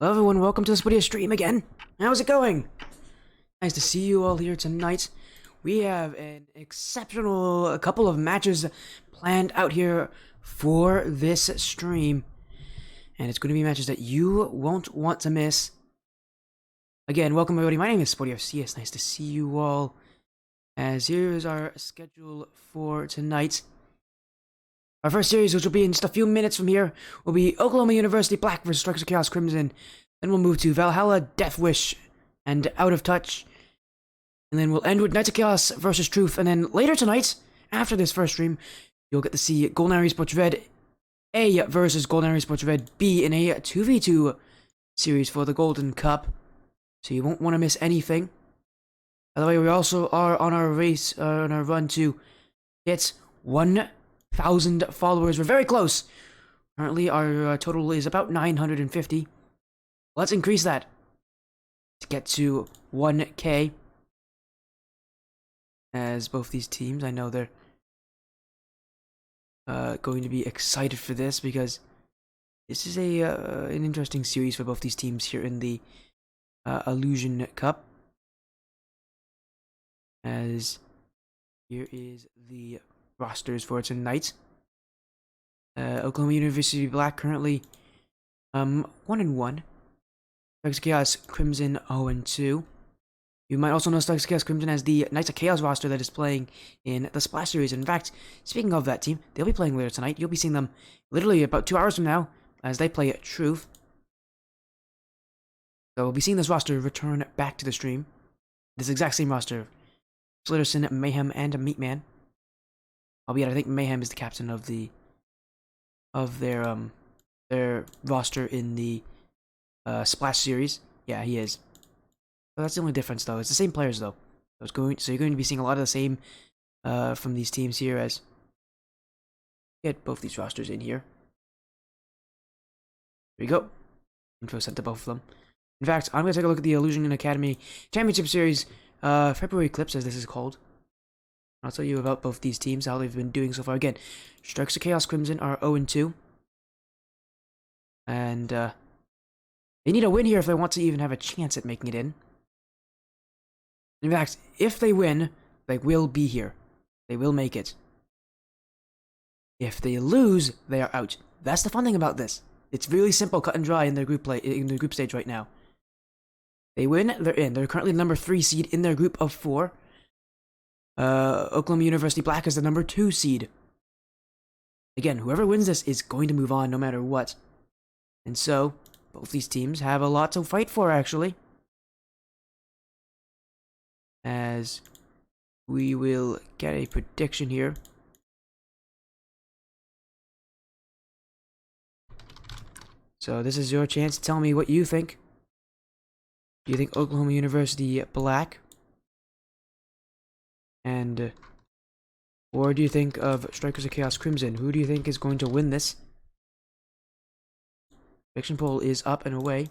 Hello everyone, welcome to this video stream again. How's it going? Nice to see you all here tonight. We have an exceptional couple of matches planned out here for this stream. And it's going to be matches that you won't want to miss. Again, welcome everybody. My name is SportyFC. It's nice to see you all. As here is our schedule for tonight. Our first series, which will be in just a few minutes from here, will be Oklahoma University Black versus Strikers of Chaos Crimson. Then we'll move to Valhalla, DeathWish, and Out of Touch. And then we'll end with Knights of Chaos versus Truth. And then later tonight, after this first stream, you'll get to see Hour Esports Red A versus Hour Esports Red B in a 2v2 series for the Golden Cup. So you won't want to miss anything. By the way, we also are on our run to hit 1,000 followers. We're very close. Currently, our total is about 950. Let's increase that to get to 1K. As both these teams, I know they're going to be excited for this because this is an interesting series for both these teams here in the Allusion Cup. As here is the rosters for tonight. Oklahoma University Black currently 1-1. Strikers of Chaos Crimson 0-2. You might also know Strikers of Chaos Crimson as the Knights of Chaos roster that is playing in the Splash Series. In fact, speaking of that team, they'll be playing later tonight. You'll be seeing them literally about 2 hours from now as they play Truth. So we'll be seeing this roster return back to the stream. This exact same roster. Slitterson, Mayhem, and Meatman. Albeit I think Mayhem is the captain of their roster in the Splash Series. Yeah, he is. But that's the only difference, though. It's the same players, though. So you're going to be seeing a lot of the same from these teams here as get both these rosters in here. There we go. Info sent to both of them. In fact, I'm going to take a look at the Allusion Academy Championship Series, February Eclipse, as this is called. I'll tell you about both these teams, how they've been doing so far. Again, Strikers of Chaos Crimson are 0-2. And they need a win here if they want to even have a chance at making it in. In fact, if they win, they will be here. They will make it. If they lose, they are out. That's the fun thing about this. It's really simple, cut and dry in their group stage right now. They win, they're in. They're currently the number 3 seed in their group of 4. Oklahoma University Black is the number 2 seed. Again, whoever wins this is going to move on no matter what. And so, both these teams have a lot to fight for, actually. As we will get a prediction here. So this is your chance to tell me what you think. Do you think Oklahoma University Black? And or do you think of Strikers of Chaos Crimson? Who do you think is going to win this? Prediction poll is up and away.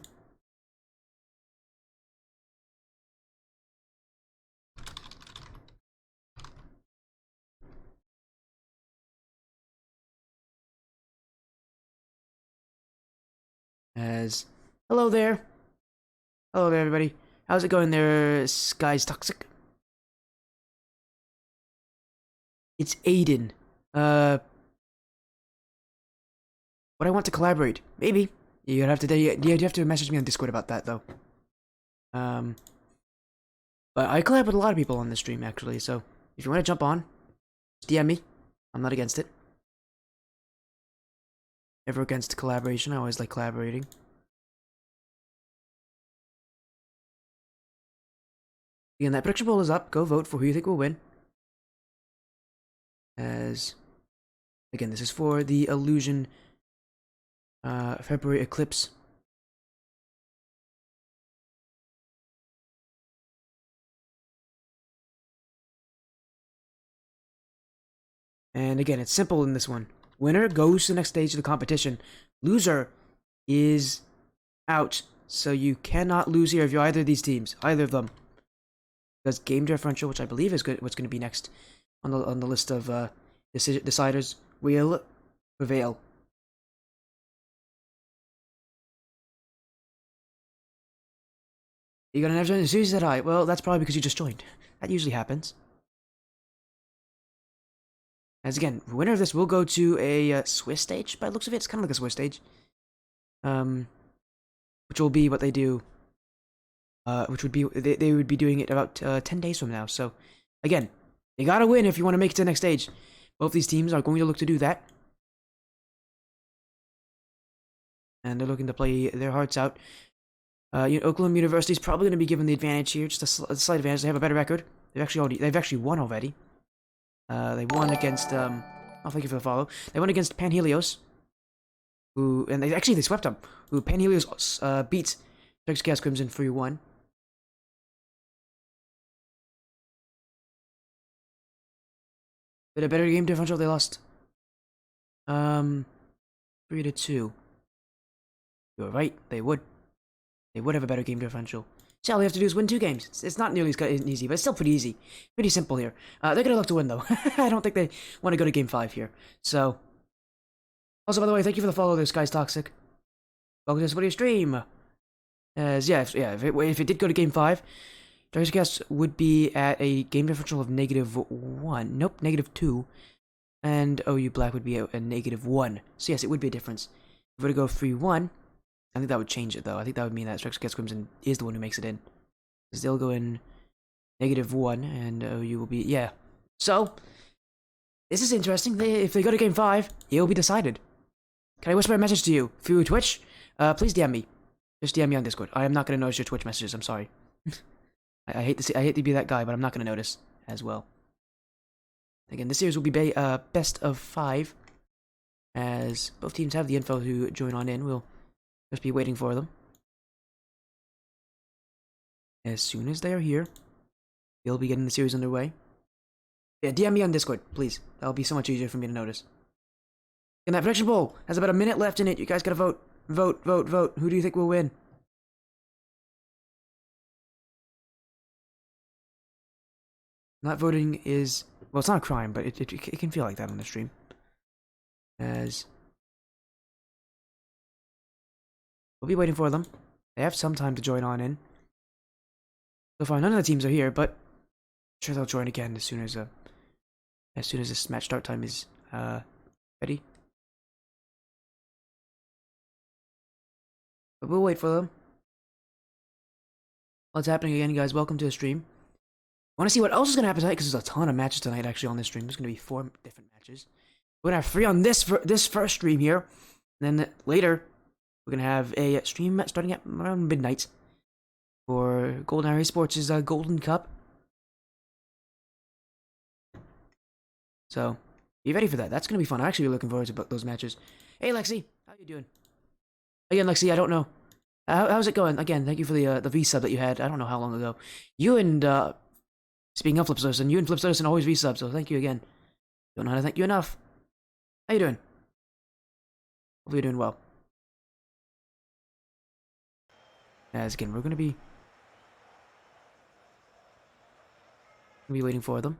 As hello there. Hello there, everybody. How's it going there, Sky's Toxic? It's Aiden. Would I want to collaborate? Maybe. You'd have to message me on Discord about that, though. But I collab with a lot of people on this stream, actually, so if you want to jump on, just DM me. I'm not against it. Never against collaboration. I always like collaborating. Again, that prediction poll is up. Go vote for who you think will win. As again, this is for the Allusion February Eclipse. And again, it's simple in this one. Winner goes to the next stage of the competition. Loser is out. So you cannot lose here if you're either of these teams. Either of them. Because game differential, which I believe is what's going to be next on the list of deciders, will prevail. You got an never joined the series, said I. Well, that's probably because you just joined. That usually happens. As again, the winner of this will go to a Swiss stage. By the looks of it, it's kind of like a Swiss stage. Which will be what they do. Which would be they would be doing it about 10 days from now. So, again, you gotta win if you want to make it to the next stage. Both these teams are going to look to do that. And they're looking to play their hearts out. Oklahoma University is probably going to be given the advantage here, just a slight advantage. They have a better record. They've actually won already. They won against oh, thank you for the follow. They won against Panhelios, and they swept them. Who Panhelios beat Texas Gas Crimson 3-1. But a better game differential. They lost 3-2. You're right. They would have a better game differential. So all we have to do is win 2 games. It's not nearly as easy, but it's still pretty easy. Pretty simple here. They're gonna look to win though. I don't think they want to go to game 5 here. So, also by the way, thank you for the follow there, Sky's Toxic. Welcome to this video stream. If it did go to game 5, Dragon's Cast would be at a game differential of -1. Nope, -2. And OU Black would be a -1. So yes, it would be a difference. If we were to go 3-1, I think that would change it though. I think that would mean that Dragon's Cast Crimson is the one who makes it in. Because they'll go in -1 and OU will be, yeah. So, this is interesting. If they go to game 5, it will be decided. Can I whisper a message to you through Twitch? Please DM me. Just DM me on Discord. I am not going to notice your Twitch messages. I'm sorry. I hate to be that guy, but I'm not going to notice as well. Again, this series will be best of 5, as both teams have the info to join on in. We'll just be waiting for them. As soon as they are here, we'll be getting the series underway. Yeah, DM me on Discord, please. That'll be so much easier for me to notice. And that prediction poll has about a minute left in it. You guys gotta vote. Vote, vote, vote. Who do you think will win? Not voting is... well, it's not a crime, but it can feel like that on the stream. As... we'll be waiting for them. They have some time to join on in. So far, none of the teams are here, but... I'm sure they'll join again as soon as this match start time is ready. But we'll wait for them. What's happening again, guys? Welcome to the stream. Want to see what else is going to happen tonight? Because there's a ton of matches tonight actually on this stream. There's going to be 4 different matches. We're going to have 3 on this first stream here. And then later, we're going to have a stream starting at around midnight for Golden Hour Esports' Golden Cup. So, be ready for that. That's going to be fun. I'm actually looking forward to those matches. Hey, Lexi. How you doing? Again, Lexi, I don't know. How's it going? Again, thank you for the V-sub that you had. I don't know how long ago. You and, speaking of Flipsoderson, you and Flipsoderson always V-sub, so thank you again. Don't know how to thank you enough. How you doing? Hopefully you're doing well. As again, we're going to be waiting for them.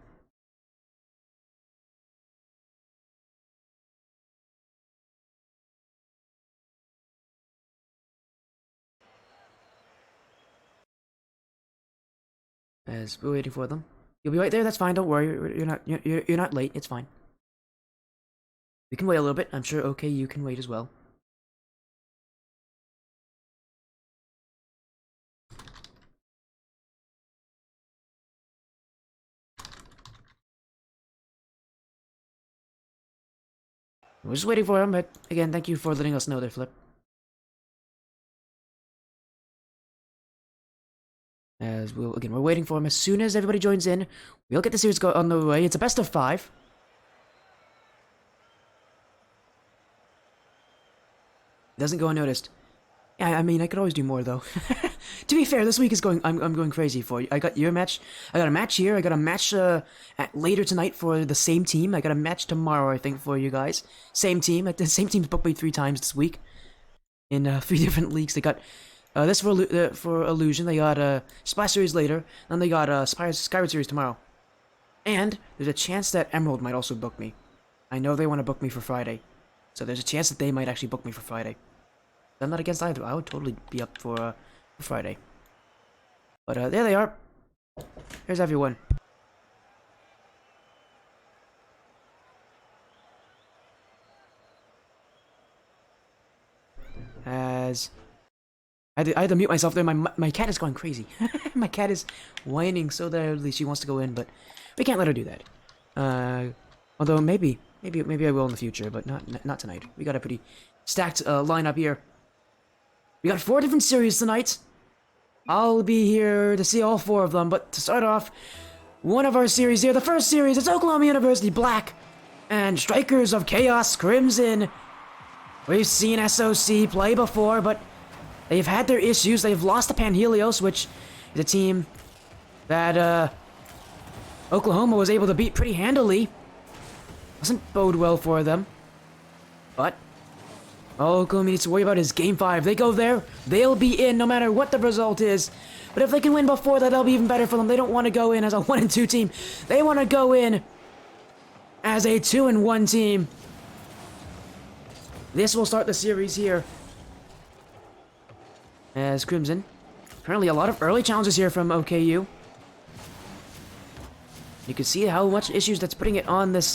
As we're waiting for them. You'll be right there, that's fine, don't worry. You're not late, it's fine. We can wait a little bit, I'm sure okay you can wait as well. We're just waiting for him, but again, thank you for letting us know there, Flip. As we're waiting for him. As soon as everybody joins in, we'll get the series on the way. It's a best of 5. Doesn't go unnoticed. Yeah, I mean, I could always do more though. To be fair, this week is going. I'm going crazy for you. I got your match. I got a match here. I got a match later tonight for the same team. I got a match tomorrow, I think, for you guys. Same team. The same team's booked me 3 times this week in 3 different leagues. They got. This for Allusion, they got Splash Series later, then they got Skyward Series tomorrow. And there's a chance that Emerald might also book me. I know they want to book me for Friday, so there's a chance that they might actually book me for Friday. I'm not against either. I would totally be up for Friday. But there they are. Here's everyone. As I had to mute myself there. My cat is going crazy. My cat is whining so loudly she wants to go in, but we can't let her do that. Although maybe I will in the future, but not tonight. We got a pretty stacked lineup here. We got 4 different series tonight. I'll be here to see all 4 of them, but to start off, one of our series here, the first series, it's Oklahoma University Black and Strikers of Chaos Crimson. We've seen SOC play before, but they've had their issues. They've lost to Panhelios, which is a team that Oklahoma was able to beat pretty handily. Doesn't bode well for them. But all Oklahoma needs to worry about is Game 5. They go there, they'll be in no matter what the result is. But if they can win before that, that'll be even better for them. They don't want to go in as a 1-2 team. They want to go in as a 2-1 team. This will start the series here. As Crimson. Apparently a lot of early challenges here from OKU. You can see how much issues that's putting it on this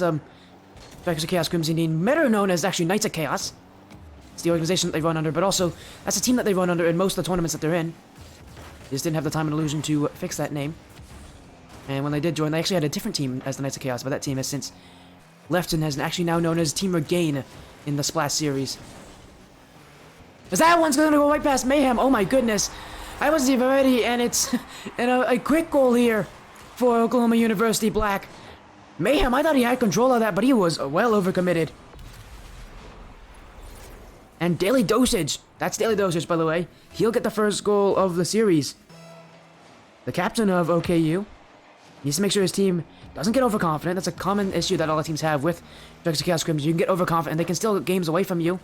Strikers of Chaos Crimson team. Better known as actually Knights of Chaos. It's the organization that they run under, but also that's the team that they run under in most of the tournaments that they're in. They just didn't have the time and Allusion to fix that name. And when they did join, they actually had a different team as the Knights of Chaos, but that team has since left and has actually now known as Team Regain in the Splash series. As that one's going to go right past Mayhem. Oh my goodness. I wasn't even ready, and it's and a quick goal here for Oklahoma University Black. Mayhem, I thought he had control of that, but he was well overcommitted. And Daily Dosage. That's Daily Dosage, by the way. He'll get the first goal of the series. The captain of OKU needs to make sure his team doesn't get overconfident. That's a common issue that all the teams have with Strikers of Chaos Crimson. You can get overconfident. They can still get games away from you.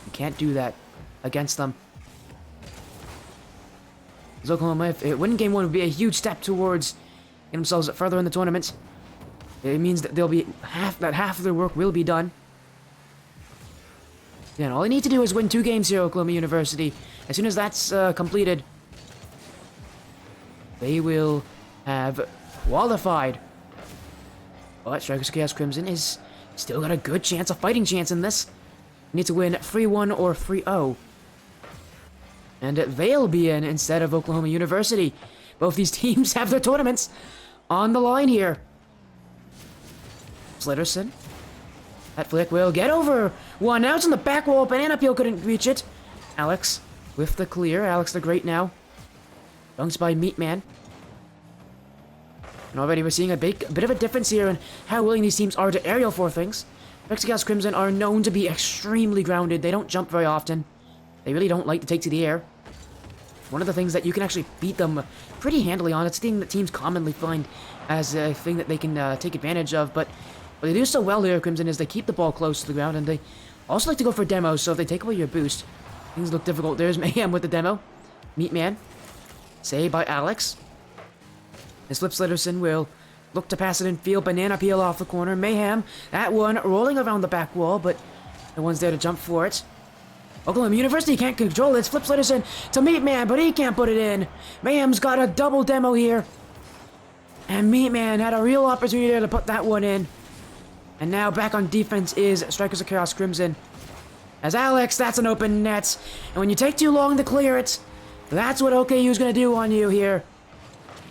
You can't do that against them. Because Oklahoma, if it winning game 1 would be a huge step towards getting themselves further in the tournament. It means that they'll be half of their work will be done. Then all they need to do is win 2 games here, Oklahoma University. As soon as that's completed, they will have qualified. But Strikers of Chaos Crimson is still got a good chance, a fighting chance in this. Need to win 3-1 or 3-0. And they'll be in instead of Oklahoma University. Both these teams have their tournaments on the line here. Slitterson. That flick will get over one. Now it's on the back wall. Banana Peel couldn't reach it. Alex with the clear. Alex the Great now. Dunks by Meatman. And already we're seeing a bit of a difference here in how willing these teams are to aerial for things. Mexico's Crimson are known to be extremely grounded. They don't jump very often. They really don't like to take to the air. One of the things that you can actually beat them pretty handily on. It's a thing that teams commonly find as a thing that they can take advantage of. But what they do so well here, Crimson, is they keep the ball close to the ground. And they also like to go for demos. So if they take away your boost, things look difficult. There's Mayhem with the demo. Meatman. Saved by Alex. This Flip Slitterson will look to pass it in field. Banana Peel off the corner. Mayhem. That one rolling around the back wall, but no one's there to jump for it. Oklahoma University can't control it. It's Flip Slitterson to Meatman, but he can't put it in. Mayhem's got a double demo here. And Meatman had a real opportunity there to put that one in. And now back on defense is Strikers of Chaos Crimson. As Alex, that's an open net. And when you take too long to clear it, that's what OKU's going to do on you here.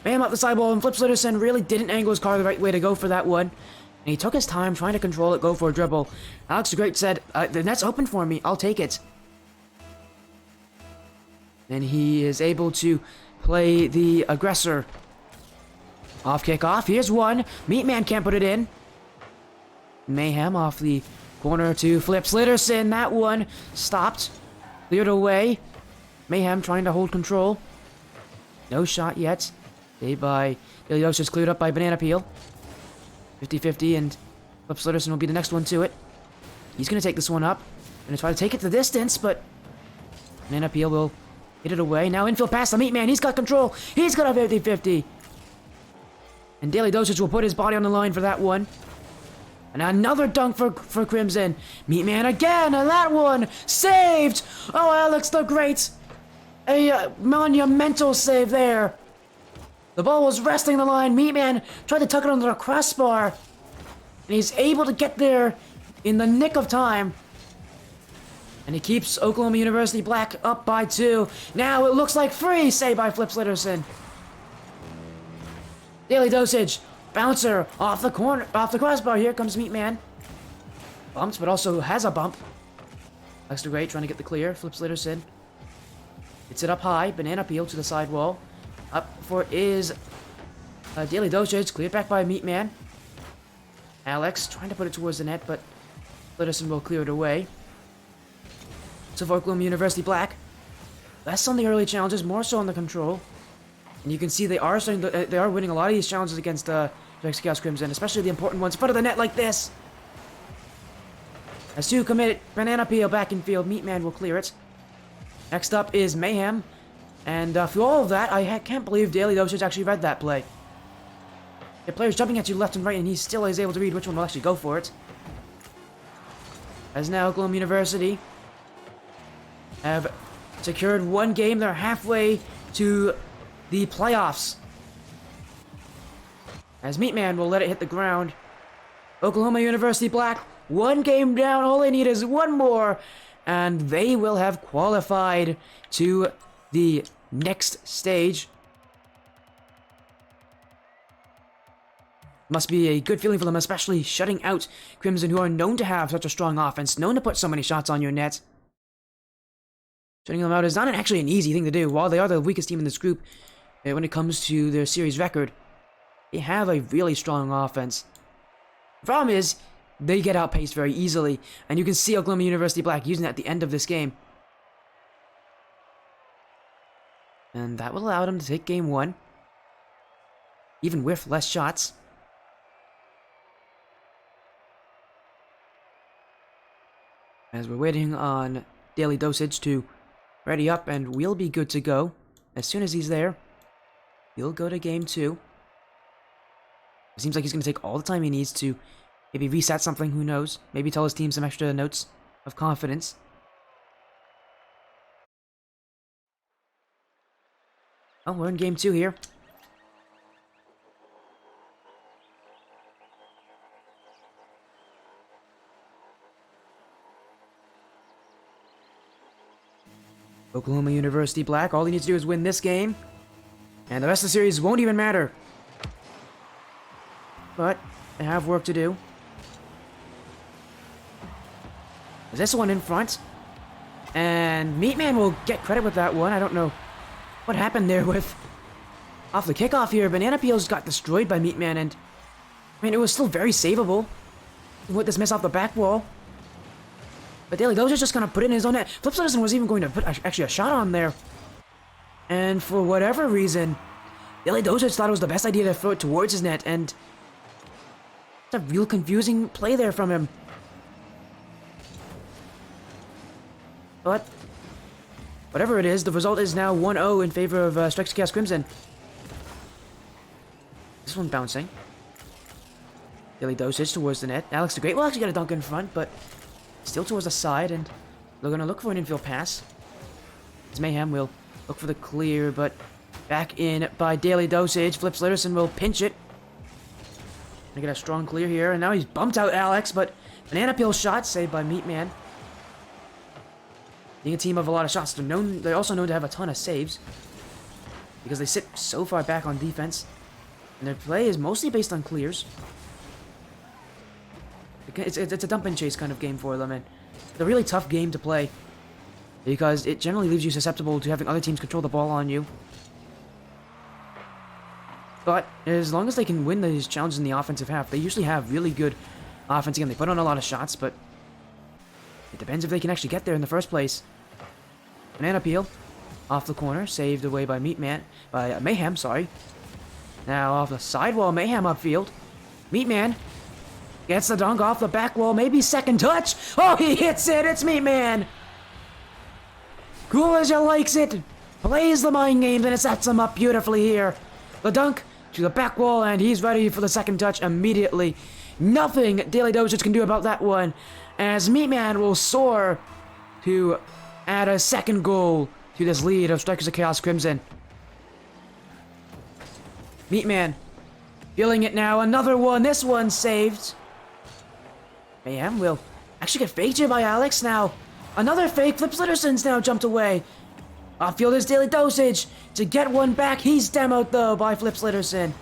Mayhem up the sidewall, and Flip Slitterson really didn't angle his car the right way to go for that one. And he took his time trying to control it, go for a dribble. Alex the Great said, the net's open for me, I'll take it. And he is able to play the aggressor. Off kickoff, here's one. Meatman can't put it in. Mayhem off the corner to Flip Slitterson. That one stopped. Cleared away. Mayhem trying to hold control. No shot yet. Saved by Ilios, just cleared up by Banana Peel. 50-50, and Flip Slitterson will be the next one to it. He's going to take this one up. Going to try to take it the distance, but Banana Peel will hit it away. Now infield pass to Meatman. He's got control. He's got a 50-50. And Daily Dosage will put his body on the line for that one. And another dunk for Crimson. Meatman again, and that one saved. Oh, Alex the Great. A monumental save there. The ball was resting the line. Meatman tried to tuck it under the crossbar. And he's able to get there in the nick of time. And he keeps Oklahoma University Black up by 2. Now it looks like free save by Flip Slitterson. Daily Dosage. Bouncer off the corner, off the crossbar. Here comes Meatman. Bumps, but also has a bump. Extra great, trying to get the clear. Flip Slitterson. Hits it up high. Banana peel to the sidewall. Up for is Daily Dosage. Cleared back by Meatman. Alex trying to put it towards the net, but Slitterson will clear it away. So for Oklahoma University Black, less on the early challenges, more so on the control. And you can see they are winning a lot of these challenges against Chaos Crimson, especially the important ones in front of the net like this. As 2 commit, Banana Peel back in field, Meatman will clear it. Next up is Mayhem, and through all of that, I can't believe Daily Dosage actually read that play. The player's jumping at you left and right, and he still is able to read which one will actually go for it. As now Oklahoma University have secured 1 game. They're halfway to the playoffs. As Meatman will let it hit the ground. Oklahoma University Black, 1 game down. All they need is 1 more. And they will have qualified to the next stage. Must be a good feeling for them, especially shutting out Crimson, who are known to have such a strong offense, known to put so many shots on your net. Shutting them out is not actually an easy thing to do. While they are the weakest team in this group, when it comes to their series record, they have a really strong offense. The problem is, they get outpaced very easily, and you can see Oklahoma University Black using that at the end of this game. And that will allow them to take game 1, even with less shots. As we're waiting on Daily Dosage to ready up, and we'll be good to go. As soon as he's there, he'll go to game 2. It seems like he's going to take all the time he needs to maybe reset something, who knows. Maybe tell his team some extra notes of confidence. Oh, we're in game 2 here. Oklahoma University Black, all he needs to do is win this game, and the rest of the series won't even matter. But they have work to do. Is this one in front? And Meatman will get credit with that one. I don't know what happened there with off the kickoff here. Banana Peels got destroyed by Meatman, and I mean, it was still very savable with this miss off the back wall. But Daily Dosage just gonna put it in his own net. Flip Citizen was even going to put actually a shot on there. And for whatever reason, Daily Dosage thought it was the best idea to throw it towards his net, and it's a real confusing play there from him. But whatever it is, the result is now 1-0 in favor of Strikes Chaos Crimson. This one bouncing. Daily Dosage towards the net. Alex the Great will actually get a dunk in front, but still towards the side, and they're going to look for an infield pass. As Mayhem will look for the clear, but back in by Daily Dosage. Flip Slitterson will pinch it. Gonna get a strong clear here, and now he's bumped out Alex, but Banana Peel shot saved by Meatman. Being a team of a lot of shots, they're also known to have a ton of saves because they sit so far back on defense, and their play is mostly based on clears. It's a dump and chase kind of game for them, and it's a really tough game to play because it generally leaves you susceptible to having other teams control the ball on you. But as long as they can win these challenges in the offensive half, they usually have really good offense. Again, they put on a lot of shots, but it depends if they can actually get there in the first place. Banana Peel off the corner, saved away by Mayhem, sorry. Now off the sidewall, Mayhem upfield. Meatman gets the dunk off the back wall, maybe second touch. Oh, he hits it, it's Meatman. Cool as you likes it. Plays the mind games, and it sets him up beautifully here. The dunk to the back wall, and he's ready for the second touch immediately. Nothing Daily Dosage can do about that one, as Meatman will soar to add a second goal to this lead of Strikers of Chaos Crimson. Meatman feeling it now. Another one. This one saved. Mayhem will actually get faked here by Alex now. Another fake. Flip Slitterson's now jumped away. Offfield is Daily Dosage to get one back. He's demoed though by Flip Slitterson.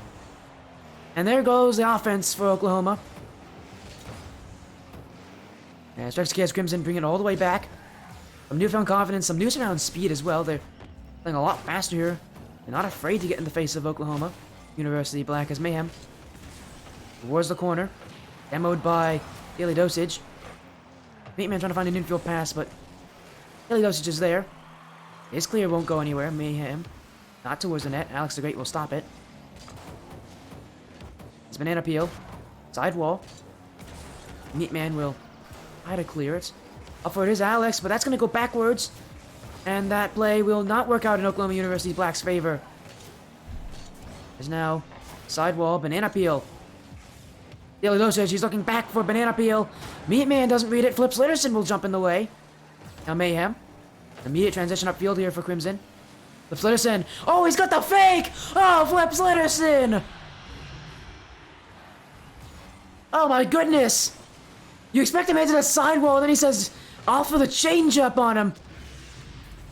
And there goes the offense for Oklahoma. And Strikers of Chaos Crimson bring it all the way back. Some newfound confidence, some newfound speed as well. They're playing a lot faster here. They're not afraid to get in the face of Oklahoma University Black as Mayhem towards the corner. Demoed by Daily Dosage. Meatman trying to find an infield pass, but Daily Dosage is there. His clear won't go anywhere. Mayhem not towards the net. Alex the Great will stop it. It's Banana Peel. Side wall. Meatman will try to clear it. Up for it is Alex, but that's going to go backwards. And that play will not work out in Oklahoma University Black's favor. There's now sidewall, Banana Peel. Daily Dosage, he's looking back for Banana Peel. Meatman doesn't read it. Flip Slitterson will jump in the way. Now Mayhem. Immediate transition upfield here for Crimson. Flip Slitterson. Oh, he's got the fake! Oh, Flip Slitterson! Oh my goodness! You expect him into the sidewall, and then he says, off for the changeup on him.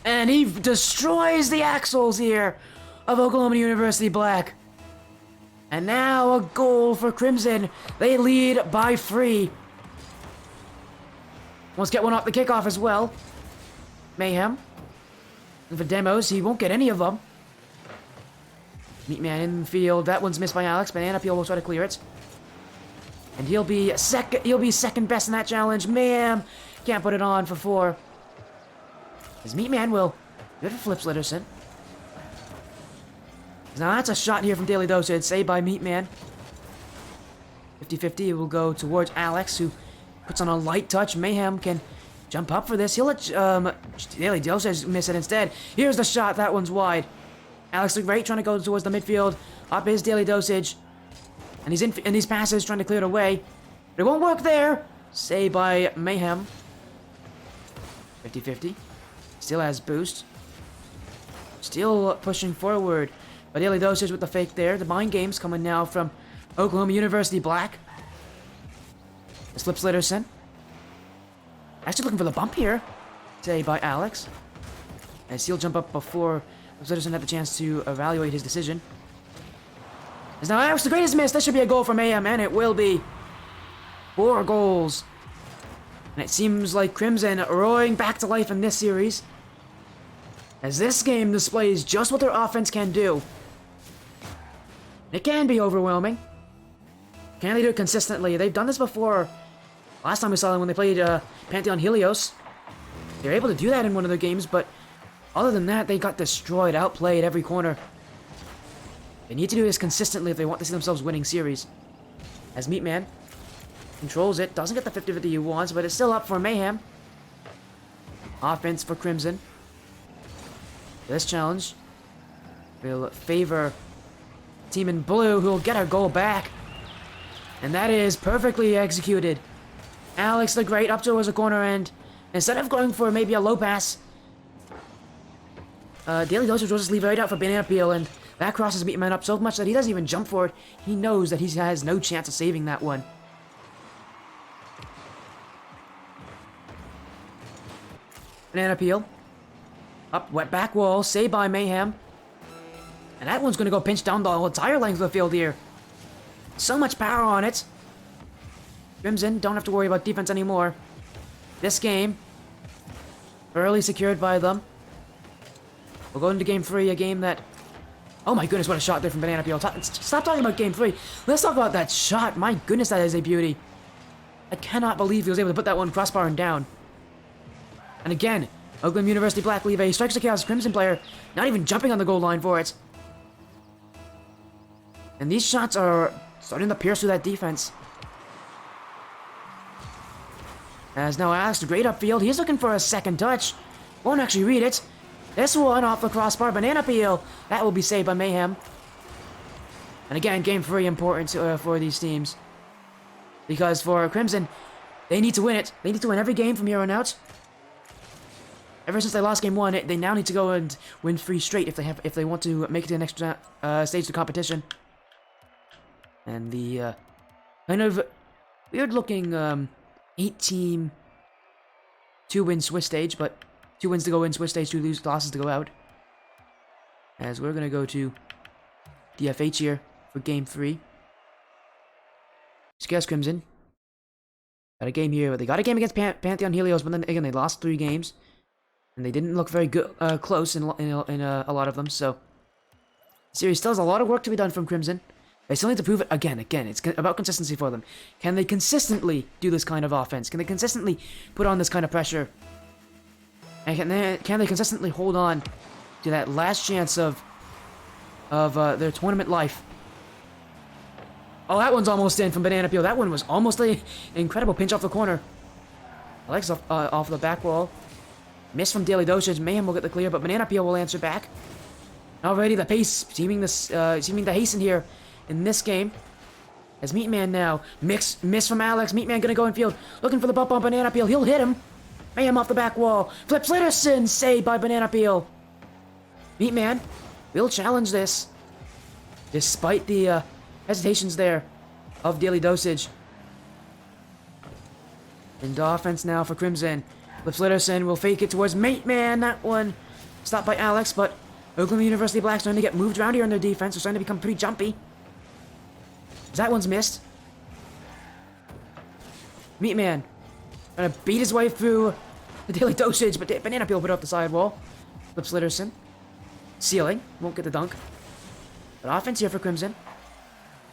And he destroys the axles here of Oklahoma University Black. And now a goal for Crimson. They lead by 3. Wants to get one off the kickoff as well. Mayhem. And for demos, he won't get any of them. Meatman in the field. That one's missed by Alex. Banana Peel will try to clear it. And he'll be second best in that challenge. Mayhem can't put it on for 4. His Meatman will good for Flip Slitterson. Now that's a shot here from Daily Dosage, saved by Meatman. 50-50 will go towards Alex, who puts on a light touch. Mayhem can jump up for this. He'll let Daily Dosage miss it instead. Here's the shot. That one's wide. Alex the Great trying to go towards the midfield. Up is Daily Dosage. And he's in these passes trying to clear it away. But it won't work there. Saved by Mayhem. 50-50. Still has boost. Still pushing forward. But Daily Dosage with the fake there. The mind games coming now from Oklahoma University Black. It's Flip Slitterson. Actually looking for the bump here. Saved by Alex. And he'll jump up before Flip Slitterson had the chance to evaluate his decision. As now Alex the Greatest miss. That should be a goal from AM, and it will be. 4 goals. And it seems like Crimson roaring back to life in this series. As this game displays just what their offense can do. It can be overwhelming. Can they do it consistently? They've done this before. Last time we saw them when they played Pantheon Helios. They were able to do that in one of their games, but other than that, they got destroyed, outplayed every corner. They need to do this consistently if they want to see themselves winning series. As Meatman controls it, doesn't get the 50-50 he wants, but it's still up for Mayhem. Offense for Crimson. This challenge will favor team in blue, who will get a goal back. And that is perfectly executed. Alex the Great up towards the corner end. Instead of going for maybe a low pass, Daily Dosage will just leave it right out for Banana Peel, and that crosses Meatman up so much that he doesn't even jump for it. He knows that he has no chance of saving that one. Banana Peel. Up, wet back wall, saved by Mayhem. And that one's going to go pinch down the entire length of the field here. So much power on it. Crimson don't have to worry about defense anymore. This game, early secured by them. We'll go into game 3, a game that... Oh my goodness, what a shot there from Banana Peel. Stop talking about game 3. Let's talk about that shot. My goodness, that is a beauty. I cannot believe he was able to put that one crossbar and down. And again, Oakland University Black leave a Strikers of Chaos Crimson player not even jumping on the goal line for it. And these shots are starting to pierce through that defense. As now Alex the Great upfield, he's looking for a second touch. Won't actually read it. This one off the crossbar, Banana Peel. That will be saved by Mayhem. And again, game 3 important for these teams. Because for Crimson, they need to win it. They need to win every game from here on out. Ever since they lost game 1, they now need to go and win 3 straight if they want to make it to the next stage of the competition. And the kind of weird-looking 8-team 2-win Swiss stage, but 2 wins to go in Swiss stage, 2 losses to go out. As we're gonna go to DFH here for game 3. Scarce Crimson. Got a game here. They got a game against Pantheon Helios, but then again they lost 3 games, and they didn't look very good, close in a lot of them. So, the series still has a lot of work to be done from Crimson. They still need to prove it again. It's about consistency for them. Can they consistently do this kind of offense? Can they consistently put on this kind of pressure? And can they consistently hold on to that last chance of their tournament life? Oh, that one's almost in from Banana Peel. That one was almost an incredible pinch off the corner. Alex off the back wall. Miss from Daily Dosage. Mayhem will get the clear, but Banana Peel will answer back. Already the pace seeming to hasten here in this game. As Meatman now. Miss from Alex. Meatman gonna go in field. Looking for the bump on Banana Peel. He'll hit him. Mayhem off the back wall. Flips Litterson. Saved by Banana Peel. Meatman will challenge this. Despite the hesitations there of Daily Dosage. Into offense now for Crimson. Flips Litterson will fake it towards Meatman. That one stopped by Alex, but Oklahoma University Black starting to get moved around here in their defense. They're starting to become pretty jumpy. That one's missed. Meatman trying to beat his way through the Daily Dosage, but Banana Peel put off the sidewall. Flips Litterson. Ceiling. Won't get the dunk. But offense here for Crimson.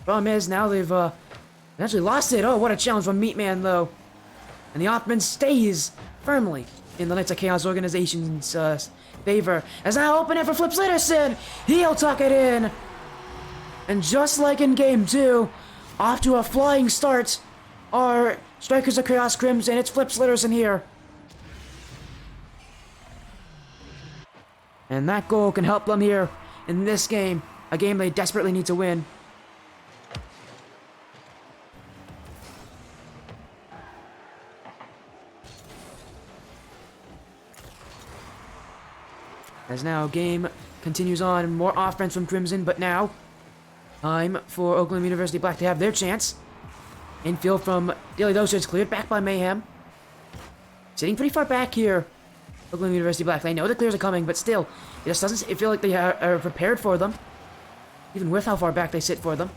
Problem is, now they've actually lost it. Oh, what a challenge from Meatman, though. And the offense stays firmly in the Knights of Chaos organization's favor. As now open it for Flips Litterson. He'll tuck it in. And just like in game 2, off to a flying start are Strikers of Chaos Crimson. It's Flips Litterson here. And that goal can help them here in this game. A game they desperately need to win. As now game continues on. More offense from Crimson, but now time for Oklahoma University Black to have their chance. Infield from Daily Dosage cleared back by Mayhem. Sitting pretty far back here. Oklahoma University Black. They know the clears are coming, but still, it just doesn't feel like they are prepared for them. Even with how far back they sit for them.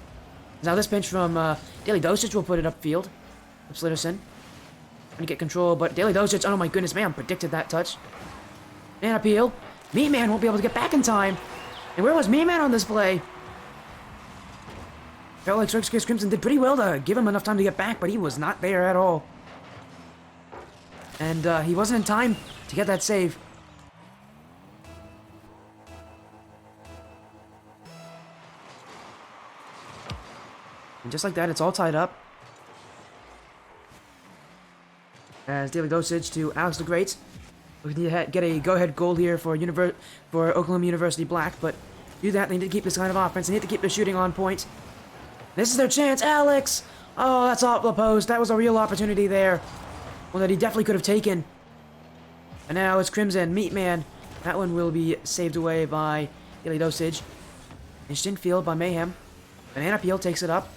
Now this pinch from Daily Dosage will put it upfield. Flips Litterson. Trying to get control, but Daily Dosage, oh my goodness, man, predicted that touch. Man appeal. Meatman won't be able to get back in time. And where was Meatman on this play? Felt like Strikers Crimson did pretty well to give him enough time to get back, but he was not there at all. And he wasn't in time to get that save. And just like that, it's all tied up. As Daily Dosage to Alex the Great. We need to get a go-ahead goal here for Oklahoma University Black, but to do that, they need to keep this kind of offense. They need to keep their shooting on point. This is their chance, Alex! Oh, that's off the post. That was a real opportunity there. One that he definitely could have taken. And now it's Crimson, Meatman. That one will be saved away by Daily Dosage. Instant field by Mayhem. Banana Peel takes it up.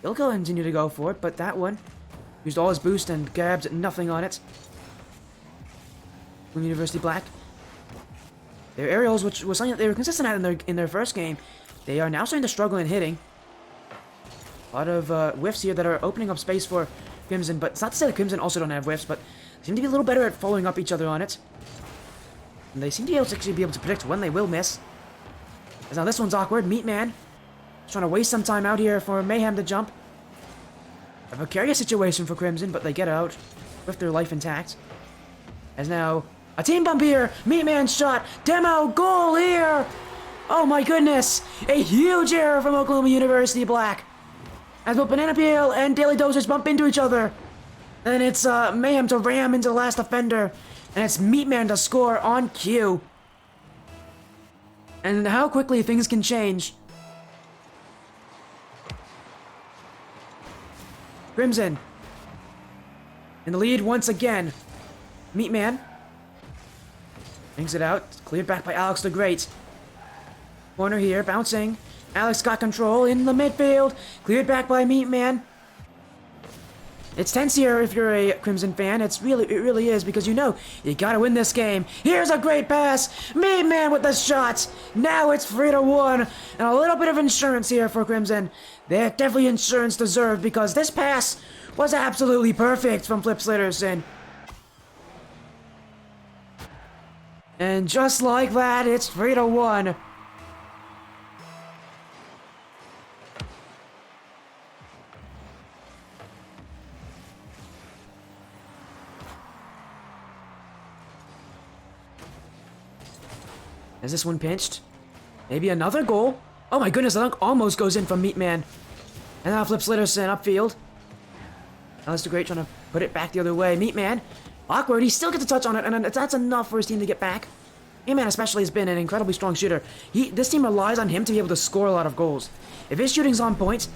He'll continue to go for it, but that one used all his boost and grabs nothing on it. University Black. Their aerials, which was something that they were consistent at in their first game, they are now starting to struggle in hitting. A lot of whiffs here that are opening up space for Crimson, but it's not to say that Crimson also don't have whiffs, but they seem to be a little better at following up each other on it. And they seem to actually be able to predict when they will miss. As now this one's awkward. Meatman trying to waste some time out here for Mayhem to jump. A precarious situation for Crimson, but they get out with their life intact. As now a team bump here. Meatman shot. Demo goal here. Oh my goodness. A huge error from Oklahoma University Black. As both Banana Peel and Daily Dosage bump into each other. Then it's Mayhem to ram into the last defender. And it's Meatman to score on cue. And how quickly things can change. Crimson in the lead once again. Meatman Brings it out. Cleared back by Alex the Great. Corner here, bouncing. Alex got control in the midfield. Cleared back by Meatman. It's tense here if you're a Crimson fan. It really is, because you know you gotta win this game. Here's a great pass. Meatman with the shot. Now it's 3-1, and a little bit of insurance here for Crimson. They're definitely insurance deserved, because this pass was absolutely perfect from Flip Slitterson. And just like that, it's 3-1. Is this one pinched? Maybe another goal? Oh my goodness, the dunk almost goes in from Meatman. And now Flip Slitterson upfield. Alex the Great trying to put it back the other way. Meatman, awkward, he still gets a touch on it, and that's enough for his team to get back. Meatman especially has been an incredibly strong shooter. This team relies on him to be able to score a lot of goals. If his shooting's on point,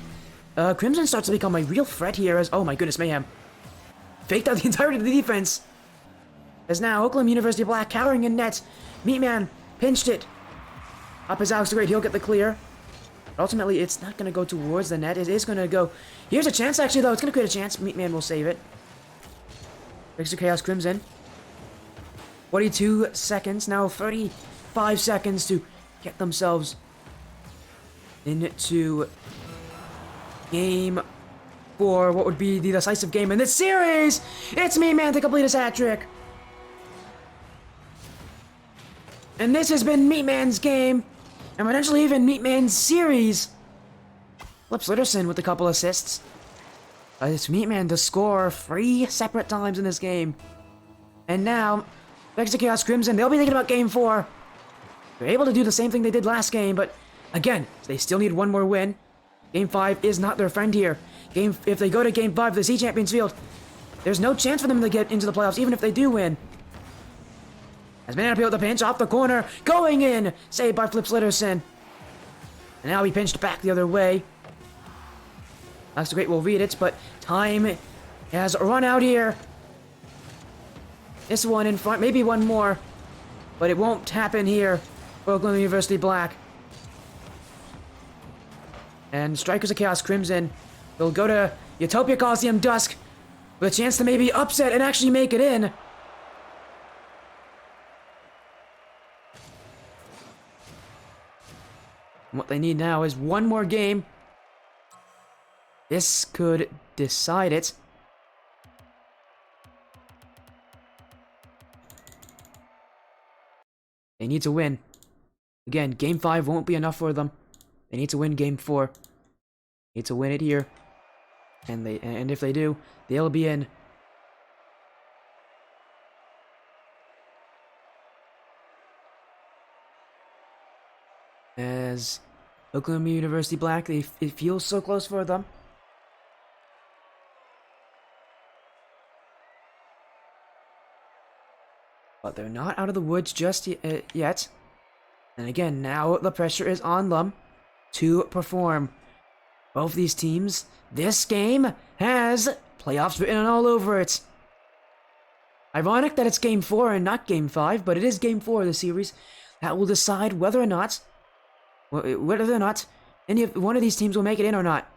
Crimson starts to become a real threat here as, oh my goodness, Mayhem. Faked out the entirety of the defense. As now, Oklahoma University Black cowering in net. Meatman pinched it. Up is Alex the Great, he'll get the clear. But ultimately, it's not going to go towards the net. It is going to go... Here's a chance, actually, though. It's going to create a chance. Meatman will save it. Extra Chaos Crimson. 42 seconds. Now 35 seconds to get themselves into Game 4. What would be the decisive game in this series? It's Meatman to complete his hat trick. And this has been Meatman's game, and potentially even Meatman's series. Flip Slitterson with a couple assists. It's Meatman to score 3 separate times in this game. And now, Vex of Chaos Crimson, they'll be thinking about Game 4. They're able to do the same thing they did last game, but again, they still need one more win. Game 5 is not their friend here. If they go to Game 5 of the Sea Champions Field, there's no chance for them to get into the playoffs, even if they do win. As Banana Peel with the pinch off the corner, going in! Saved by Flip Slitterson. And now he pinched back the other way. Alex the Great will read it, but time has run out here. This one in front, maybe one more, but it won't happen here for Oklahoma University Black. And Strikers of Chaos Crimson will go to Utopia Coliseum Dusk with a chance to maybe upset and actually make it in. What they need now is one more game. This could decide it. They need to win. Again, Game 5 won't be enough for them. They need to win Game 4. They need to win it here. And if they do, they'll be in. As Oklahoma University Black, it feels so close for them. But they're not out of the woods just yet. And again, now the pressure is on them to perform. Both these teams, this game has playoffs written all over it. Ironic that it's Game 4 and not Game 5, but it is Game 4 of the series that will decide whether or not one of these teams will make it in or not.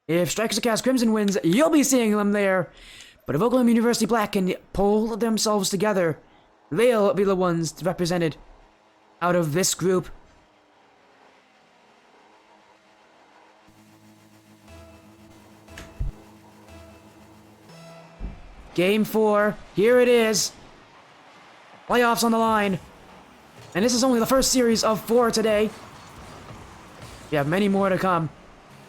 If Strikers of Chaos Crimson wins, you'll be seeing them there. But if Oklahoma University Black can pull themselves together, they'll be the ones represented out of this group. Game 4, here it is. Playoffs on the line. And this is only the first series of 4 today. We have many more to come.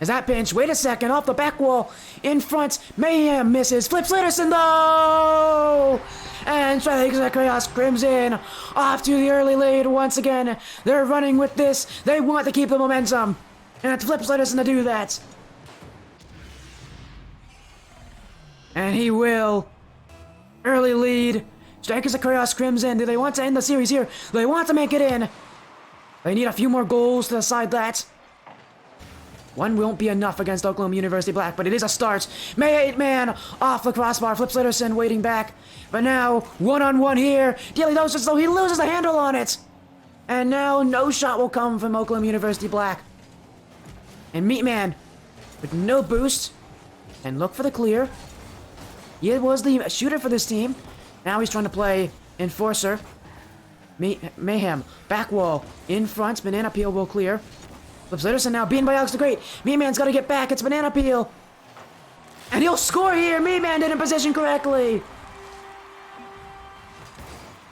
Is that pinch? Wait a second, off the back wall. In front, Mayhem misses. Flip Slitterson though! And Strikers of Chaos Crimson off to the early lead once again. They're running with this. They want to keep the momentum. And it's Flip Slitterson to do that. And he will. Early lead. Strikers of Chaos Crimson. Do they want to end the series here? They want to make it in. They need a few more goals to decide that. One won't be enough against Oklahoma University Black, but it is a start. Man off the crossbar. Flip Slitterson waiting back. But now, one-on-one here. Daily Dosage, though, he loses the handle on it. And now, no shot will come from Oklahoma University Black. And Meatman, with no boost, and look for the clear. He was the shooter for this team. Now he's trying to play Enforcer. Mayhem, back wall, in front, Banana Peel will clear. Flip Slitterson now beaten by Alex the Great. Meatman's got to get back, it's Banana Peel. And he'll score here, Meatman didn't position correctly.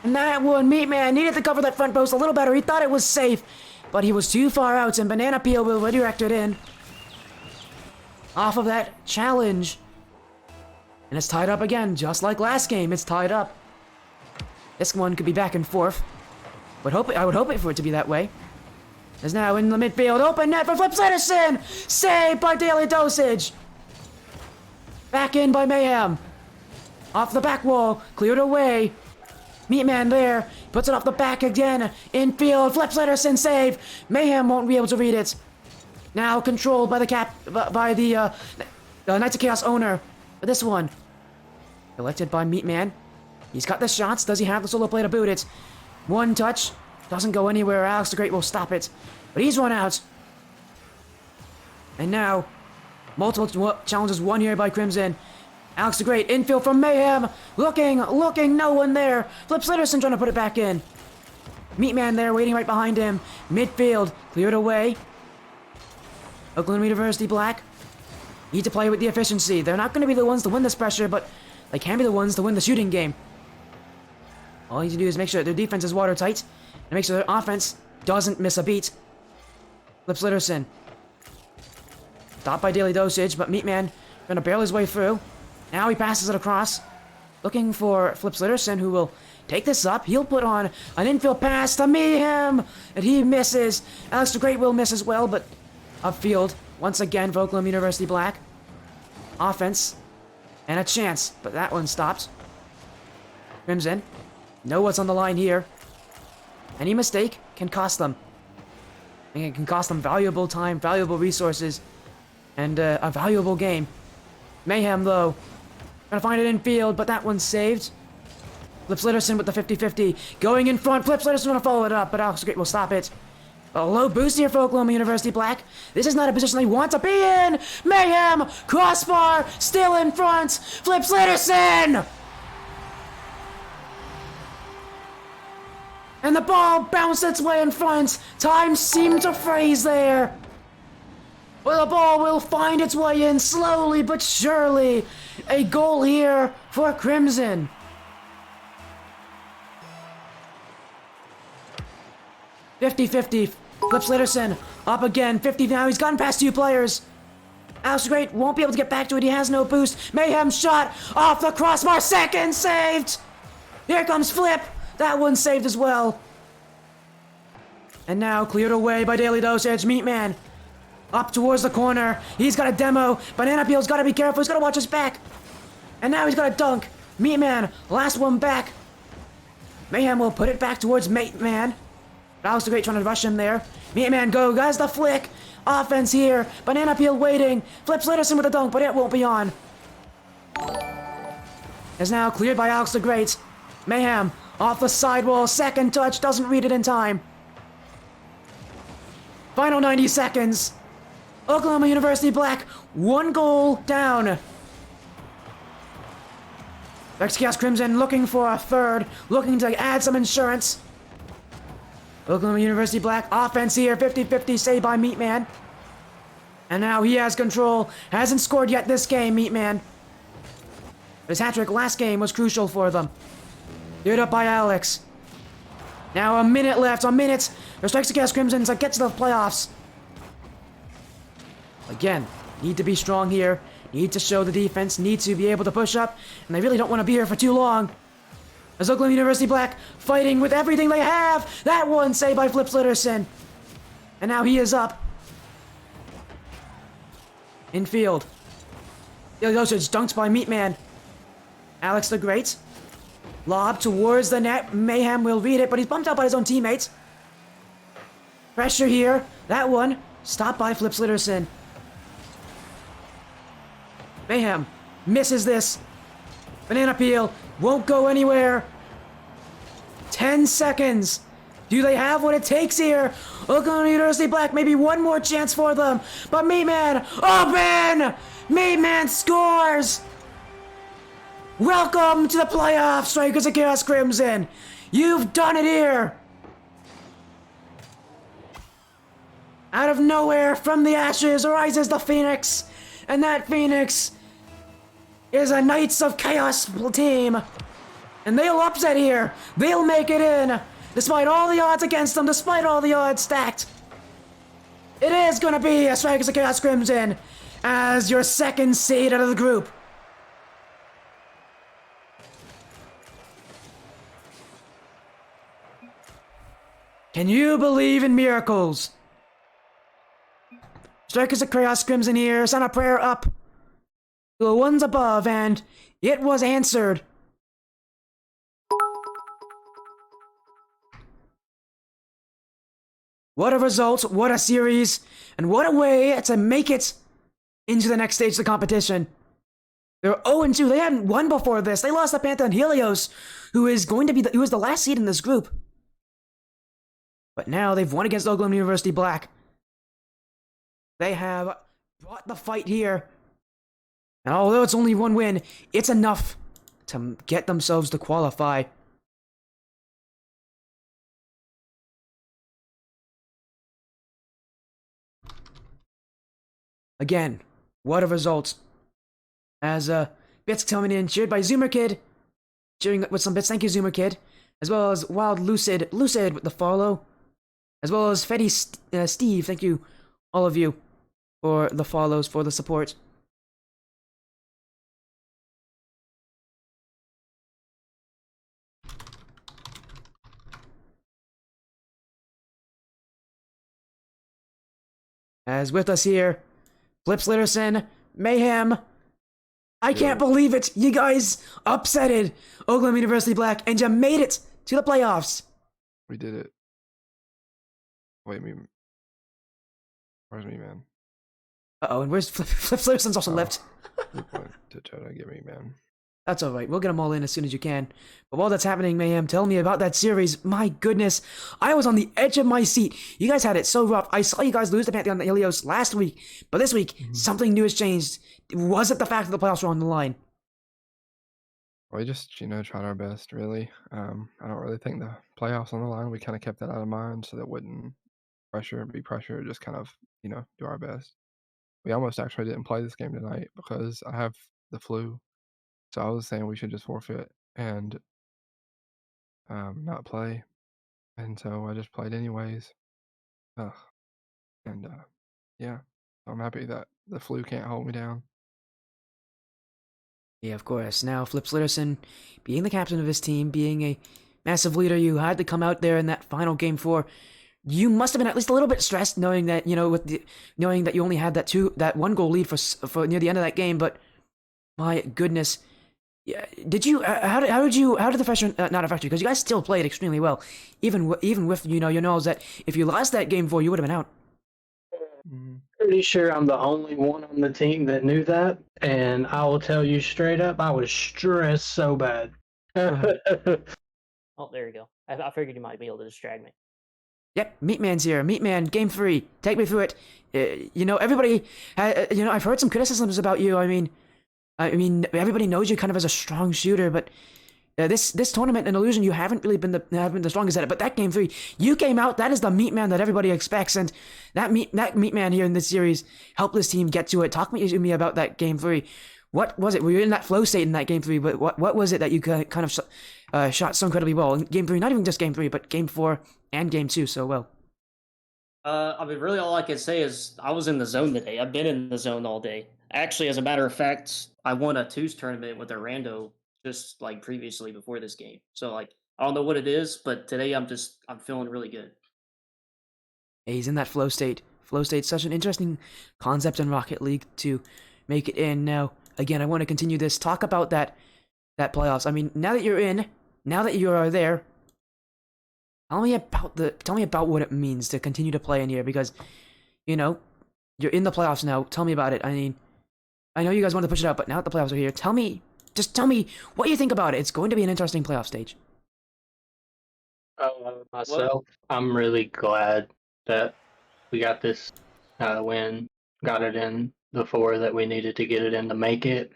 And that one, Meatman needed to cover that front post a little better. He thought it was safe, but he was too far out, and Banana Peel will redirect it in. Off of that challenge. And it's tied up again, just like last game, it's tied up. This one could be back and forth. I would hope it for it to be that way. Is now in the midfield, open net for Flip Slitterson! Saved by Daily Dosage! Back in by Mayhem. Off the back wall, cleared away. Meatman there, puts it off the back again. Infield, Flip Slitterson save. Mayhem won't be able to read it. Now controlled by the Knights of Chaos owner. But this one, collected by Meatman. He's got the shots. Does he have the solo play to boot it? One touch. Doesn't go anywhere. Alex the Great will stop it. But he's run out. And now, multiple challenges won here by Crimson. Alex the Great, infield from Mayhem. Looking, no one there. Flip Slitterson trying to put it back in. Meatman there, waiting right behind him. Midfield, cleared away. Oklahoma University Black need to play with the efficiency. They're not going to be the ones to win this pressure, but they can be the ones to win the shooting game. All you need to do is make sure their defense is watertight, and make sure their offense doesn't miss a beat. Flip Slitterson. Stopped by Daily Dosage, but Meatman going to barrel his way through. Now he passes it across, looking for Flip Slitterson, who will take this up. He'll put on an infield pass to Mayhem, and he misses. Alex the Great will miss as well, but upfield, once again for Oklahoma University Black. Offense, and a chance, but that one stopped. Crimson, know what's on the line here. Any mistake can cost them. And it can cost them valuable time, valuable resources, and a valuable game. Mayhem, though, gonna find it in field, but that one's saved. Flip Slitterson with the 50-50, going in front. Flip Slitterson gonna follow it up, but Alex the Great will stop it. A low boost here for Oklahoma University Black. This is not a position they want to be in. Mayhem, crossbar, still in front. Flip Slitterson! And the ball bounced its way in front. Time seemed to freeze there. Well, the ball will find its way in slowly but surely. A goal here for Crimson. "50-50. Flip Slitterson up again. 50 now. He's gotten past two players. Alex the Great won't be able to get back to it. He has no boost. Mayhem shot off the crossbar. Second saved. Here comes Flip. That one's saved as well. And now cleared away by Daily Dosage. Meatman up towards the corner. He's got a demo. Banana Peel's got to be careful. He's got to watch his back. And now he's got a dunk. Meatman, last one back. Mayhem will put it back towards Meatman. Alex the Great trying to rush him there. Meatman go, guys, the flick. Offense here. Banana Peel waiting. Flip Slitterson with a dunk, but it won't be on. Is now cleared by Alex the Great. Mayhem off the sidewall. Second touch. Doesn't read it in time. Final 90 seconds. Oklahoma University Black, one goal down. Chaos Crimson looking for a third. Looking to add some insurance. Oklahoma University Black, offense here, 50-50 saved by Meatman. And now he has control. Hasn't scored yet this game, Meatman. His hat-trick last game was crucial for them. Cleared up by Alex. Now a minute left, a minute. There's Chaos Crimson to get to the playoffs. Again, need to be strong here. Need to show the defense, need to be able to push up. And they really don't want to be here for too long. As Oklahoma University Black fighting with everything they have. That one saved by Flip Slitterson. And now he is up. Infield. Dosage dunked by Meatman. Alex the Great. Lob towards the net. Mayhem will read it, but he's bumped out by his own teammates. Pressure here. That one stopped by Flip Slitterson. Mayhem misses this. Banana peel won't go anywhere. 10 seconds. Do they have what it takes here? Oklahoma University Black, maybe one more chance for them. But Meatman, open! Meatman scores! Welcome to the playoffs, Strikers of Chaos Crimson. You've done it here. Out of nowhere, from the ashes, arises the Phoenix. And that Phoenix is a Knights of Chaos team. And they'll upset here. They'll make it in. Despite all the odds against them, despite all the odds stacked. It is going to be a Strikers of Chaos Crimson as your second seed out of the group. Can you believe in miracles? Strikers of Chaos Crimson here, send a prayer up to the ones above, and it was answered. What a result, what a series, and what a way to make it into the next stage of the competition. They're 0-2, they hadn't won before this. They lost to Pantheon Helios, who is going to be who is the last seed in this group. But now they've won against Oklahoma University Black. They have brought the fight here. And although it's only one win, it's enough to get themselves to qualify. Again, what a result. As bits coming in, cheered by Zoomer Kid. Cheering with some bits, thank you Zoomer Kid. As well as Wild Lucid with the follow. As well as Fetty Steve, thank you, all of you, for the follows, for the support. As with us here, Flips Litterson, Mayhem. I can't believe it! You guys upsetted Oklahoma University Black and you made it to the playoffs! We did it. Wait, where's me, man? Uh-oh, and where's Flips Litterson's also left? You're going to try to get me, man. That's alright, we'll get them all in as soon as you can. But while that's happening, Mayhem, tell me about that series. My goodness, I was on the edge of my seat. You guys had it so rough. I saw you guys lose to Pantheon Helios last week, but this week, something new has changed. Was it the fact that the playoffs were on the line? We just, tried our best, really. I don't really think the playoffs on the line, we kind of kept that out of mind so that wouldn't be pressure, just kind of, do our best. We almost actually didn't play this game tonight because I have the flu. So I was saying we should just forfeit and not play. And so I just played anyways. Yeah, I'm happy that the flu can't hold me down. Yeah, of course. Now, Flips Litterson, being the captain of his team, being a massive leader, you had to come out there in that final game 4. You must have been at least a little bit stressed, knowing that knowing that you only had that 1 goal lead for near the end of that game. But my goodness, yeah, did you? How did the freshman not affect you? Because you guys still played extremely well, even with your knowledge that if you lost that game 4, you would have been out. Pretty sure I'm the only one on the team that knew that, and I will tell you straight up, I was stressed so bad. Oh, there you go. I figured you might be able to distract me. Yep, Meatman's here. Meatman, game 3. Take me through it. Everybody, I've heard some criticisms about you. I mean, everybody knows you kind of as a strong shooter, but this tournament in Allusion, you haven't really been the strongest at it. But that game 3, you came out. That is the Meatman that everybody expects, and that Meatman here in this series helped this team get to it. Talk to me about that game 3. What was it? Were you in that flow state in that game 3? But what was it that you kind of shot so incredibly well in game 3? Not even just game 3, but game 4 and game 2 so well. Really all I can say is I was in the zone today. I've been in the zone all day. Actually, as a matter of fact, I won a twos tournament with a rando just like previously before this game. So I don't know what it is, but today I'm feeling really good. Yeah, he's in that flow state. Flow state's such an interesting concept in Rocket League to make it in. Now, again, I want to continue this. Talk about that playoffs. I mean, now that you're in, now that you are there, tell me about what it means to continue to play in here, because you're in the playoffs now. Tell me about it. I mean, I know you guys wanted to push it out, but now that the playoffs are here, just tell me what you think about it. It's going to be an interesting playoff stage. Myself, I'm really glad that we got this win, got it in the 4 that we needed to get it in to make it,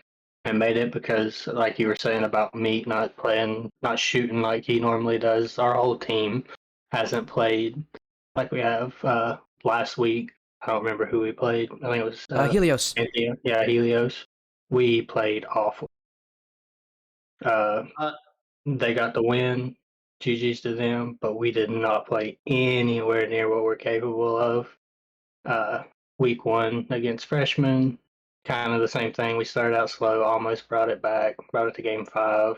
and made it because, like you were saying about Meat not playing, not shooting like he normally does, our whole team hasn't played like we have last week. I don't remember who we played. I think it was Helios. Anthea. Yeah, Helios. We played awful. Uh, Uh, they got the win. GG's to them, but we did not play anywhere near what we're capable of. Uh, week 1 against freshmen, kind of the same thing. We started out slow, almost brought it back, brought it to game 5.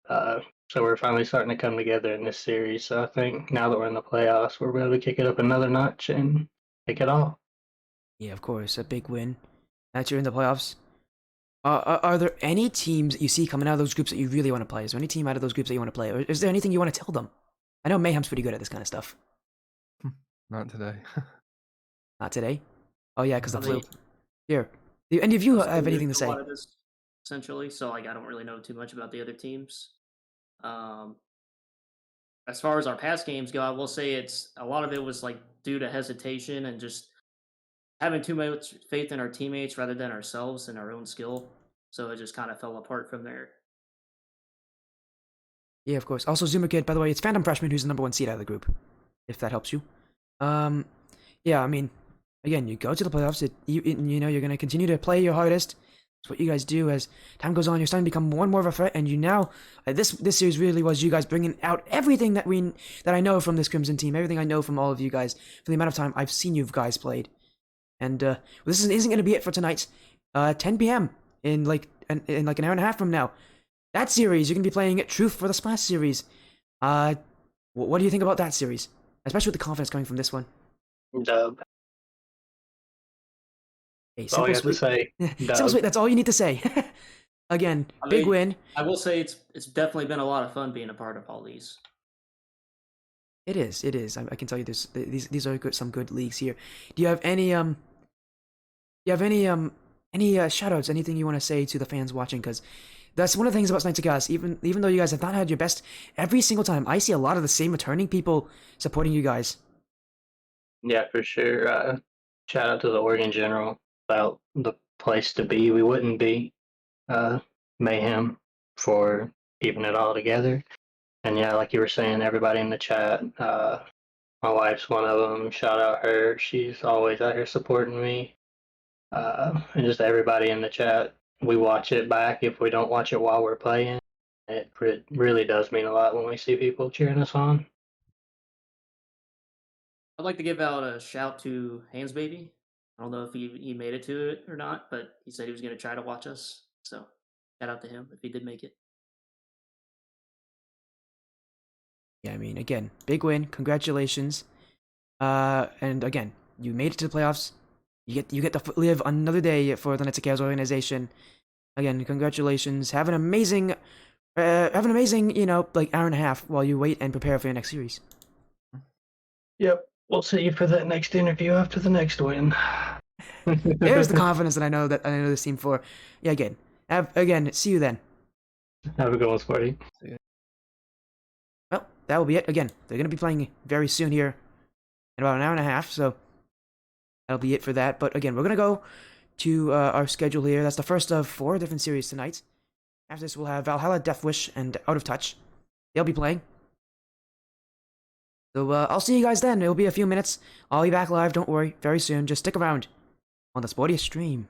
So we're finally starting to come together in this series. So I think now that we're in the playoffs, we'll be able to kick it up another notch and take it all. Yeah, of course, a big win. That you're in the playoffs. Are there any teams you see coming out of those groups that you really want to play? Is there any team out of those groups that you want to play? Or is there anything you want to tell them? I know Mayhem's pretty good at this kind of stuff. Not today. Not today. Oh yeah, because the I flu. mean, Here. Do any of you I'm still have new anything to say? a lot of this, essentially, so like I don't really know too much about the other teams. Um, as far as our past games go, I will say it's a lot of it was like due to hesitation and just having too much faith in our teammates rather than ourselves and our own skill. So it just kind of fell apart from there. Yeah, of course. Also, Zoomer Kid, by the way, it's Phantom Freshman who's the number 1 seed out of the group, if that helps you. Yeah, I mean, again, you go to the playoffs. You know you're gonna continue to play your hardest. It's what you guys do as time goes on. You're starting to become more and more of a threat, and you now this series really was you guys bringing out everything that I know from this Crimson team, everything I know from all of you guys for the amount of time I've seen you guys played. And this isn't gonna be it for tonight. 10 p.m. in like an hour and a half from now. That series you're gonna be playing Truth for the Splash series. What do you think about that series, especially with the confidence coming from this one? Dub. Hey, That's all I simple, got to sweet. say. Simple, Dub. sweet. That's all you need to say. Again, I big mean, win. I will say it's definitely been a lot of fun being a part of all these. It is. It is. I can tell you, these are some good leagues here. Do you have any shout outs? Anything you want to say to the fans watching? Because that's one of the things about Nights of Chaos. Even though you guys have not had your best every single time, I see a lot of the same returning people supporting you guys. Yeah, for sure. Shout out to the Oregon General about the place to be. We wouldn't be Mayhem for keeping it all together. And yeah, like you were saying, everybody in the chat, my wife's one of them. Shout out her. She's always out here supporting me. And just everybody in the chat. We watch it back if we don't watch it while we're playing. It really does mean a lot when we see people cheering us on. I'd like to give out a shout to Hands Baby. I don't know if he made it to it or not, but he said he was going to try to watch us. So shout out to him if he did make it. Yeah, I mean, again, big win. Congratulations. And again, you made it to the playoffs. You get to live another day for the Nights of Chaos organization. Again, congratulations. Have an amazing, like hour and a half while you wait and prepare for your next series. Yep. We'll see you for that next interview after the next win. There's the confidence that I know this team for. Yeah, again, see you then. Have a good one, Sporty. Well, that will be it. Again, they're gonna be playing very soon here, in about an hour and a half. So that'll be it for that. But again, we're gonna go to our schedule here. That's the first of 4 different series tonight. After this, we'll have Valhalla, DeathWish, and Out of Touch. They'll be playing. So I'll see you guys then. It'll be a few minutes. I'll be back live. Don't worry. Very soon. Just stick around on the Sportiest stream.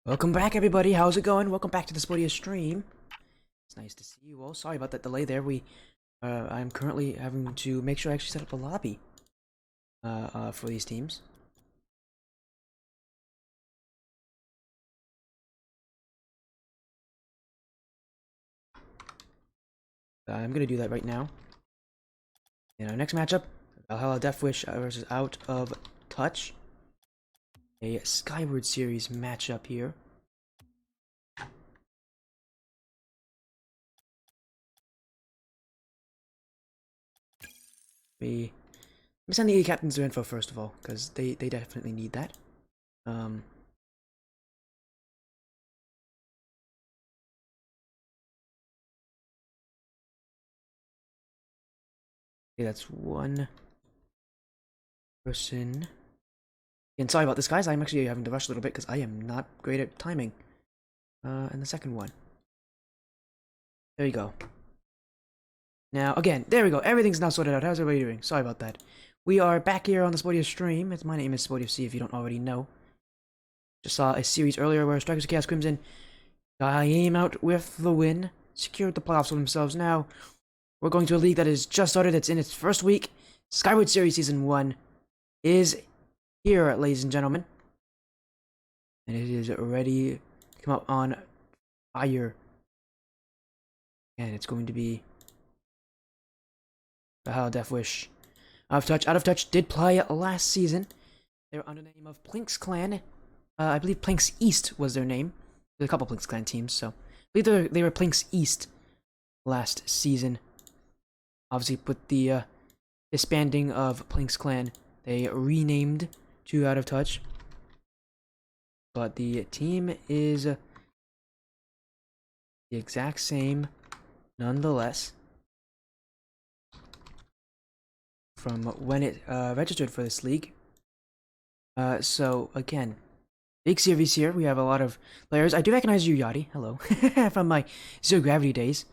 Welcome back, everybody. How's it going? Welcome back to the Spodia stream. It's nice to see you all. Sorry about that delay there. I'm currently having to make sure I actually set up a lobby for these teams. I'm gonna do that right now. In our next matchup, Valhalla DeathWish versus Out of Touch. A Skyward series matchup here. Let me send the captains their info first of all, because they definitely need that. Okay, that's one person. And sorry about this, guys. I'm actually having to rush a little bit because I am not great at timing. And the second one. There you go. Now, again, there we go. Everything's now sorted out. How's everybody doing? Sorry about that. We are back here on the Spodia stream. My name is Spodia C if you don't already know. Just saw a series earlier where Strikers of Chaos Crimson came out with the win. Secured the playoffs for themselves. Now, we're going to a league that has just started. It's in its first week. Skyward Series Season 1 is here, ladies and gentlemen. And it is ready to come out on fire. And it's going to be Valhalla DeathWish. Out of Touch did play last season. They were under the name of Plink's Clan. I believe Plink's East was their name. There's a couple Plink's Clan teams, so I believe they were Plink's East last season. Obviously, with the disbanding of Plink's Clan, they renamed to Out of Touch. But the team is the exact same, nonetheless, from when it registered for this league. So again, big series here. We have a lot of players. I do recognize you, Yachty. Hello, from my Zero Gravity days.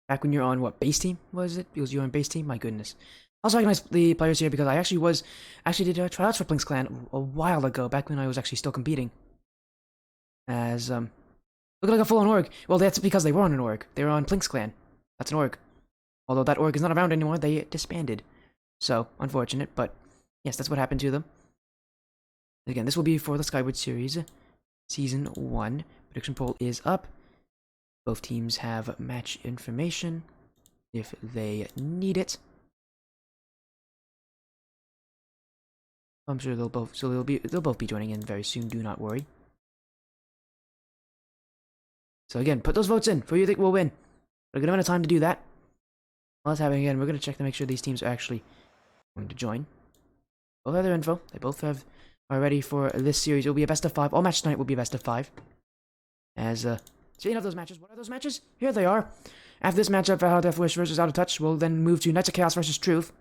Back when you're on what base team was it? Because you were on base team. My goodness. Also recognize the players here because I actually did tryouts for Plink's Clan a while ago. Back when I was actually still competing. As look like a full-on org. Well, that's because they were on an org. They were on Plink's Clan. That's an org. Although that org is not around anymore, they disbanded. So, unfortunate, but yes, that's what happened to them. Again, this will be for the Skyward Series, Season 1. Prediction poll is up. Both teams have match information if they need it. I'm sure they'll both be joining in very soon, do not worry. So again, put those votes in for who you think will win. Got a good amount of time to do that. Let's have it again. We're going to check to make sure these teams are actually going to join. Both have their info. They both are ready for this series. It will be a best of 5. All matches tonight will be a best of 5. As, speaking of those matches, what are those matches? Here they are. After this matchup, Valhalla DeathWish versus Out of Touch, we'll then move to Knights of Chaos versus Truth.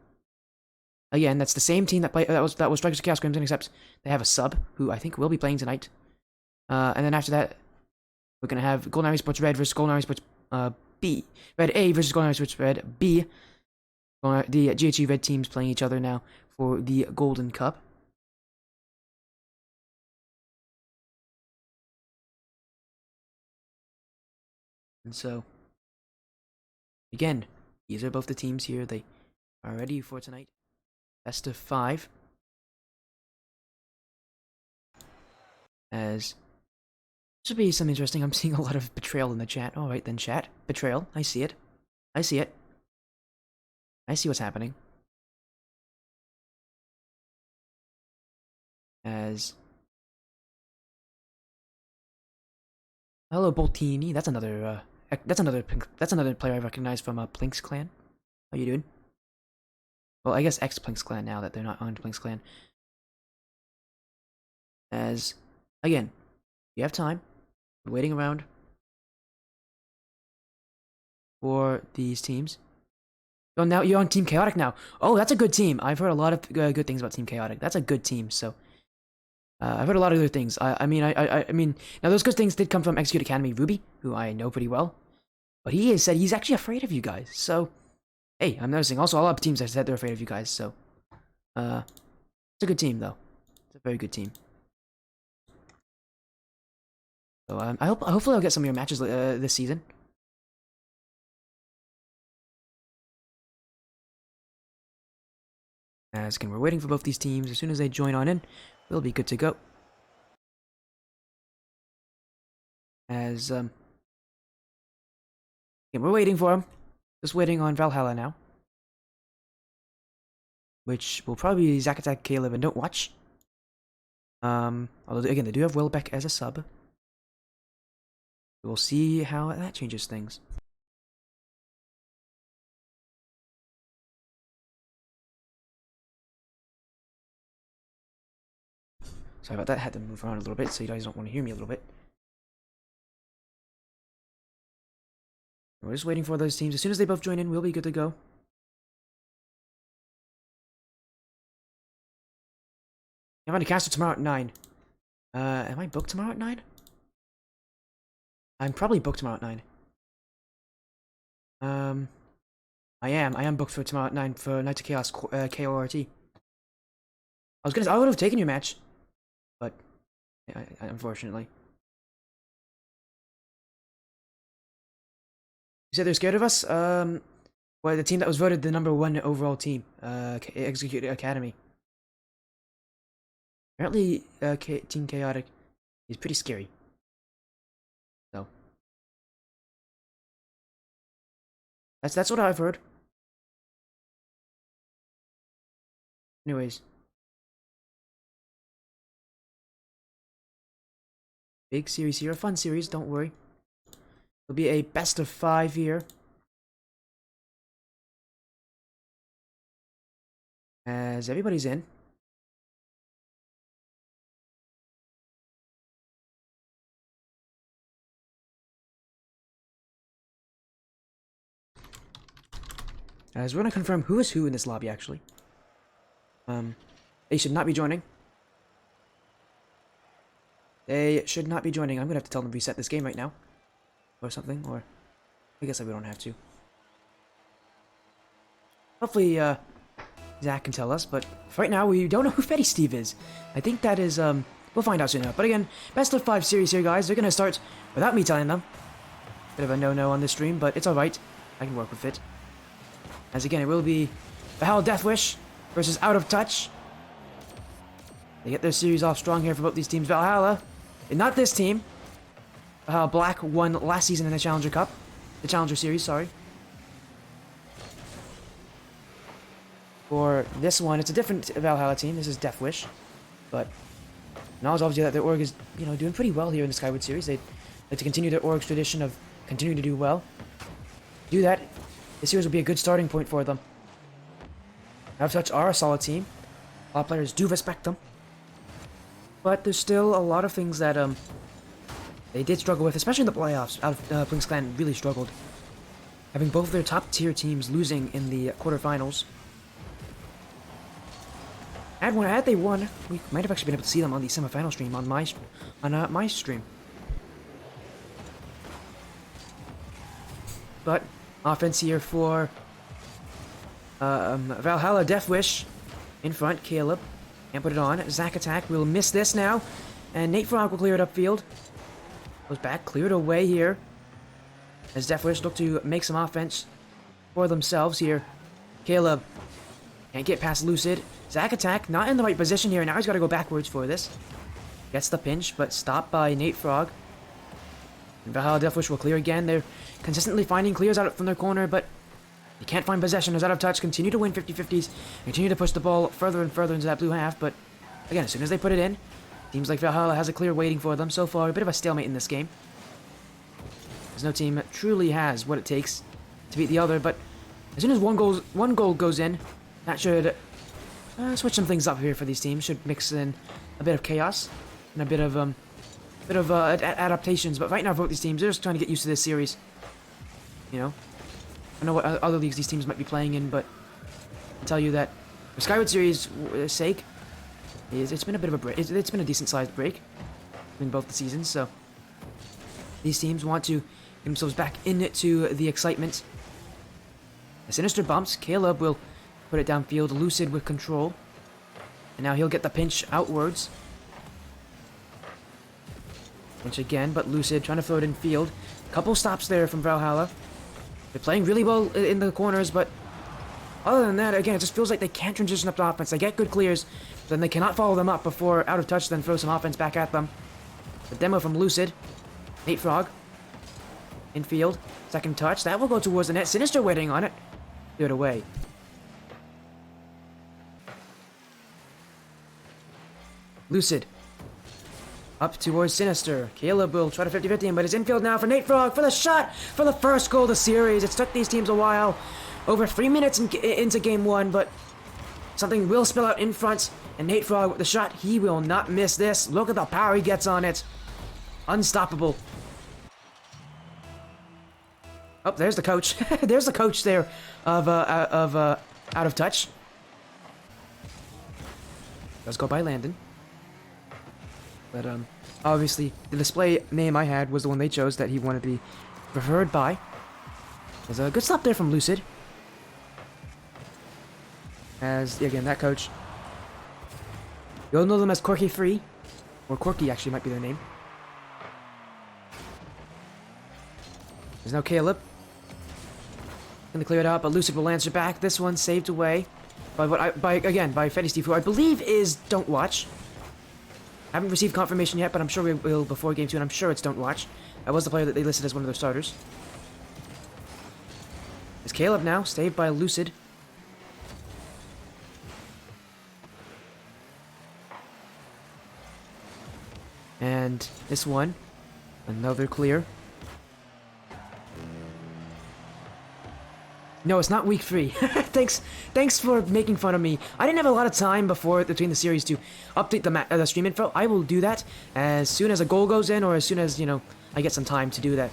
Again, that's the same team that was Strikers of Chaos Crimson, except they have a sub, who I think will be playing tonight. And then after that, we're going to have Hour Esports Red versus Hour Esports B. Red A versus Hour Esports Red B. The GHE Red teams playing each other now for the Golden Cup. And so, again, these are both the teams here. They are ready for tonight. Best of 5. As should be some interesting. I'm seeing a lot of betrayal in the chat. Alright then, chat. Betrayal. I see it. I see it. I see what's happening. As hello, Boltini. That's another player I recognize from Plink's Clan. How you doing? Well, I guess ex-Plink's Clan now that they're not on Plink's Clan. As again, you have time. We're waiting around for these teams. Oh, now you're on Team Chaotic now. Oh, that's a good team. I've heard a lot of good things about Team Chaotic. That's a good team. So I've heard a lot of other things. I mean, now those good things did come from Execute Academy Ruby, who I know pretty well. But he has said he's actually afraid of you guys. So, hey, I'm noticing. Also, a lot of teams have said they're afraid of you guys. So, it's a good team, though. It's a very good team. So hopefully I'll get some of your matches this season. As again, we're waiting for both these teams. As soon as they join on in, we'll be good to go. As again, we're waiting for them. Just waiting on Valhalla now. Which will probably be Zack Attack, Caleb, and Don't Watch. Although again, they do have Welbeck as a sub. We'll see how that changes things. Sorry about that, had to move around a little bit so you guys don't want to hear me a little bit. We're just waiting for those teams. As soon as they both join in, we'll be good to go. I'm on the caster tomorrow at 9. Am I booked tomorrow at 9? I'm probably booked tomorrow at 9. I am booked for tomorrow at 9 for Night to Chaos KORT. I would have taken your match, but unfortunately. You said they're scared of us? Well, the team that was voted the #1 overall team, Execute Academy. Apparently, Team Chaotic is pretty scary. So that's what I've heard. Anyways, big series here, a fun series. Don't worry. It'll be a best of 5 here. As everybody's in. As we're gonna confirm who is who in this lobby, actually. They should not be joining. They should not be joining. I'm gonna have to tell them to reset this game right now. Or something, or... I guess we don't have to. Hopefully, Zach can tell us, but right now we don't know who Fetty Steve is. I think that is, we'll find out soon enough. But again, best of 5 series here, guys. They're gonna start without me telling them. Bit of a no-no on this stream, but it's alright. I can work with it. As again, it will be Valhalla DeathWish versus Out of Touch. They get their series off strong here for both these teams. Valhalla, and not this team. Valhalla Black won last season in the Challenger Cup. The Challenger Series, sorry. For this one, it's a different Valhalla team. This is DeathWish. But knowledge obviously that their org is, doing pretty well here in the Skyward Series. They'd like to continue their org's tradition of continuing to do well. Do that. This series will be a good starting point for them. Out of Touch are a solid team. A lot of players do respect them. But there's still a lot of things that they did struggle with, especially in the playoffs. Out of Blink's Clan really struggled. Having both their top tier teams losing in the quarterfinals. Had they won, we might have actually been able to see them on the semifinal stream on my stream. But offense here for Valhalla DeathWish in front. Caleb can't put it on. Zack Attack will miss this now, and Nate Frog will clear it upfield. Goes back, cleared away here. As DeathWish look to make some offense for themselves here. Caleb can't get past Lucid. Zack Attack not in the right position here. Now he's got to go backwards for this. Gets the pinch, but stopped by Nate Frog. And Valhalla DeathWish will clear again. They're consistently finding clears out from their corner, but they can't find possession as Out of Touch continue to win 50-50s. Continue to push the ball further and further into that blue half, but again, as soon as they put it in, seems like Valhalla has a clear waiting for them. So far, a bit of a stalemate in this game. As no team truly has what it takes to beat the other, but as soon as one goal goes in, that should switch some things up here for these teams. Should mix in a bit of chaos and a bit of adaptations. But right now, for both these teams, they're just trying to get used to this series. I know what other leagues these teams might be playing in, but I'll tell you that for Skyward Series' sake, it's been a bit of a break. It's been a decent-sized break in both the seasons, so these teams want to get themselves back into the excitement. The Sinister bumps. Caleb will put it downfield. Lucid with control. And now he'll get the pinch outwards. Once again, but Lucid trying to throw it in field. Couple stops there from Valhalla. They're playing really well in the corners, but other than that, again, it just feels like they can't transition up to offense. They get good clears, but then they cannot follow them up before out of touch, then throw some offense back at them. The demo from Lucid. Nate Frog. Infield. Second touch. That will go towards the net. Sinister waiting on it. Cleared away. Lucid. Up towards Sinister. Caleb will try to 50-50 him, but it's infield now for Nate Frog for the shot for the first goal of the series. It's took these teams a while. Over 3 minutes into game one, but something will spill out in front. And Nate Frog with the shot, he will not miss this. Look at the power he gets on it. Unstoppable. Oh, there's the coach. There's the coach there of out of touch. Does go by Landon. But obviously the display name I had was the one they chose that he wanted to be referred by. There's a good stop there from Lucid. As again that coach. You'll know them as Corky Free, or Corky actually might be their name. There's no Caleb. Gonna clear it out, but Lucid will answer back. This one saved away by by Fetty Steve, who I believe is Don't Watch. Haven't received confirmation yet, but I'm sure we will before game 2, and I'm sure it's Don't Watch. That was the player that they listed as one of their starters. It's Caleb now, saved by Lucid. And this one, another clear. No, it's not week 3. Thanks for making fun of me. I didn't have a lot of time between the series to update the stream info. I will do that as soon as a goal goes in, or as soon as, I get some time to do that.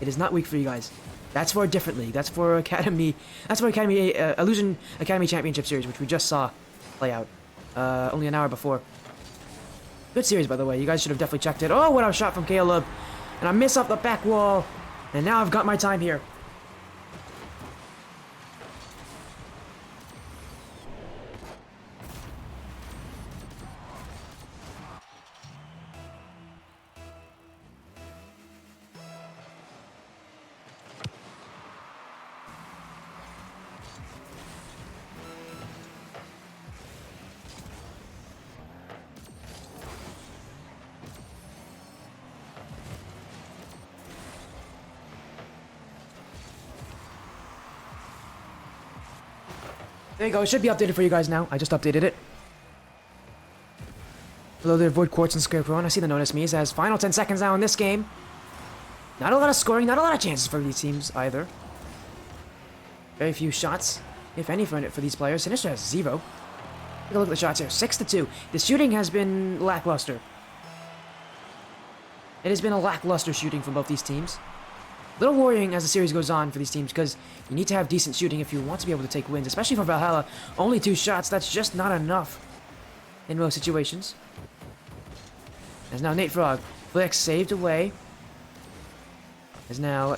It is not week 3, guys. That's for a different league. That's for Academy. That's for Academy Allusion Academy Championship Series, which we just saw play out only an hour before. Good series, by the way. You guys should have definitely checked it. Oh, what a shot from Caleb, and I miss off the back wall, and now I've got my time here. There you go, it should be updated for you guys now. I just updated it. Hello there, Void Quartz and Scarecrow, and I see the notice me. It says, final 10 seconds now in this game. Not a lot of scoring, not a lot of chances for these teams either. Very few shots, if any, for these players. Sinister has 0. Take a look at the shots here, 6-2. The shooting has been lackluster. It has been a lackluster shooting from both these teams. A little worrying as the series goes on for these teams, because you need to have decent shooting if you want to be able to take wins, especially for Valhalla. Only 2 shots, that's just not enough in most situations. As now Nate Frog, Flex saved away. As now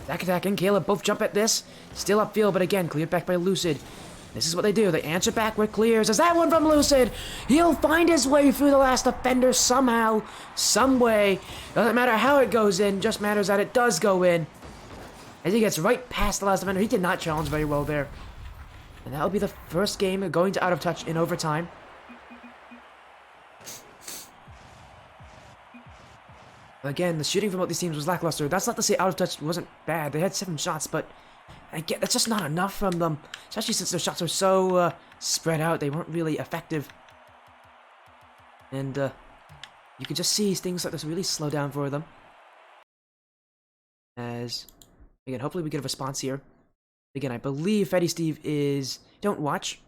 back attacking, Caleb both jump at this. Still upfield, but again, cleared back by Lucid. This is what they do. They answer back with clears. As that one from Lucid, he'll find his way through the last defender somehow, some way. Doesn't matter how it goes in, just matters that it does go in. As he gets right past the last defender, he did not challenge very well there. And that'll be the first game going to out of touch in overtime. Again, the shooting from both these teams was lackluster. That's not to say out of touch wasn't bad. They had 7 shots, but again, that's just not enough from them. Especially since their shots are so spread out. They weren't really effective. And you can just see things like this really slow down for them. As, again, hopefully we get a response here. Again, I believe Fetty Steve is Don't Watch.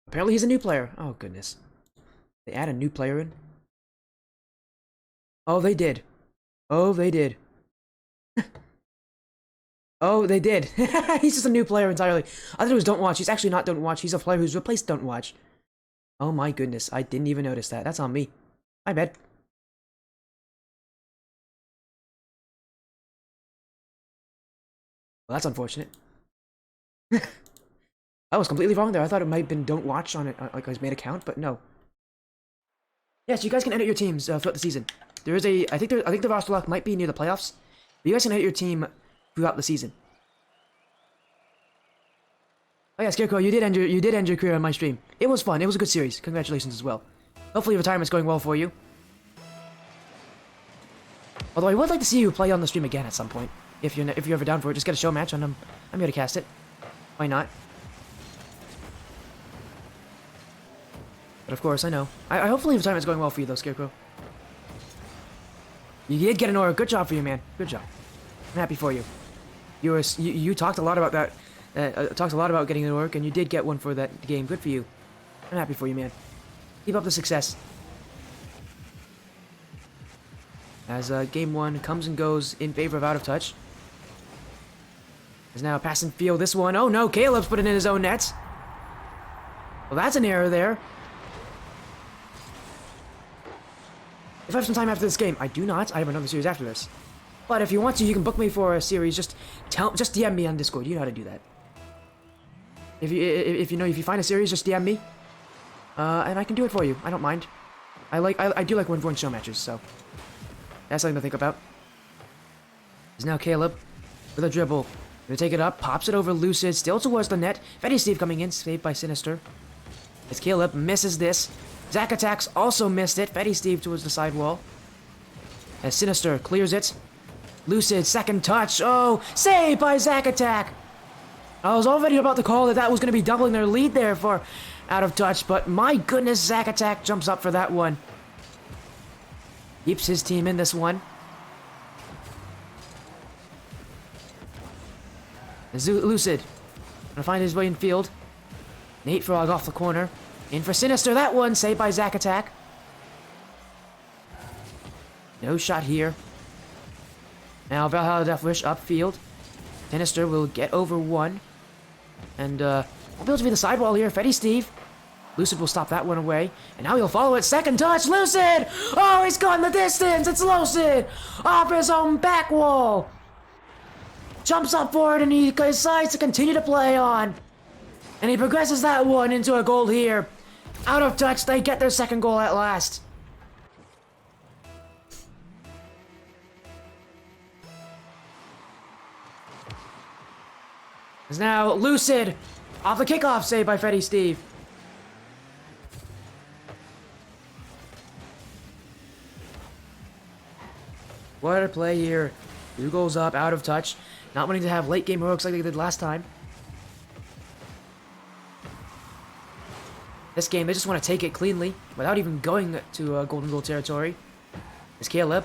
Apparently he's a new player. Oh, goodness. They add a new player in? Oh, they did. Oh, they did. Oh, they did. He's just a new player entirely. I thought it was Don't Watch. He's actually not Don't Watch. He's a player who's replaced Don't Watch. Oh my goodness. I didn't even notice that. That's on me. My bad. Well, that's unfortunate. I was completely wrong there. I thought it might have been don't watch on it, like his main account, but no. Yes, you guys can edit your teams throughout the season. There is I think the roster lock might be near the playoffs, but you guys can edit your team throughout the season. Oh yeah, Scarecrow, you did end your career on my stream. It was fun. It was a good series. Congratulations as well. Hopefully retirement's going well for you. Although I would like to see you play on the stream again at some point. If you're ever down for it, just get a show match and I'm here to cast it. Why not? But of course, I know. I hopefully retirement's going well for you though, Scarecrow. You did get an aura. Good job for you, man. Good job. I'm happy for you. You talked a lot about that. Talked a lot about getting an aura, and you did get one for that game. Good for you. I'm happy for you, man. Keep up the success. As game 1 comes and goes in favor of Out of Touch. Is now pass and field this one. Oh no, Caleb's put it in his own nets. Well, that's an error there. If I have some time after this game, I do not. I have another series after this. But if you want to, you can book me for a series. Just DM me on Discord. You know how to do that. If you find a series, just DM me, and I can do it for you. I don't mind. I do like one show matches, so that's something to think about. Is now Caleb with a dribble. Gonna take it up, pops it over Lucid, still towards the net. Fetty Steve coming in, saved by Sinister. As Caleb misses this. Zack Attacks also missed it. Fetty Steve towards the sidewall. As Sinister clears it. Lucid, second touch. Oh, saved by Zack Attack. I was already about to call that was going to be doubling their lead there for Out of Touch, but my goodness, Zack Attack jumps up for that one. Keeps his team in this one. Lucid gonna find his way in field. Nate Frog off the corner. In for Sinister, that one saved by Zack Attack. No shot here. Now Valhalla DeathWish upfield. Sinister will get over one. And won't be able to be the sidewall here. Fetty Steve. Lucid will stop that one away. And now he'll follow it. Second touch. Lucid! Oh, he's gone the distance. It's Lucid! Off his own back wall. Jumps up for it and he decides to continue to play on. And he progresses that one into a goal here. Out of Touch, they get their second goal at last. Is now Lucid off the kickoff save by Fetty Steve. What a play here. 2 goals up, Out of Touch. Not wanting to have late game heroics like they did last time. This game, they just want to take it cleanly without even going to golden goal territory. There's Caleb.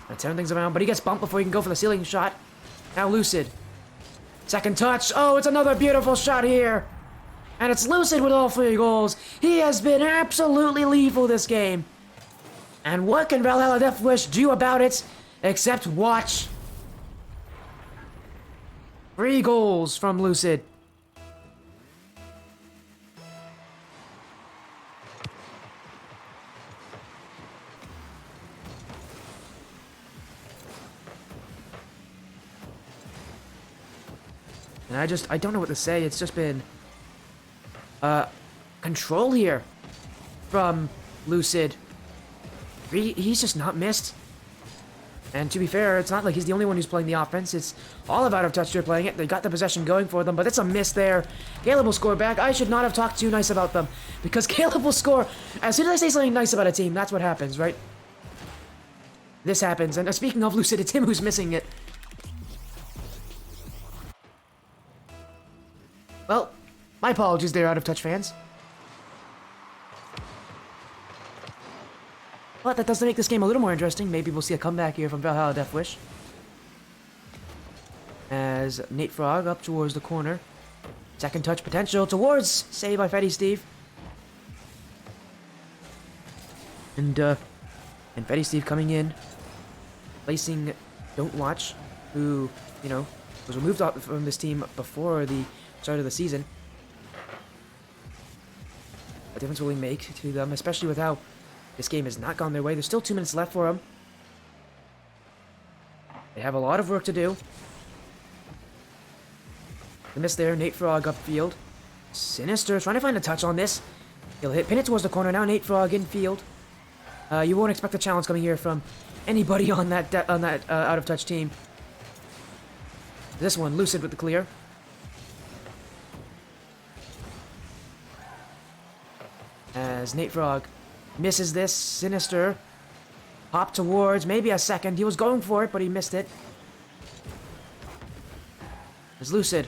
Gonna turn things around, but he gets bumped before he can go for the ceiling shot. Now Lucid. Second touch. Oh, it's another beautiful shot here. And it's Lucid with all 3 goals. He has been absolutely lethal this game. And what can Valhalla DeathWish do about it except watch? 3 goals from Lucid. And I don't know what to say. It's just been control here from Lucid. He's just not missed. And to be fair, it's not like he's the only one who's playing the offense. It's all of Out of Touch who are playing it. They got the possession going for them, but it's a miss there. Caleb will score back. I should not have talked too nice about them, because Caleb will score. As soon as I say something nice about a team, that's what happens, right? This happens. And speaking of Lucid, it's him who's missing it. Well, my apologies there, Out of Touch fans. But that does make this game a little more interesting. Maybe we'll see a comeback here from Valhalla DeathWish. As Nate Frog up towards the corner. Second touch potential towards save by Fetty Steve. And Fetty Steve coming in. Placing Don't Watch, who, you know, was removed from this team before the start of the season. What difference will he make to them, especially with how this game has not gone their way. There's still 2 minutes left for them. They have a lot of work to do. miss there. Nate Frog upfield. Sinister trying to find a touch on this. He'll pin it towards the corner. Now Nate Frog infield. You won't expect a challenge coming here from anybody on that out of touch team. This one, Lucid with the clear. As Nate Frog misses this, Sinister hop towards maybe a second. He was going for it, but he missed it. As Lucid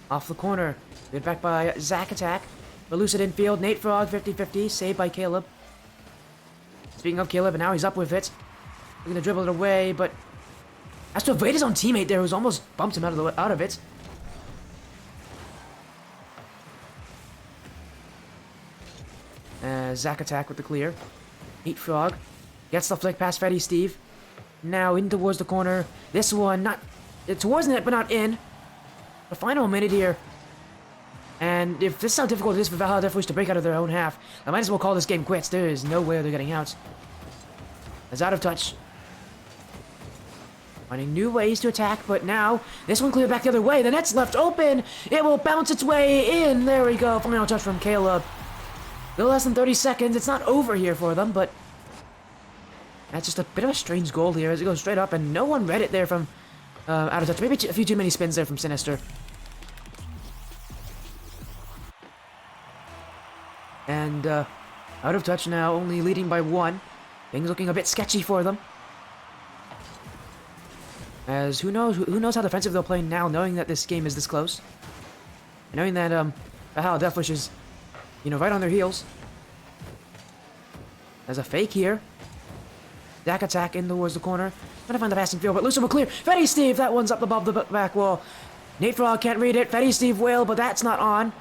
off the corner, good back by Zack Attack. But Lucid infield, Nate Frog 50-50, saved by Caleb. Speaking of Caleb, and now he's up with it. Looking to dribble it away, but has to evade his own teammate there, who's almost bumped him out of it. Zack Attack with the clear. Nate Frog gets the flick past Fetty Steve. Now in towards the corner. This one not towards net, but not in. The final minute here. And if this is how difficult it is for Valhalla DeathWish to break out of their own half, I might as well call this game quits. There is no way they're getting out. As out of touch. Finding new ways to attack, but now this one cleared back the other way. The net's left open. It will bounce its way in. There we go. Final touch from Caleb. A little less than 30 seconds. It's not over here for them, but that's just a bit of a strange goal here as it goes straight up, and no one read it there from out of touch. Maybe a few too many spins there from Sinister. And out of touch now, only leading by 1. Things looking a bit sketchy for them. As who knows how defensive they'll play now, knowing that this game is this close. And knowing that Valhalla DeathWish is, right on their heels. There's a fake here. Zack Attack in towards the corner. Trying to find the passing field, but Lucid will clear. Fetty Steve, that one's up above the back wall. Nate Frog can't read it. Fetty Steve will, but that's not on.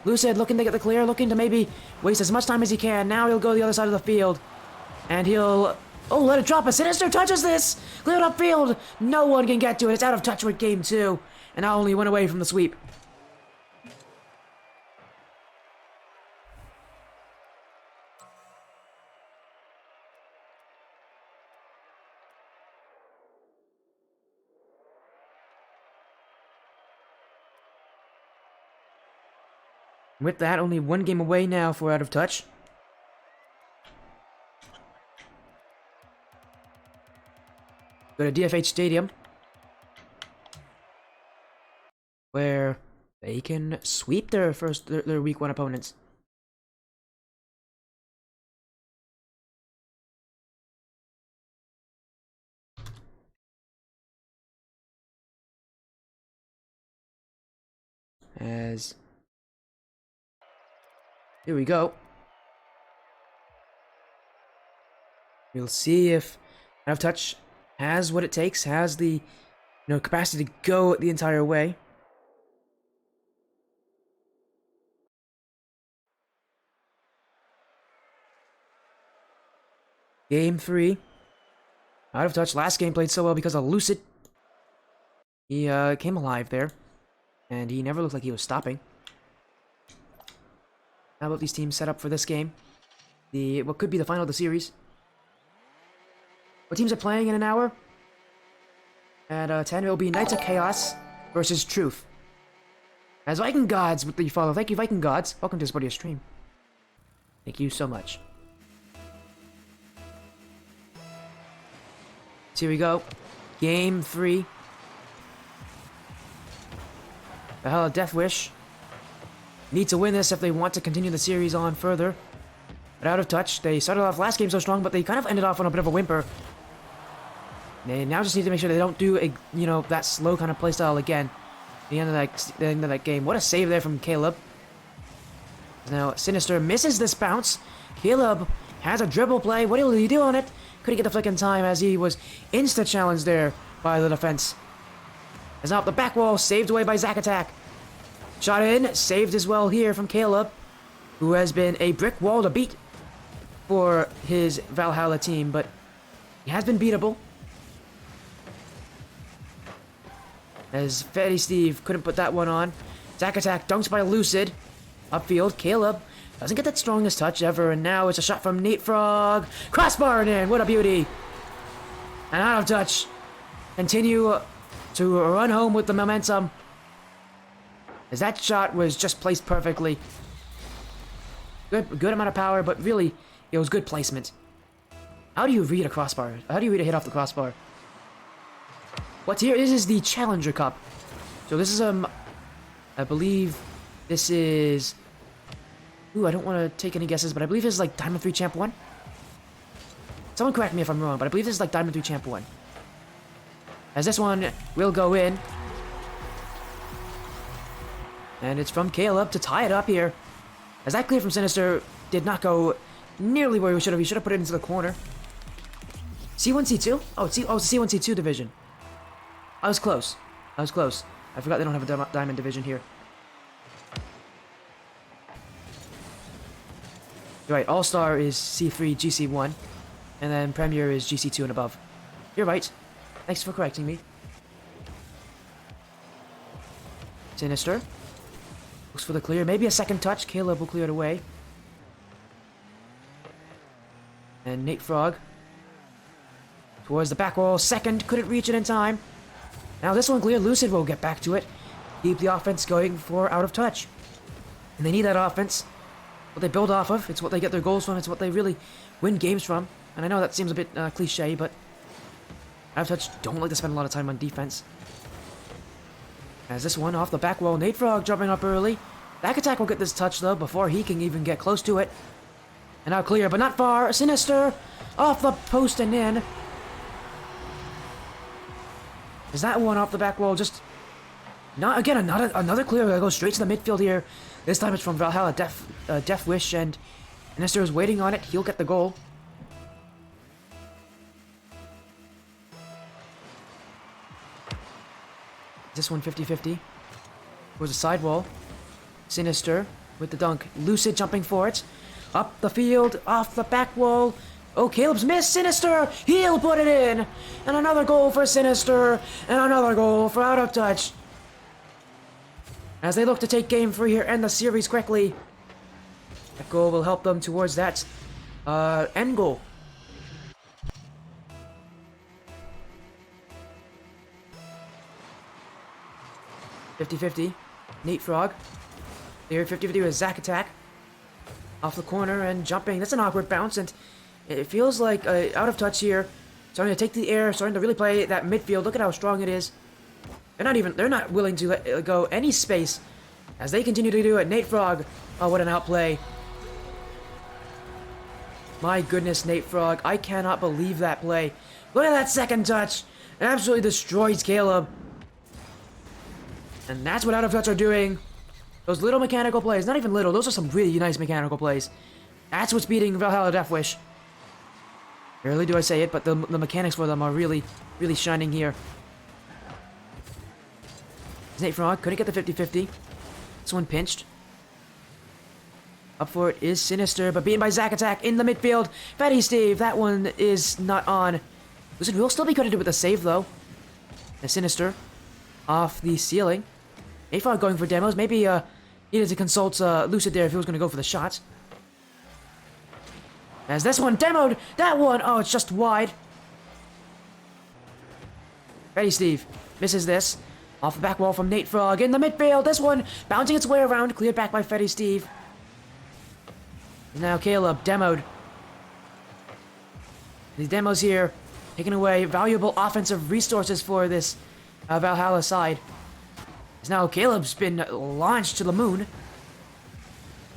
Lucid looking to get the clear, looking to maybe waste as much time as he can. Now he'll go to the other side of the field. And he'll... Oh, let it drop. A Sinister touches this. Cleared upfield. No one can get to it. It's out of touch with game 2. And now only went away from the sweep. With that, only 1 game away now for out of touch. Go to DFH Stadium, where they can sweep their week 1 opponents. As here we go. We'll see if out of touch has what it takes, has the capacity to go the entire way. Game 3. Out of touch. Last game played so well because of Lucid. He came alive there, and he never looked like he was stopping. How about these teams set up for this game? What could be the final of the series. What teams are playing in an hour? At 10, it will be Knights of Chaos versus Truth. As Viking Gods with the follow. Thank you, Viking Gods. Welcome to Sporty Stream. Thank you so much. So here we go. Game 3. Valhalla DeathWish need to win this if they want to continue the series on further. But out of touch. They started off last game so strong, but they kind of ended off on a bit of a whimper. They now just need to make sure they don't do that slow kind of playstyle again. The end of that game. What a save there from Caleb. Now Sinister misses this bounce. Caleb has a dribble play. What will he do on it? Couldn't get the flick in time as he was insta-challenged there by the defense. As now up the back wall, saved away by Zack Attack. Shot in, saved as well here from Caleb, who has been a brick wall to beat for his Valhalla team, but he has been beatable. As Fetty Steve couldn't put that one on. Zack Attack dunks by Lucid. Upfield, Caleb doesn't get that strongest touch ever, and now it's a shot from Nate Frog. Crossbar in, what a beauty. And out of touch. Continue to run home with the momentum. As that shot was just placed perfectly. Good amount of power, but really, it was good placement. How do you read a crossbar? How do you read a hit off the crossbar? What's here? This is the Challenger Cup. So this is, I believe this is... Ooh, I don't want to take any guesses, but I believe this is like Diamond 3 Champ 1. Someone correct me if I'm wrong, but I believe this is like Diamond 3 Champ 1. As this one will go in. And it's from Caleb to tie it up here. As that clear from Sinister did not go nearly where we should have. He should have put it into the corner. C1, C2? Oh, it's the C1, C2 division. I was close. I forgot they don't have a diamond division here. You're right, All-Star is C3, GC1. And then Premier is GC2 and above. You're right. Thanks for correcting me. Sinister. Looks for the clear. Maybe a second touch. Caleb will clear it away. And Nate Frog. Towards the back wall. Second. Couldn't reach it in time. Now this one clear. Lucid will get back to it. Keep the offense going for out of touch. And they need that offense. What they build off of. It's what they get their goals from. It's what they really win games from. And I know that seems a bit cliche, but out of touch don't like to spend a lot of time on defense. As this one off the back wall, Nate Frog jumping up early. Back attack will get this touch though before he can even get close to it. And now clear, but not far. Sinister off the post and in. Is that one off the back wall? Just not again. Another clear that goes straight to the midfield here. This time it's from Valhalla, DeathWish, and Sinister is waiting on it. He'll get the goal. This one 50-50. Towards the sidewall. Sinister with the dunk. Lucid jumping for it. Up the field, off the back wall. Oh, Caleb's missed. Sinister! He'll put it in! And another goal for Sinister. And another goal for out of touch. As they look to take game 3 here, end the series quickly. That goal will help them towards that end goal. .50-50. Nate Frog. There, 50-50 with Zack attack. Off the corner and jumping. That's an awkward bounce, and it feels like out of touch here. Starting to take the air, starting to really play that midfield. Look at how strong it is. They're not willing to let go any space as they continue to do it. Nate Frog. Oh, what an outplay. My goodness, Nate Frog. I cannot believe that play. Look at that second touch. It absolutely destroys Caleb. And that's what out of touch are doing. Those little mechanical plays. Not even little. Those are some really nice mechanical plays. That's what's beating Valhalla DeathWish. Rarely do I say it, but the mechanics for them are really, really shining here. Nate Frog couldn't get the 50-50. This one pinched. Up for it is Sinister, but beaten by Zack attack in the midfield. Fatty Steve, that one is not on. Lucid will still be credited with a save, though. And Sinister off the ceiling. Nate Frog going for demos. Maybe needed to consult Lucid there if he was going to go for the shot. As this one demoed. That one. Oh, it's just wide. Fatty Steve misses this. Off the back wall from Nate Frog in the midfield. This one bouncing its way around. Cleared back by Fatty Steve. Now Caleb demoed. These demos here taking away valuable offensive resources for this Valhalla side. As now Caleb's been launched to the moon.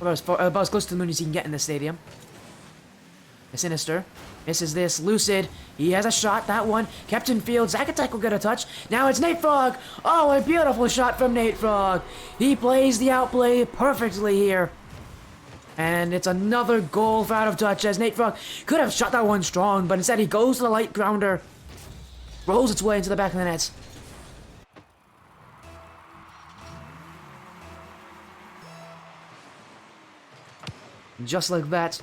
About as close to the moon as he can get in the stadium. Sinister misses this. Lucid, he has a shot. That one kept in field. Zack attack will get a touch. Now it's Nate Frog. Oh, a beautiful shot from Nate Frog. He plays the outplay perfectly here. And it's another goal for out of touch as Nate Frog could have shot that one strong, but instead he goes to the light grounder. Rolls its way into the back of the net. Just like that.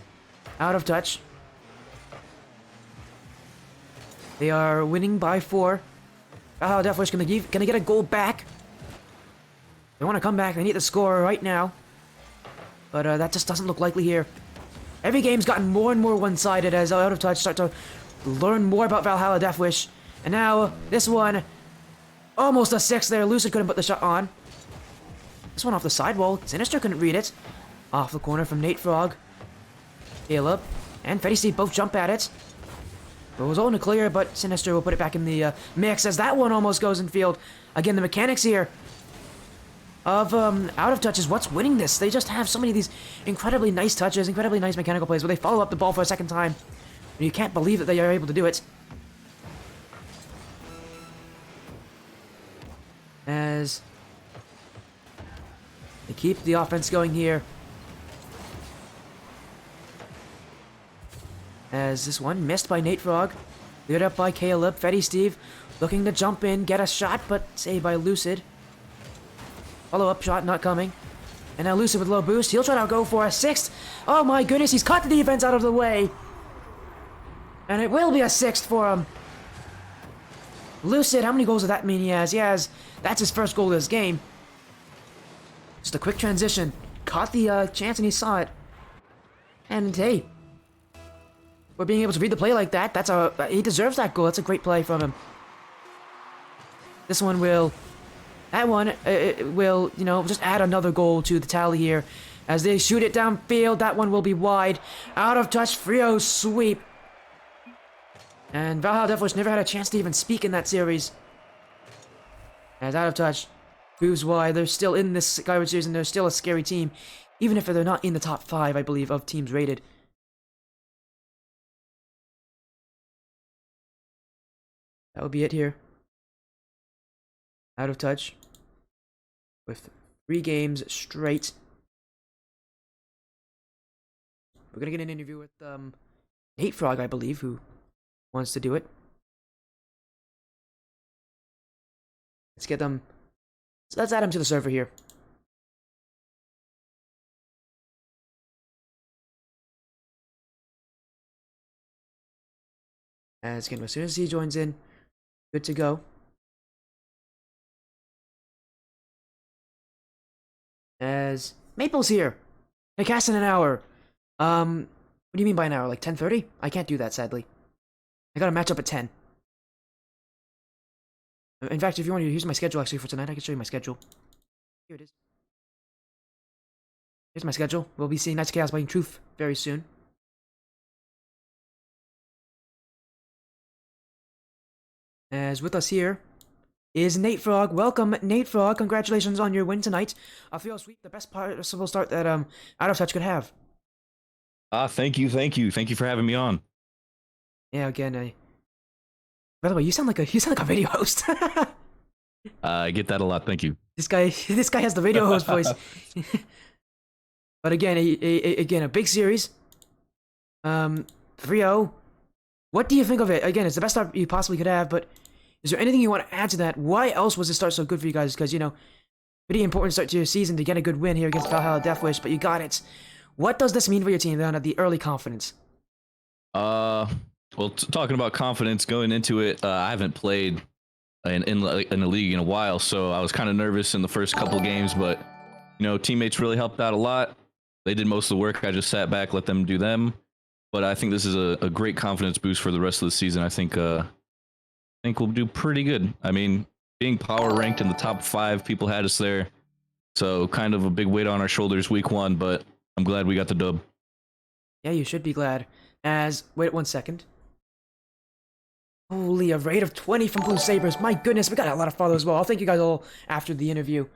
Out of touch. They are winning by 4. Valhalla DeathWish gonna get a goal back. They want to come back. They need the score right now. But that just doesn't look likely here. Every game's gotten more and more one-sided as out of touch start to learn more about Valhalla DeathWish. And now this one, almost a 6 there. Lucid couldn't put the shot on. This one off the sidewall. Sinister couldn't read it. Off the corner from Nate Frog. Caleb and Fetty Steve both jump at it. It was all in the clear, but Sinister will put it back in the mix as that one almost goes in field. Again, the mechanics here of out of touch is what's winning this. They just have so many of these incredibly nice touches, incredibly nice mechanical plays where they follow up the ball for a second time. And you can't believe that they are able to do it. As they keep the offense going here. As this one missed by Nate Frog. Cleared up by Caleb. Fetty Steve looking to jump in, get a shot, but saved by Lucid. Follow-up shot not coming. And now Lucid with low boost. He'll try to go for a sixth. Oh my goodness, he's caught the defense out of the way. And it will be a sixth for him. Lucid, how many goals does that mean he has? He has, that's his first goal of this game. Just a quick transition. Caught the chance and he saw it. And hey, for being able to read the play like that, that's he deserves that goal. That's a great play from him. This one will, that one it will, you know, just add another goal to the tally here. As they shoot it downfield, that one will be wide. Out of touch, Frio sweep. And Valhalla DeathWish never had a chance to even speak in that series. As out of touch proves why they're still in this Skyward series and they're still a scary team. Even if they're not in the top 5, I believe, of teams rated. That would be it here. Out of touch. With 3 games straight. We're gonna get an interview with Nate Frog, I believe, who wants to do it. Let's get them. So let's add him to the server here. As again, as soon as he joins in, good to go. As Maple's here. I cast in an hour. What do you mean by an hour? Like 10:30? I can't do that, sadly. I got a match up at 10. In fact, if you want to, here's my schedule actually for tonight. I can show you my schedule. Here it is. Here's my schedule. We'll be seeing Knights of Chaos playing Truth very soon. As with us here is Nate Frog. Welcome, Nate Frog. Congratulations on your win tonight. I feel sweet. The best possible start that Out of Touch could have. Thank you for having me on. Yeah, again, by the way, you sound like a radio host. I get that a lot. Thank you. This guy has the radio host voice. But again, a big series. 3-0. What do you think of it? Again, it's the best start you possibly could have, but is there anything you want to add to that? Why else was this start so good for you guys? Because, you know, pretty important start to your season to get a good win here against Valhalla DeathWish, but you got it. What does this mean for your team down at the early confidence? Well, talking about confidence going into it, I haven't played in a league in a while, so I was kind of nervous in the first couple games, but, you know, teammates really helped out a lot. They did most of the work. I just sat back, let them do them. But I think this is a great confidence boost for the rest of the season. I think we'll do pretty good. I mean, being power ranked in the top 5, people had us there. So kind of a big weight on our shoulders week 1, but I'm glad we got the dub. Yeah, you should be glad. Wait 1 second. Holy, a rate of 20 from Blue Sabres. My goodness, we got a lot of follows as well. I'll thank you guys all after the interview.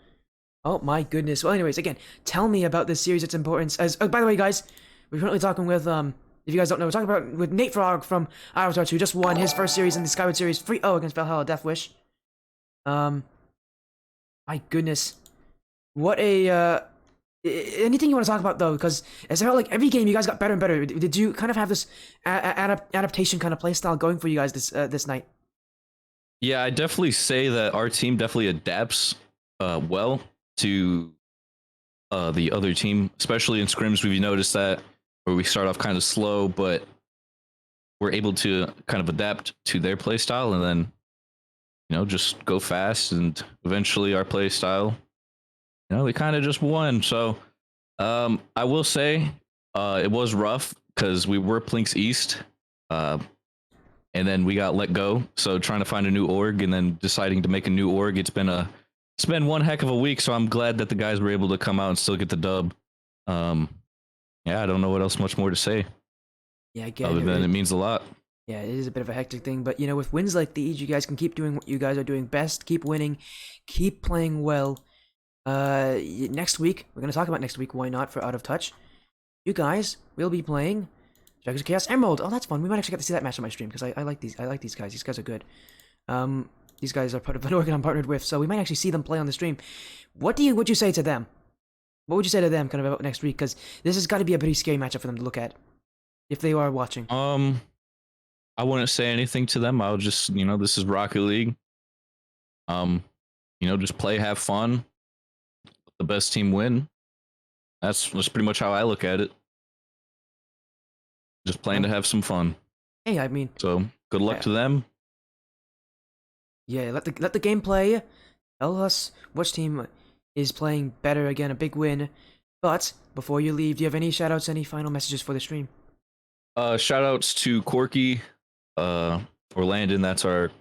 Oh my goodness. Well, anyways, again, tell me about this series, its importance. By the way, guys, we're currently talking with, if you guys don't know, we're talking about with Nate Frog from Hour Esports, who just won his first series in the Skyward series 3-0 against Valhalla DeathWish. My goodness. What a, anything you want to talk about, though, because it's felt like every game you guys got better and better. Did you kind of have this adaptation kind of play style going for you guys this night? Yeah, I definitely say that our team definitely adapts well to the other team, especially in scrims. We've noticed that where we start off kind of slow, but we're able to kind of adapt to their play style and then, you know, just go fast, and eventually our play style, you know, we kind of just won. So I will say it was rough because we were Plinks East, and then we got let go. So trying to find a new org and then deciding to make a new org, it's been a it's been one heck of a week, so I'm glad that the guys were able to come out and still get the dub. Yeah, I don't know what else much more to say Yeah, again, other than it means a lot. yeah, it is a bit of a hectic thing, but you know, with wins like these, you guys can keep doing what you guys are doing best. Keep winning, keep playing well. Next week, we're gonna talk about next week. Why not for Out of Touch? You guys will be playing Strikers of Chaos Emerald. Oh, that's fun. We might actually get to see that match on my stream because I like these. I like these guys. These guys are good. These guys are part of an organ I'm partnered with, so we might actually see them play on the stream. Would you say to them? What would you say to them kind of about next week? Because this has got to be a pretty scary matchup for them to look at if they are watching. I wouldn't say anything to them. I'll just, this is Rocket League. Just play, have fun. Let the best team win. That's pretty much how I look at it. Just playing to have some fun. Hey, I mean, So good luck to them. yeah, let the game play. Tell us which team is playing better. Again, a big win. But before you leave, do you have any shoutouts, any final messages for the stream? Shout outs to Corky, or Landon. That's our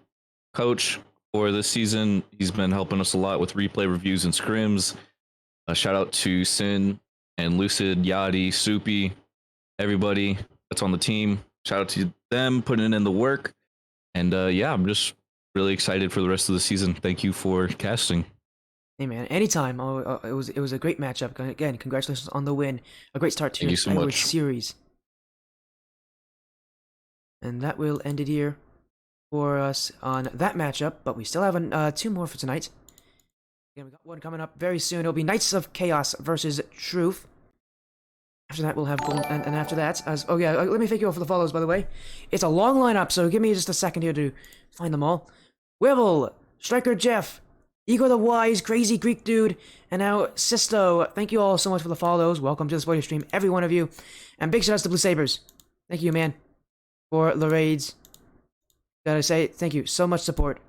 coach for this season. He's been helping us a lot with replay reviews and scrims. Shout out to Sin and Lucid, Yadi, Soupy, everybody that's on the team. Shout out to them putting in the work. And yeah, I'm just really excited for the rest of the season. Thank you for casting. Hey man, anytime. It was a great matchup. Again, congratulations on the win. A great start to Thank your you so Skyward much. series. And that will end it here for us on that matchup. But we still have two more for tonight. Again, we got one coming up very soon. It'll be Knights of Chaos versus Truth. After that, we'll have and after that, oh yeah, let me thank you all for the follows, by the way. It's a long lineup, so give me just a second here to find them all. Wibble, Striker Jeff, Igor the Wise, Crazy Greek Dude, and now Sisto. Thank you all so much for the follows. Welcome to the spoiler stream, every one of you. And big shout outs to Blue Sabers. Thank you, man, for the raids. Gotta say, thank you. So much support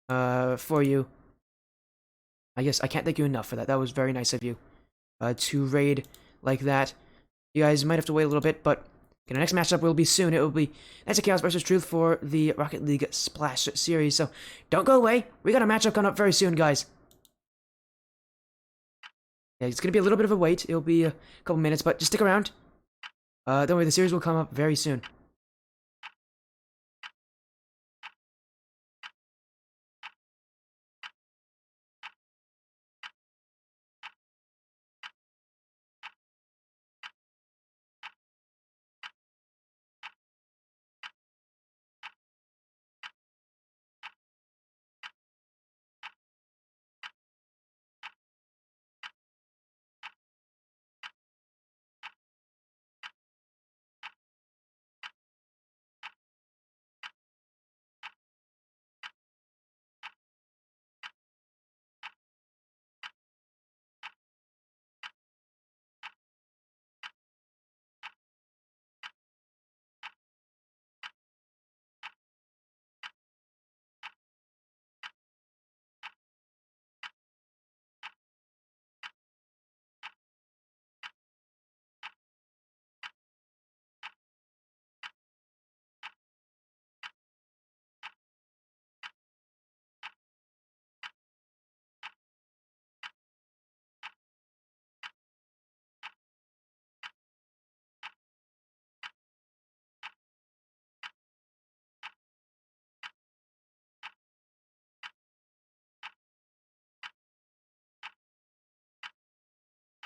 for you. I guess I can't thank you enough for that. That was very nice of you to raid like that. You guys might have to wait a little bit, but the next matchup will be soon. It will be Knights of Chaos versus Truth for the Rocket League Splash series. So don't go away. We got a matchup coming up very soon, guys. Yeah, it's gonna be a little bit of a wait. It'll be a couple minutes, but just stick around. Don't worry, the series will come up very soon.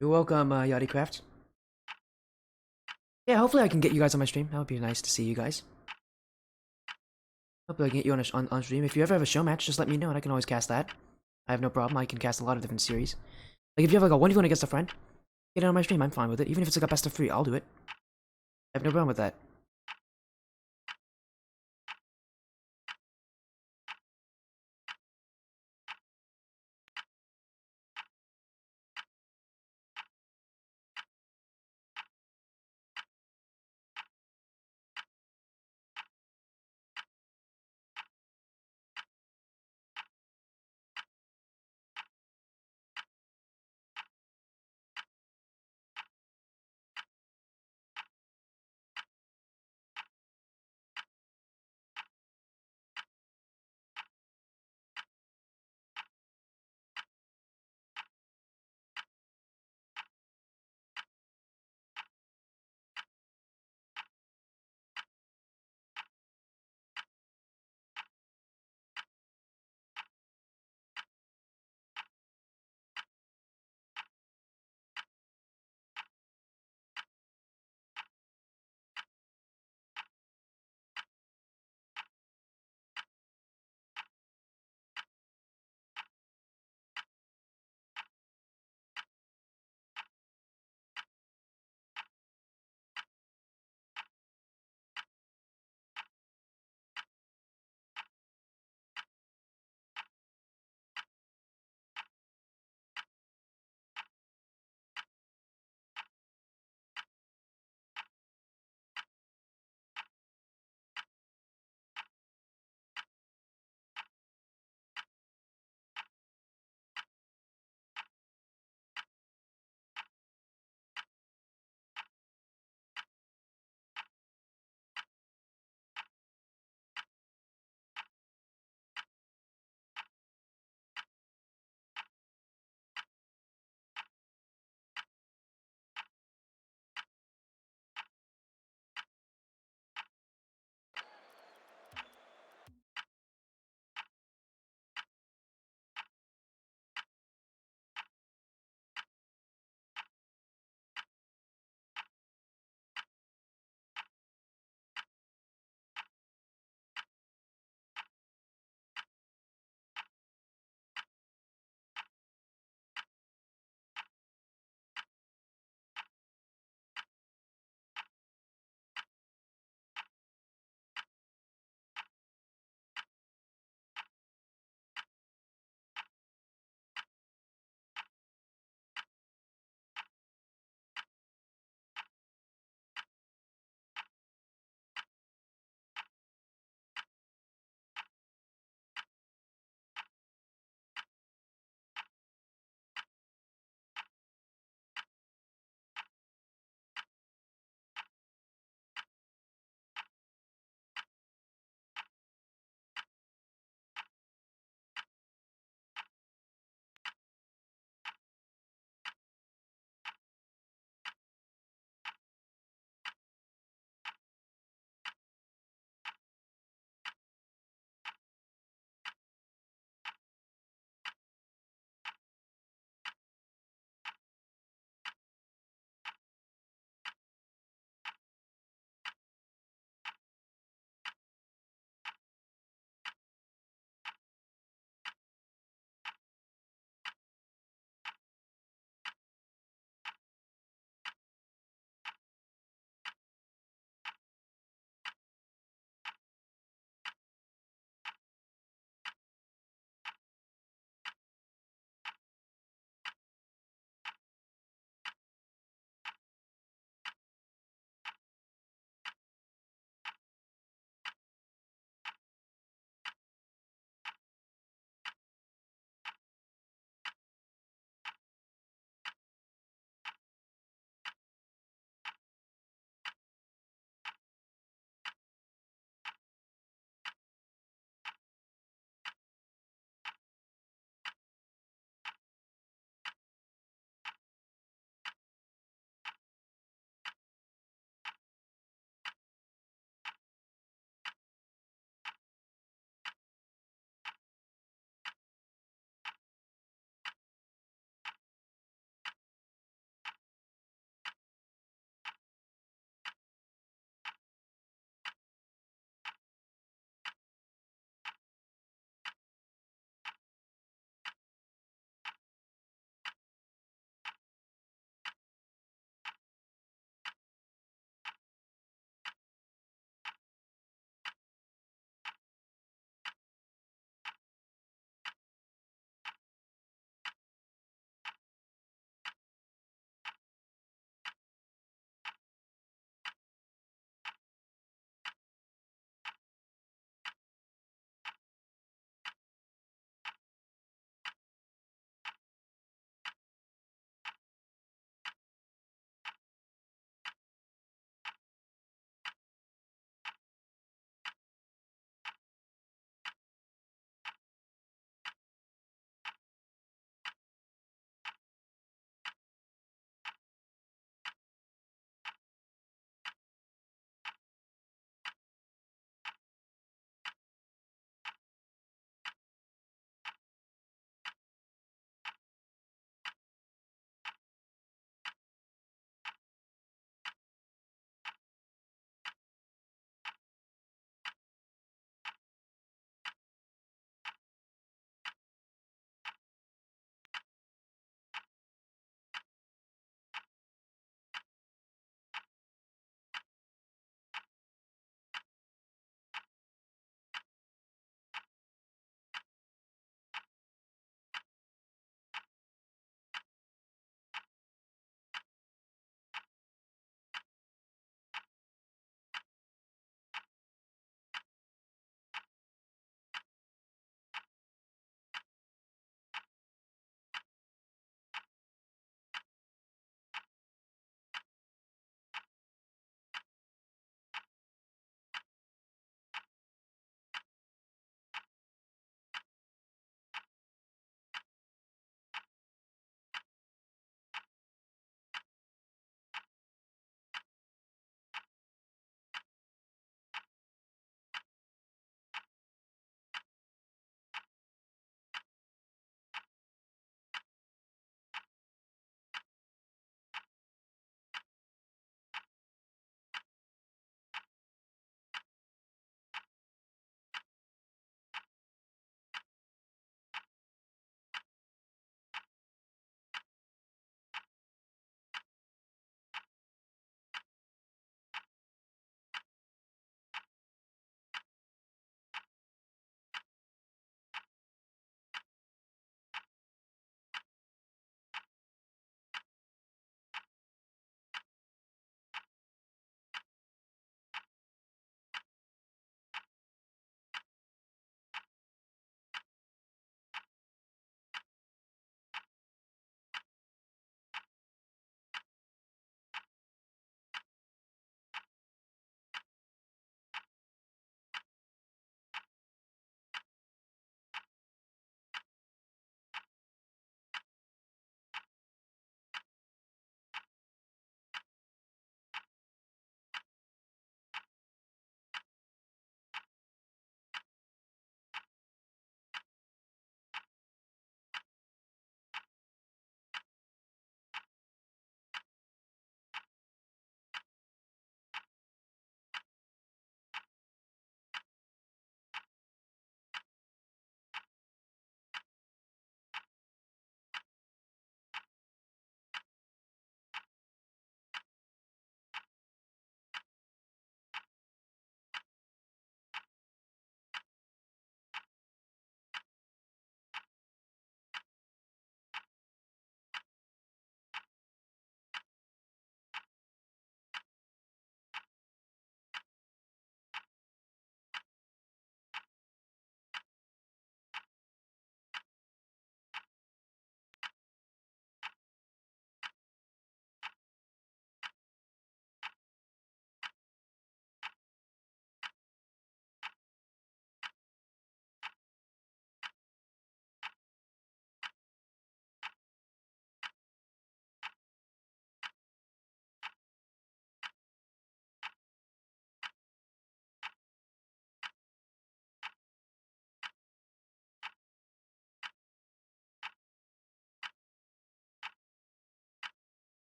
You're welcome, Yachty Craft. Yeah, hopefully I can get you guys on my stream. That would be nice to see you guys. Hopefully I can get you on stream. If you ever have a show match, just let me know and I can always cast that. I have no problem. I can cast a lot of different series. Like if you have like a 1v1 against a friend, get it on my stream. I'm fine with it. Even if it's like a best of 3, I'll do it. I have no problem with that.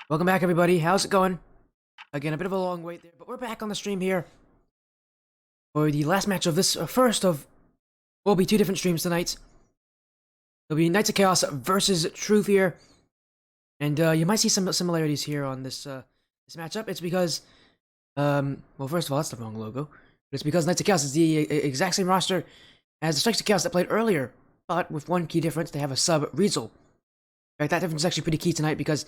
Welcome back, everybody. How's it going? Again, a bit of a long wait there, but we're back on the stream here for the last match of this first of will be 2 different streams tonight. It'll be Knights of Chaos versus Truth here, and you might see some similarities here on this this matchup. It's because, well, first of all, that's the wrong logo. But it's because Knights of Chaos is the exact same roster as the Strikes of Chaos that played earlier, but with one key difference: they have a sub Riesel. In fact, that difference is actually pretty key tonight because,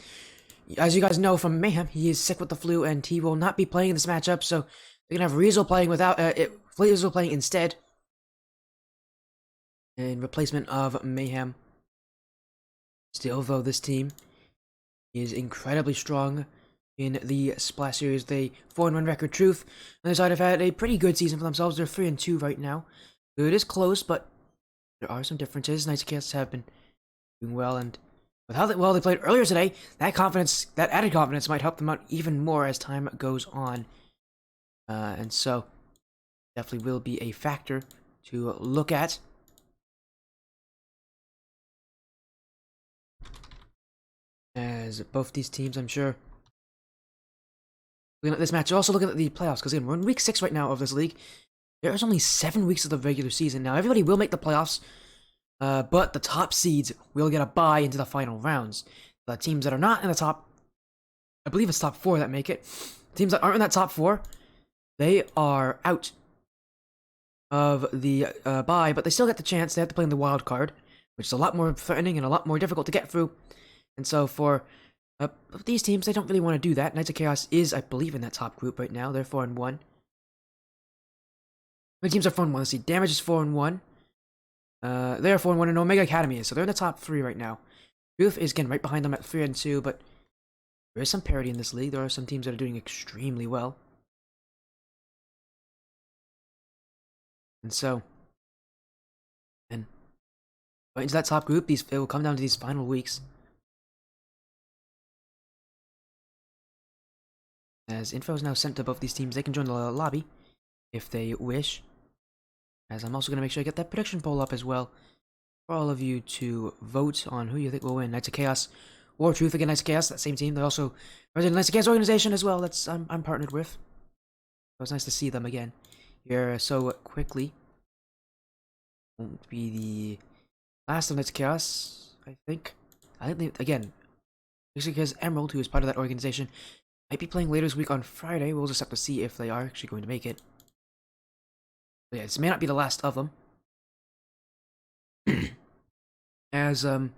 as you guys know from Mayhem, he is sick with the flu and he will not be playing this matchup. So they're gonna have Riesel playing without Riesel playing instead, in replacement of Mayhem. Still, though, this team is incredibly strong in the Splash Series. They 4-1 record. Truth on the side have had a pretty good season for themselves. They're 3-2 right now. It is close, but there are some differences. Knights of Chaos have been doing well, and with how well they played earlier today, that added confidence might help them out even more as time goes on. And so, definitely will be a factor to look at. As both these teams, I'm sure, looking at this match, also looking at the playoffs, because again, we're in week 6 right now of this league. There's only 7 weeks of the regular season. Now, everybody will make the playoffs, but the top seeds will get a bye into the final rounds. The teams that are not in the top, I believe it's top 4 that make it. Teams that aren't in that top 4, they are out of the bye, but they still get the chance. They have to play in the wild card, which is a lot more threatening and a lot more difficult to get through. And so for these teams, they don't really want to do that. Knights of Chaos is, I believe, in that top group right now. They're 4-1. The teams are 4-1. Let's see. Damage is 4-1. They are 4-1, and Omega Academy is. So they're in the top 3 right now. Truth is, again, right behind them at 3-2, but there is some parity in this league. There are some teams that are doing extremely well. And so, and right into that top group, it will come down to these final weeks. As info is now sent to both these teams, they can join the lobby if they wish. As I'm also going to make sure I get that prediction poll up as well for all of you to vote on who you think will win, Knights of Chaos or Truth. Again, Knights of Chaos, that same team. They're also representing the Knights of Chaos organization as well. That's I'm partnered with. So it's nice to see them again here so quickly. Won't be the last of Knights of Chaos, I think. I think they, again, because Emerald, who is part of that organization, might be playing later this week on Friday. We'll just have to see if they are actually going to make it. But yeah, this may not be the last of them. As, again,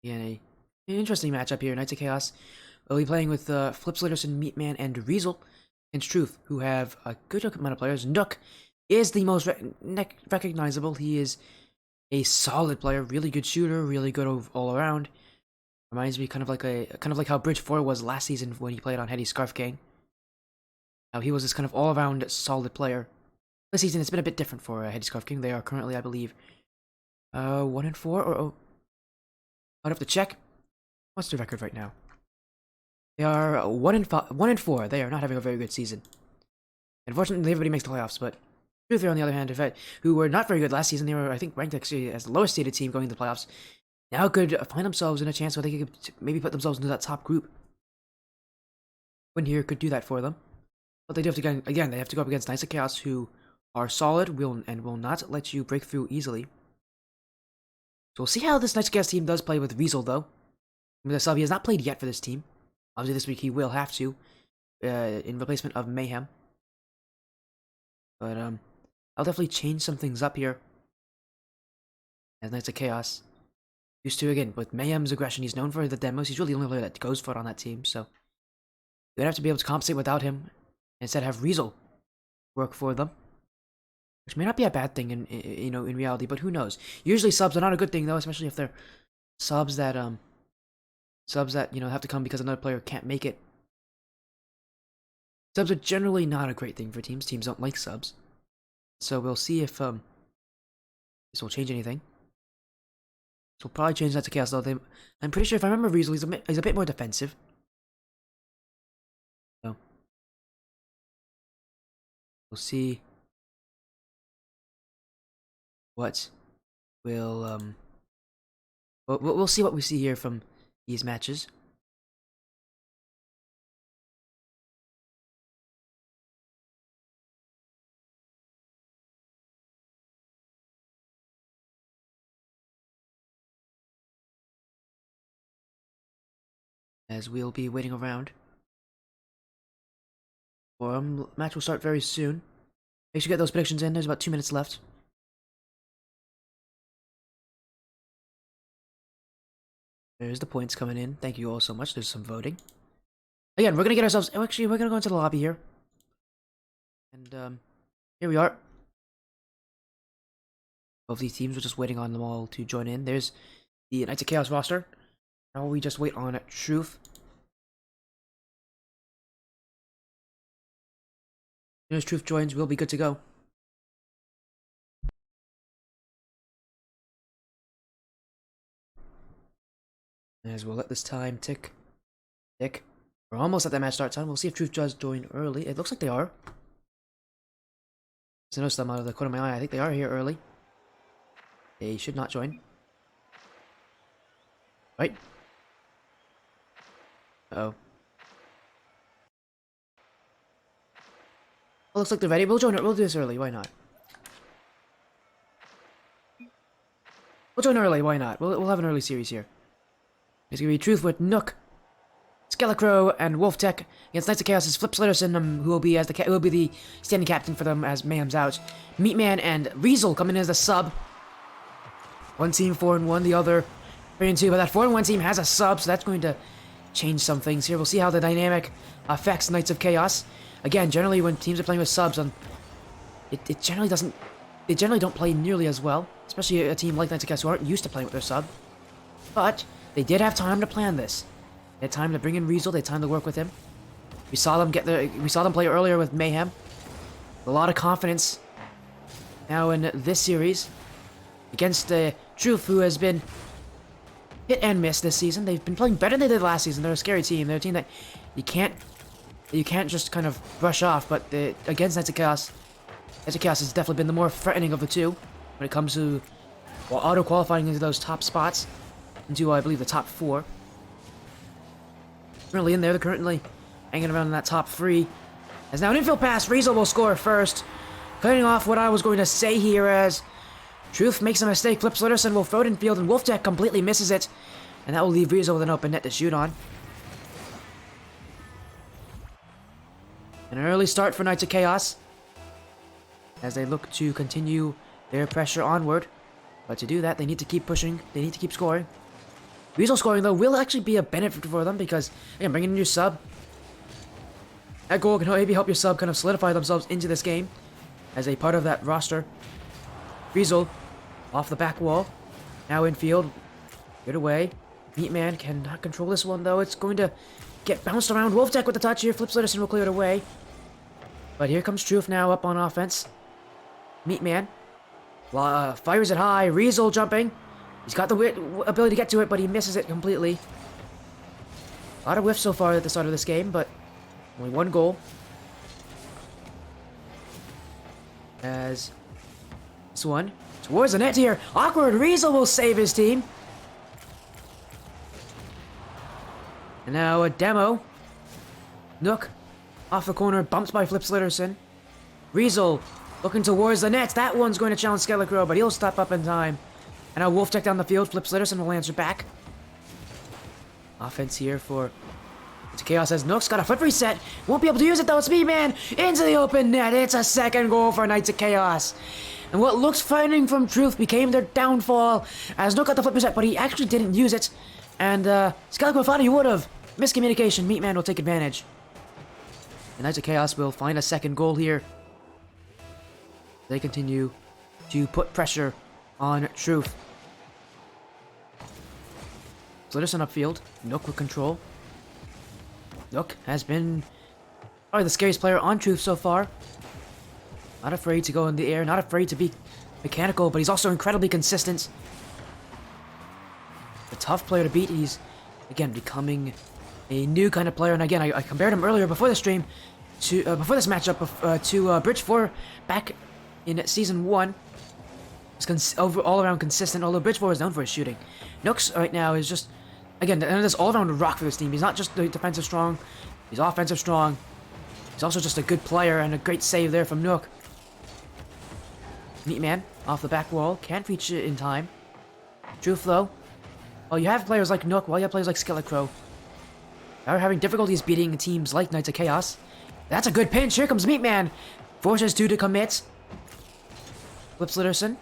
an interesting matchup here. Knights of Chaos will be playing with Flip Sliderson, Meatman, and Riesel against Truth, who have a good amount of players. Nook is the most recognizable. He is a solid player, really good shooter, really good all around. Reminds me kind of like how Bridge 4 was last season when he played on Hetty Scarf Gang. Now he was this kind of all-around solid player. This season it's been a bit different for Hetty Scarf King. They are currently, I believe, 1-4 or I'd have to check. What's the record right now? They are 1-4. They are not having a very good season. Unfortunately, everybody makes the playoffs, but Truth, on the other hand, who were not very good last season, they were, I think, ranked actually as the lowest seeded team going to the playoffs. Now could find themselves in a chance where they could maybe put themselves into that top group. Win here could do that for them. But they do have to, again, they have to go up against Knights of Chaos, who are solid and will not let you break through easily. So we'll see how this Knights of Chaos team does play with Riesel, though. He has not played yet for this team. Obviously, this week he will have to, in replacement of Mayhem. But, I'll definitely change some things up here. As Knights of Chaos. Used to, again, with Mayhem's aggression, he's known for the demos. He's really the only player that goes for it on that team, so you'd have to be able to compensate without him, and instead have Riesel work for them, which may not be a bad thing in reality, but who knows? Usually subs are not a good thing though, especially if they're subs that have to come because another player can't make it. Subs are generally not a great thing for teams. Teams don't like subs, so we'll see if this will change anything. So we'll probably change that to Chaos, though. I'm pretty sure, if I remember Riesel, he's a bit more defensive. So we'll see what we'll see what we see here from these matches. as we'll be waiting around. Match will start very soon. Make sure you get those predictions in. There's about 2 minutes left. There's the points coming in. Thank you all so much. There's some voting. Again, we're gonna get ourselves. Oh, actually, we're gonna go into the lobby here. And here we are. Both these teams, we're just waiting on them all to join in. There's the Knights of Chaos roster. Now we just wait on Truth. As soon as Truth joins, we'll be good to go. As we'll let this time tick. We're almost at that match start time. We'll see if Truth does join early. It looks like they are. I noticed them out of the corner of my eye. I think they are here early. They should not join. Right? Uh-oh. Oh, looks like they're ready. We'll join it. We'll do this early. Why not? We'll join early. Why not? We'll have an early series here. It's gonna be Truth with Nook, Skelecrow, and Wolf Tech against Knights of Chaos' Flip Slitterson, who will be the standing captain for them as Mayhem's out. Meatman and Riesel coming in as the sub. One team 4-1, the other 3-2. But that 4-1 team has a sub, so that's going to change some things here. We'll see how the dynamic affects Knights of Chaos. Again, generally when teams are playing with subs, it generally doesn't. They generally don't play nearly as well, especially a team like Knights of Chaos who aren't used to playing with their sub. But they did have time to plan this. They had time to bring in Riesel. They had time to work with him. We saw them play earlier with Mayhem. A lot of confidence. Now in this series, against Truth, who has been hit and miss this season. They've been playing better than they did last season. They're a scary team. They're a team that you can't just kind of brush off. But against Knights of Chaos has definitely been the more threatening of the two when it comes to auto qualifying into those top spots, into I believe the top 4. Currently in there, they're currently hanging around in that top 3. As now an infield pass, Riesel will score first, cutting off what I was going to say here as Truth makes a mistake. Flip Slitterson will throw it in field, and Wolf Tech completely misses it, and that will leave Riesel with an open net to shoot on. An early start for Knights of Chaos as they look to continue their pressure onward. But to do that, they need to keep pushing. They need to keep scoring. Riesel scoring, though, will actually be a benefit for them because, again, bringing in your sub. That goal can maybe help your sub kind of solidify themselves into this game as a part of that roster. Riesel off the back wall. Now infield. Get away. Meatman cannot control this one, though. It's going to get bounced around. Wolf Tech with the touch here. Flip Slitterson will clear it away. But here comes Truth now up on offense. Meatman fires it high. Riesel jumping. He's got the ability to get to it, but he misses it completely. A lot of whiffs so far at the start of this game, but only one goal. As this one towards the net here. Awkward. Riesel will save his team. And now a demo. Nook off the corner, bumped by Flip Slitterson. Riesel looking towards the net. That one's going to challenge Skelecrow, but he'll step up in time. And now Wolf Tech down the field. Flip Slitterson will answer back. Offense here for Chaos as Nook's got a flip reset. Won't be able to use it though. It's Meatman into the open net. It's a second goal for Knights of Chaos. And what looks frightening from Truth became their downfall as Nook got the flip reset, but he actually didn't use it. And Skelecrow thought he would have. Miscommunication. Meatman will take advantage. The Knights of Chaos will find a second goal here. They continue to put pressure on Truth. Slitterson upfield. Nook with control. Nook has been probably the scariest player on Truth so far. Not afraid to go in the air, not afraid to be mechanical, but he's also incredibly consistent. A tough player to beat. He's, again, becoming a new kind of player. And again, I compared him earlier before the stream, to before this matchup, to Bridge 4 back in Season 1. He's all around consistent, although Bridge 4 is known for his shooting. Nooks right now is just, again, this all-around rock for this team. He's not just defensive strong, he's offensive strong. He's also just a good player and a great save there from Nook. Meatman off the back wall, can't reach it in time. Truth though. Well, you have players like Nook, while you have players like Skelecrow. are having difficulties beating teams like Knights of Chaos. That's a good pinch. Here comes Meatman. Forces 2 to commit. Flips Litterson.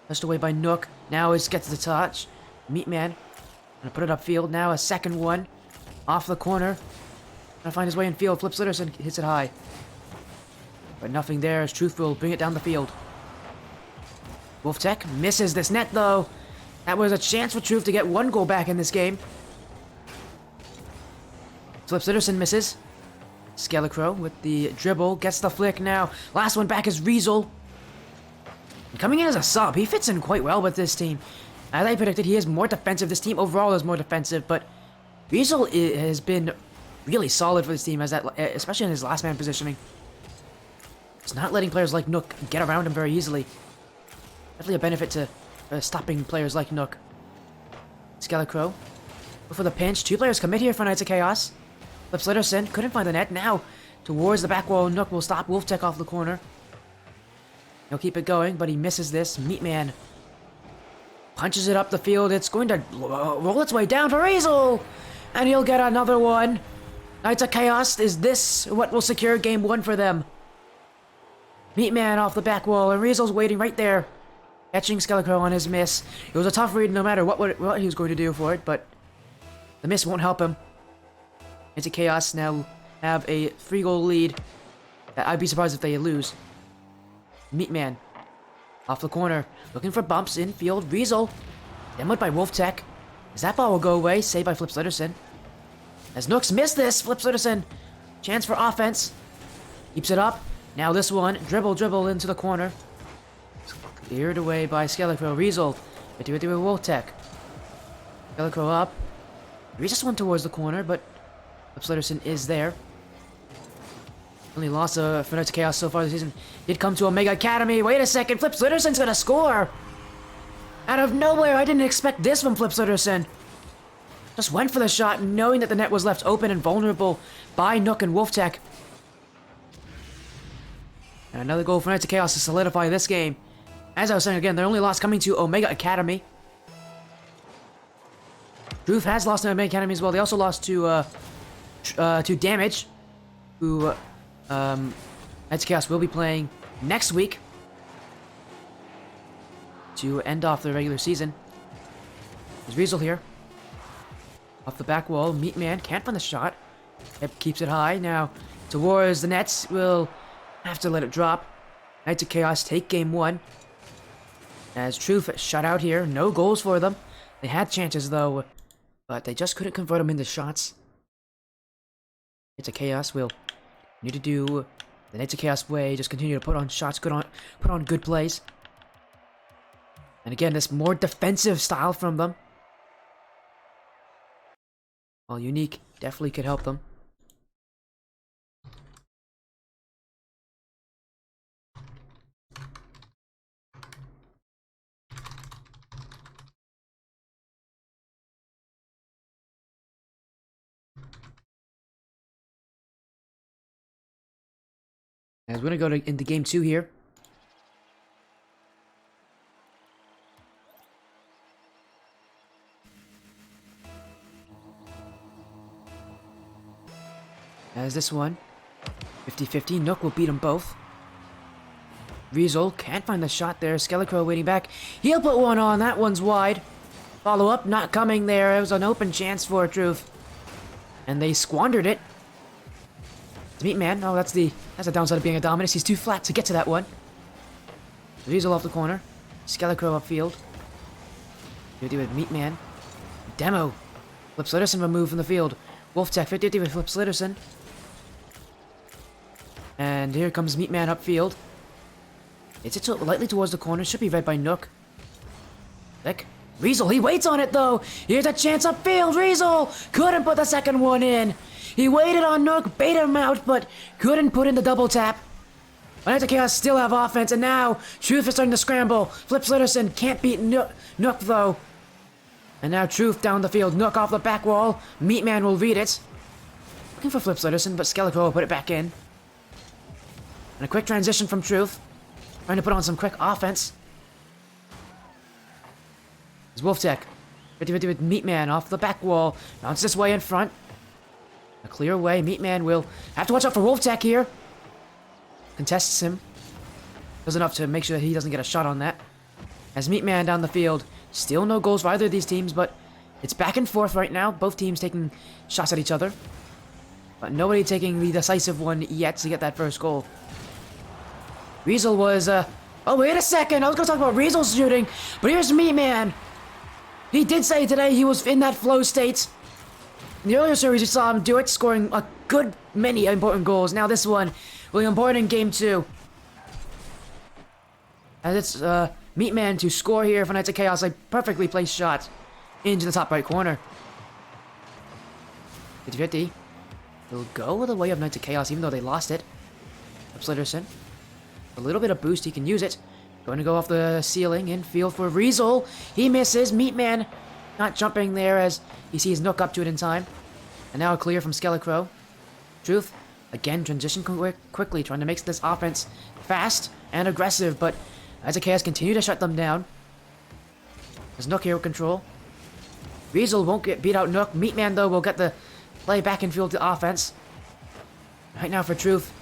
Pushed away by Nook. Now he gets the touch. Meatman. Gonna put it upfield. Now a second one. Off the corner. Gonna find his way in field. Flips Litterson. Hits it high. But nothing there as Truth will bring it down the field. Wolftech misses this net though. That was a chance for Truth to get 1 goal back in this game. Flips Litterson misses. Scarecrow with the dribble. Gets the flick now. Last one back is Riesel. Coming in as a sub, he fits in quite well with this team. As I predicted, he is more defensive. This team overall is more defensive, but Riesel has been really solid for this team, as that, especially in his last man positioning. It's not letting players like Nook get around him very easily. Definitely a benefit to stopping players like Nook. Scarecrow. Go for the pinch. 2 players commit here for Knights of Chaos. Flips Litterson. Couldn't find the net. Now towards the back wall. Nook will stop Wolftech off the corner. He'll keep it going, but he misses this. Meatman punches it up the field. It's going to roll its way down for Riesel! And he'll get another one. Knights of Chaos, is this what will secure game 1 for them? Meatman off the back wall, and Riesel's waiting right there. Catching Scarecrow on his miss. It was a tough read no matter what he was going to do for it, but the miss won't help him. Knights of Chaos now have a 3-goal lead. I'd be surprised if they lose. Meatman. Off the corner. Looking for bumps in field. Riesel. Demoed by Wolftech. As that ball will go away. Saved by Flips Litterson. As Nooks missed this. Flips Litterson. Chance for offense. Keeps it up. Now this one. Dribble into the corner. Cleared away by Scarecrow. Riesel. 50-50 with Wolftech. Scarecrow up. He just went towards the corner, but Flips Litterson is there. Only loss for Knights of Chaos so far this season did come to Omega Academy. Wait a second, Flips Litterson's gonna score! Out of nowhere, I didn't expect this from Flips Litterson. Just went for the shot, knowing that the net was left open and vulnerable by Nook and Wolftech. And another goal for Knights of Chaos to solidify this game. As I was saying again, their only loss coming to Omega Academy. Truth has lost to Omega Academy as well. They also lost to Damage, who Knights of Chaos will be playing next week to end off the regular season. There's Riesel here. Off the back wall, Meatman can't find the shot. Yep, keeps it high. Now towards the nets, will have to let it drop. Knights of Chaos take game 1. As Truth shut out here, no goals for them. They had chances though, but they just couldn't convert them into shots. Knights of Chaos will need to do the Knights of Chaos way, just continue to put on shots, put on good plays. And again, this more defensive style from them, while unique, definitely could help them. As we're going to go into game 2 here. As this one, 50-50, Nook will beat them both. Riesel can't find the shot there. Scarecrow waiting back. He'll put one on. That one's wide. Follow up, not coming there. It was an open chance for Truth. And they squandered it. Meatman, oh, that's the downside of being a Dominus. He's too flat to get to that one. Riesel off the corner. Scarecrow upfield. Duty with Meatman. Demo. Flips Litterson removed from the field. Wolftech 50-50 with Flips Litterson. And here comes Meatman upfield. It's lightly towards the corner. Should be read by Nook. Thick. Riesel, he waits on it though. Here's a chance upfield. Riesel couldn't put the second one in. He waited on Nook, baited him out, but couldn't put in the double tap. Knights of Chaos still have offense, and now Truth is starting to scramble. Flips Litterson can't beat Nook though. And now Truth down the field. Nook off the back wall. Meatman will read it. Looking for Flips Litterson, but Scarecrow will put it back in. And a quick transition from Truth. Trying to put on some quick offense. It's Wolftech. 50-50 with Meatman off the back wall. Bounces this way in front. A clear away. Meatman will have to watch out for Wolf Tech here. Contests him. Does enough to make sure that he doesn't get a shot on that. As Meatman down the field. Still no goals for either of these teams, but it's back and forth right now. Both teams taking shots at each other. But nobody taking the decisive one yet to get that first goal. Riesel was, oh, wait a second. I was going to talk about Riesel's shooting, but here's Meatman. He did say today he was in that flow state. In the earlier series, you saw him do it, scoring a good many important goals. Now this one will be important in Game 2. As it's, Meatman to score here for Knights of Chaos. A perfectly placed shot into the top right corner. 50-50. He'll go the way of Knights of Chaos, even though they lost it. Slitterson. A little bit of boost, he can use it. Going to go off the ceiling, infield for Riesel. He misses. Meatman not jumping there as he sees Nook up to it in time. And now a clear from Skelecrow. Truth, again, transition quickly, trying to make this offense fast and aggressive, but Knights of Chaos continue to shut them down. There's Nook here with control. Riesel won't get beat out Nook. Meatman, though, will get the play back in field to offense. Right now for Truth.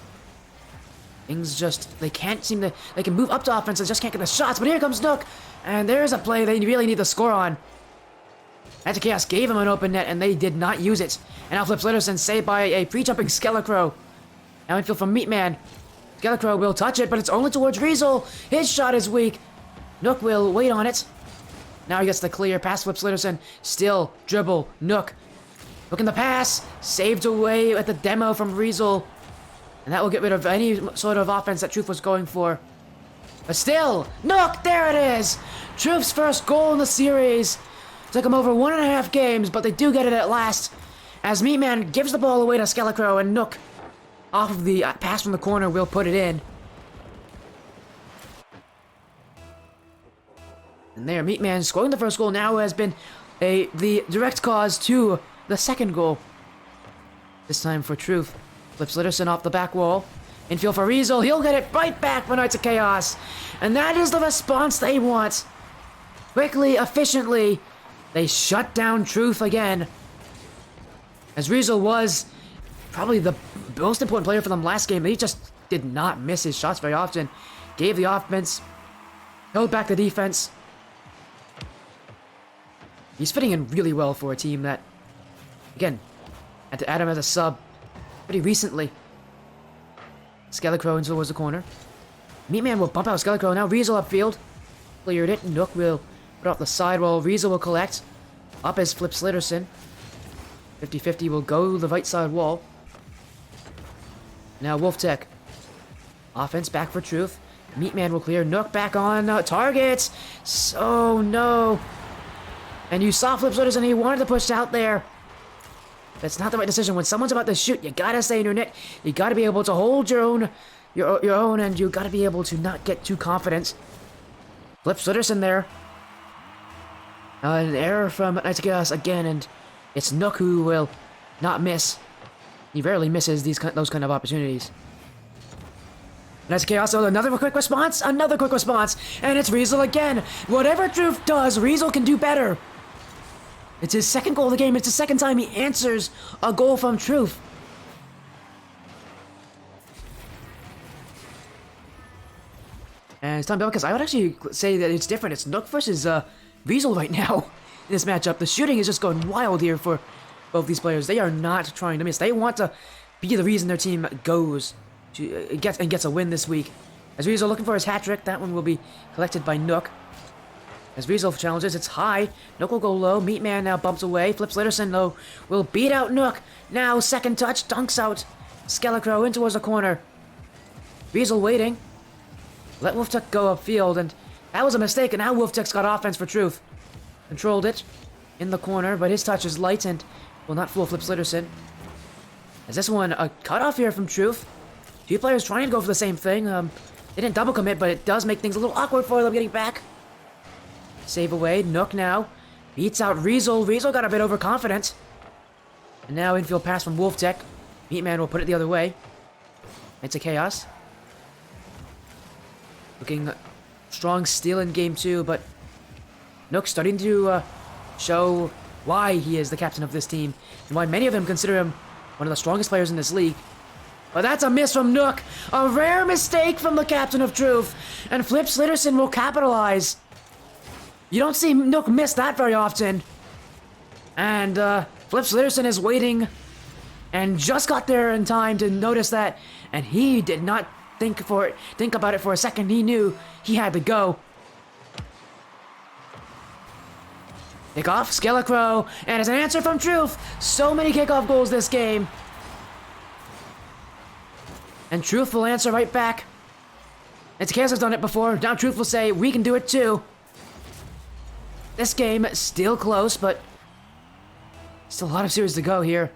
Things just, they can't seem to, they can move up to offense, they just can't get the shots, but here comes Nook. And there's a play they really need to score on. Knights of Chaos gave him an open net, and they did not use it. And now Flip Slitterson saved by a pre-jumping Skelecrow. Now infield from Meatman. Skelecrow will touch it, but it's only towards Riesel. His shot is weak. Nook will wait on it. Now he gets the clear past Flip Slitterson. Still dribble. Nook. Looking the pass. Saved away at the demo from Riesel. And that will get rid of any sort of offense that Truth was going for. But still, Nook, there it is! Truth's first goal in the series. Took him over 1.5 games, but they do get it at last. As Meatman gives the ball away to Skelecrow, and Nook, off of the pass from the corner, will put it in. And there, Meatman scoring the first goal now has been the direct cause to the second goal. This time for Truth. Flips Slitterson off the back wall. Infield for Riesel. He'll get it right back for Knights of Chaos. And that is the response they want. Quickly, efficiently, they shut down Truth again. As Riesel was probably the most important player for them last game. He just did not miss his shots very often. Gave the offense. Held back the defense. He's fitting in really well for a team that, again, had to add him as a sub pretty recently. Skelecrow into towards the corner. Meatman will bump out Skelecrow. Now Riesel upfield. Cleared it. Nook will put off the sidewall. Riesel will collect. Up as Flip Slitterson. 50-50 will go the right side wall. Now Wolf Tech. Offense back for Truth. Meatman will clear. Nook back on target. So no. And you saw Flip Slitterson. He wanted to push out there. That's not the right decision. When someone's about to shoot, you gotta stay in your net. You gotta be able to hold your own, and you gotta be able to not get too confident. Flip Slitterson there. An error from Knights of Chaos again, and it's Nook who will not miss. He rarely misses those kind of opportunities. Knights of Chaos, another quick response, and it's Riesel again. Whatever Truth does, Riesel can do better. It's his second goal of the game. It's the second time he answers a goal from Truth. And it's time because I would actually say that it's different. It's Nook versus Riesel right now in this matchup. The shooting is just going wild here for both these players. They are not trying to miss. They want to be the reason their team goes to gets a win this week. As Riesel looking for his hat trick, that one will be collected by Nook. As Riesel challenges, it's high. Nook will go low. Meatman now bumps away. Flip Slitterson, though, will beat out Nook. Now, second touch, dunks out. Skelecrow in towards the corner. Riesel waiting. Let Wolftech go upfield, and that was a mistake, and now Wolftech's got offense for Truth. Controlled it in the corner, but his touch is light and will not fool Flip Slitterson. As this one, a cutoff here from Truth. Two players trying to go for the same thing. They didn't double commit, but it does make things a little awkward for them getting back. Save away. Nook now beats out Riesel. Riesel got a bit overconfident. And now infield pass from Wolftech. Meatman will put it the other way. It's a chaos. Looking strong still in game 2, but Nook starting to show why he is the captain of this team and why many of them consider him one of the strongest players in this league. But that's a miss from Nook. A rare mistake from the captain of Truth. And Flip Slitterson will capitalize. You don't see Nook miss that very often. And Flip Slitterson is waiting and just got there in time to notice that. And he did not think about it for a second. He knew he had to go. Kickoff, Scarecrow, and as an answer from Truth, so many kickoff goals this game. And Truth will answer right back. It's Chaos has done it before. Now Truth will say, we can do it too. This game still close, but still a lot of series to go here.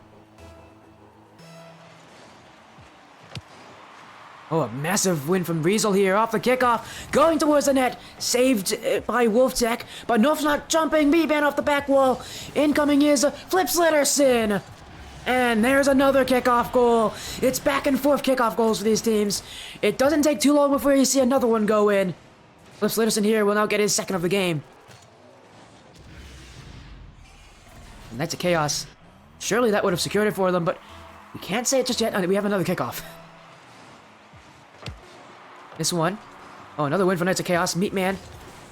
Oh, a massive win from Riesel here off the kickoff. Going towards the net. Saved by WolfTech. But Noof's not jumping. Meatman off the back wall. Incoming is Flip Slitterson. And there's another kickoff goal. It's back and forth kickoff goals for these teams. It doesn't take too long before you see another one go in. Flip Slitterson here will now get his second of the game. And that's a Chaos. Surely that would have secured it for them, but we can't say it just yet. We have another kickoff. This one. Oh, another win for Knights of Chaos. Meatman.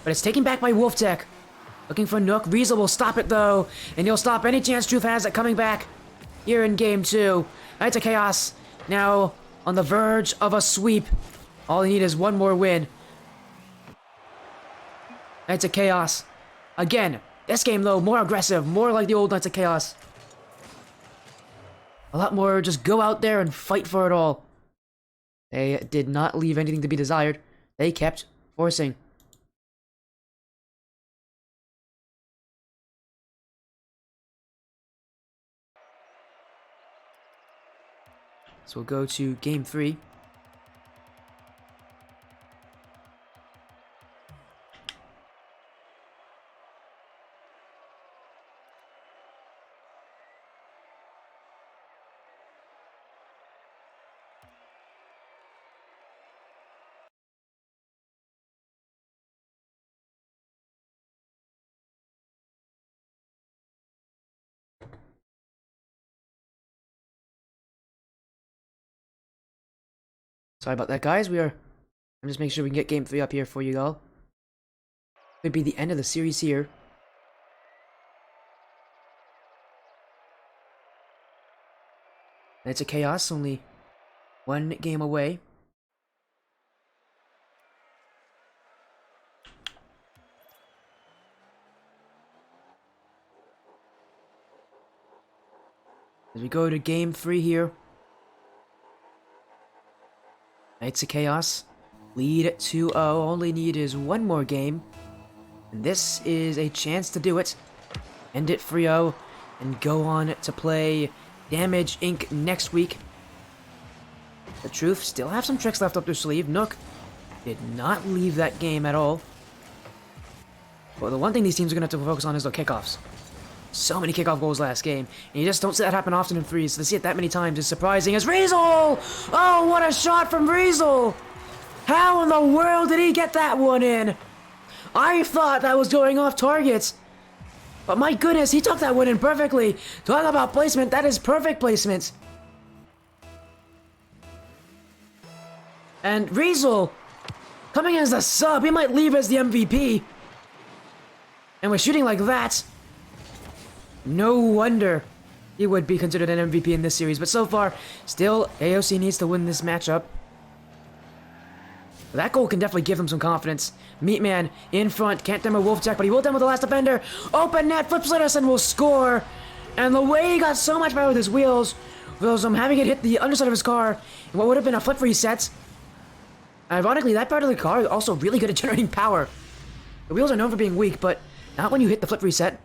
But it's taken back by WolfTech. Looking for Nook. Riesel will stop it, though. And he'll stop any chance Truth has at coming back here in Game 2. Knights of Chaos now on the verge of a sweep. All they need is one more win. Knights of Chaos. Again, this game, though, more aggressive. More like the old Knights of Chaos. A lot more just go out there and fight for it all. They did not leave anything to be desired. They kept forcing. So we'll go to Game 3. Sorry about that, guys. I'm just making sure we can get Game 3 up here for you all. Could be the end of the series here. It's a Chaos, only one game away. As we go to Game 3 here. Knights of Chaos lead 2-0. Only need is one more game. And this is a chance to do it. End it 3-0 and go on to play Damage Inc. next week. The Truth still have some tricks left up their sleeve. Nook did not leave that game at all. Well, the one thing these teams are going to have to focus on is their kickoffs. So many kickoff goals last game, and you just don't see that happen often in threes. So to see it that many times is surprising. As Riesel! Oh, what a shot from Riesel! How in the world did he get that one in? I thought that was going off target. But my goodness, he took that one in perfectly. Talk about placement, that is perfect placement. And Riesel, coming as a sub, he might leave as the MVP. And with shooting like that, no wonder he would be considered an MVP in this series. But so far, still, AOC needs to win this matchup. That goal can definitely give him some confidence. Meatman in front, can't demo WolfTech, but he will demo the last defender. Open net, Flip Slitterson will score. And the way he got so much power with his wheels, was having it hit the underside of his car in what would have been a flip reset. Ironically, that part of the car is also really good at generating power. The wheels are known for being weak, but not when you hit the flip reset.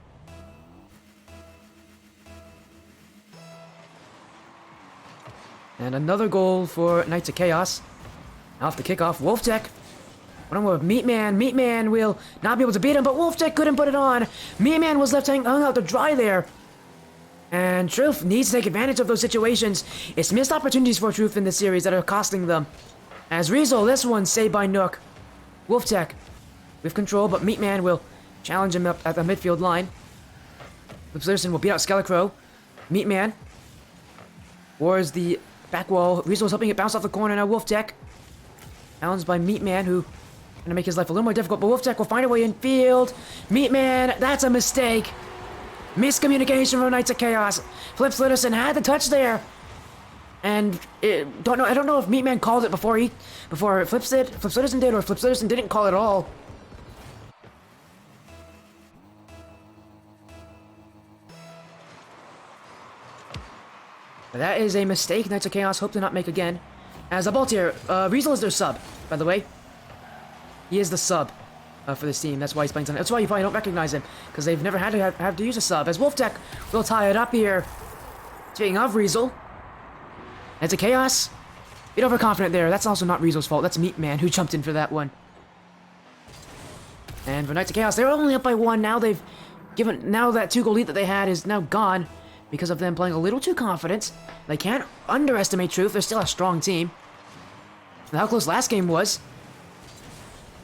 And another goal for Knights of Chaos. Off the kickoff, WolfTech. One more Meatman. Meatman will not be able to beat him, but WolfTech couldn't put it on. Meatman was left hung out to dry there. And Truth needs to take advantage of those situations. It's missed opportunities for Truth in this series that are costing them. As Riesel, this one saved by Nook. WolfTech with control, but Meatman will challenge him up at the midfield line. Flip Slitterson will beat out Scarecrow. Meatman towards the back wall. Rizzo's helping it bounce off the corner. Now Wolf Tech. Challenged by Meatman, who going to make his life a little more difficult, but Wolf Tech will find a way in field. Meatman, that's a mistake. Miscommunication from Knights of Chaos. Flip Slitterson had the touch there. And I don't know if Meatman called it before Flip Slitterson did, or Flip Slitterson didn't call it at all. But that is a mistake Knights of Chaos hope to not make again. As a Baltier, Riesel is their sub, by the way. He is the sub for this team. That's why he's playing tonight. That's why you probably don't recognize him, because they've never had to have to use a sub. As Wolf Tech will tie it up here. Speaking of Riesel, Knights of Chaos, bit overconfident there. That's also not Riesel's fault. That's Meatman who jumped in for that one. And for Knights of Chaos, they're only up by 1. Now that 2-goal lead that they had is now gone because of them playing a little too confident. They can't underestimate Truth. They're still a strong team. And how close last game was.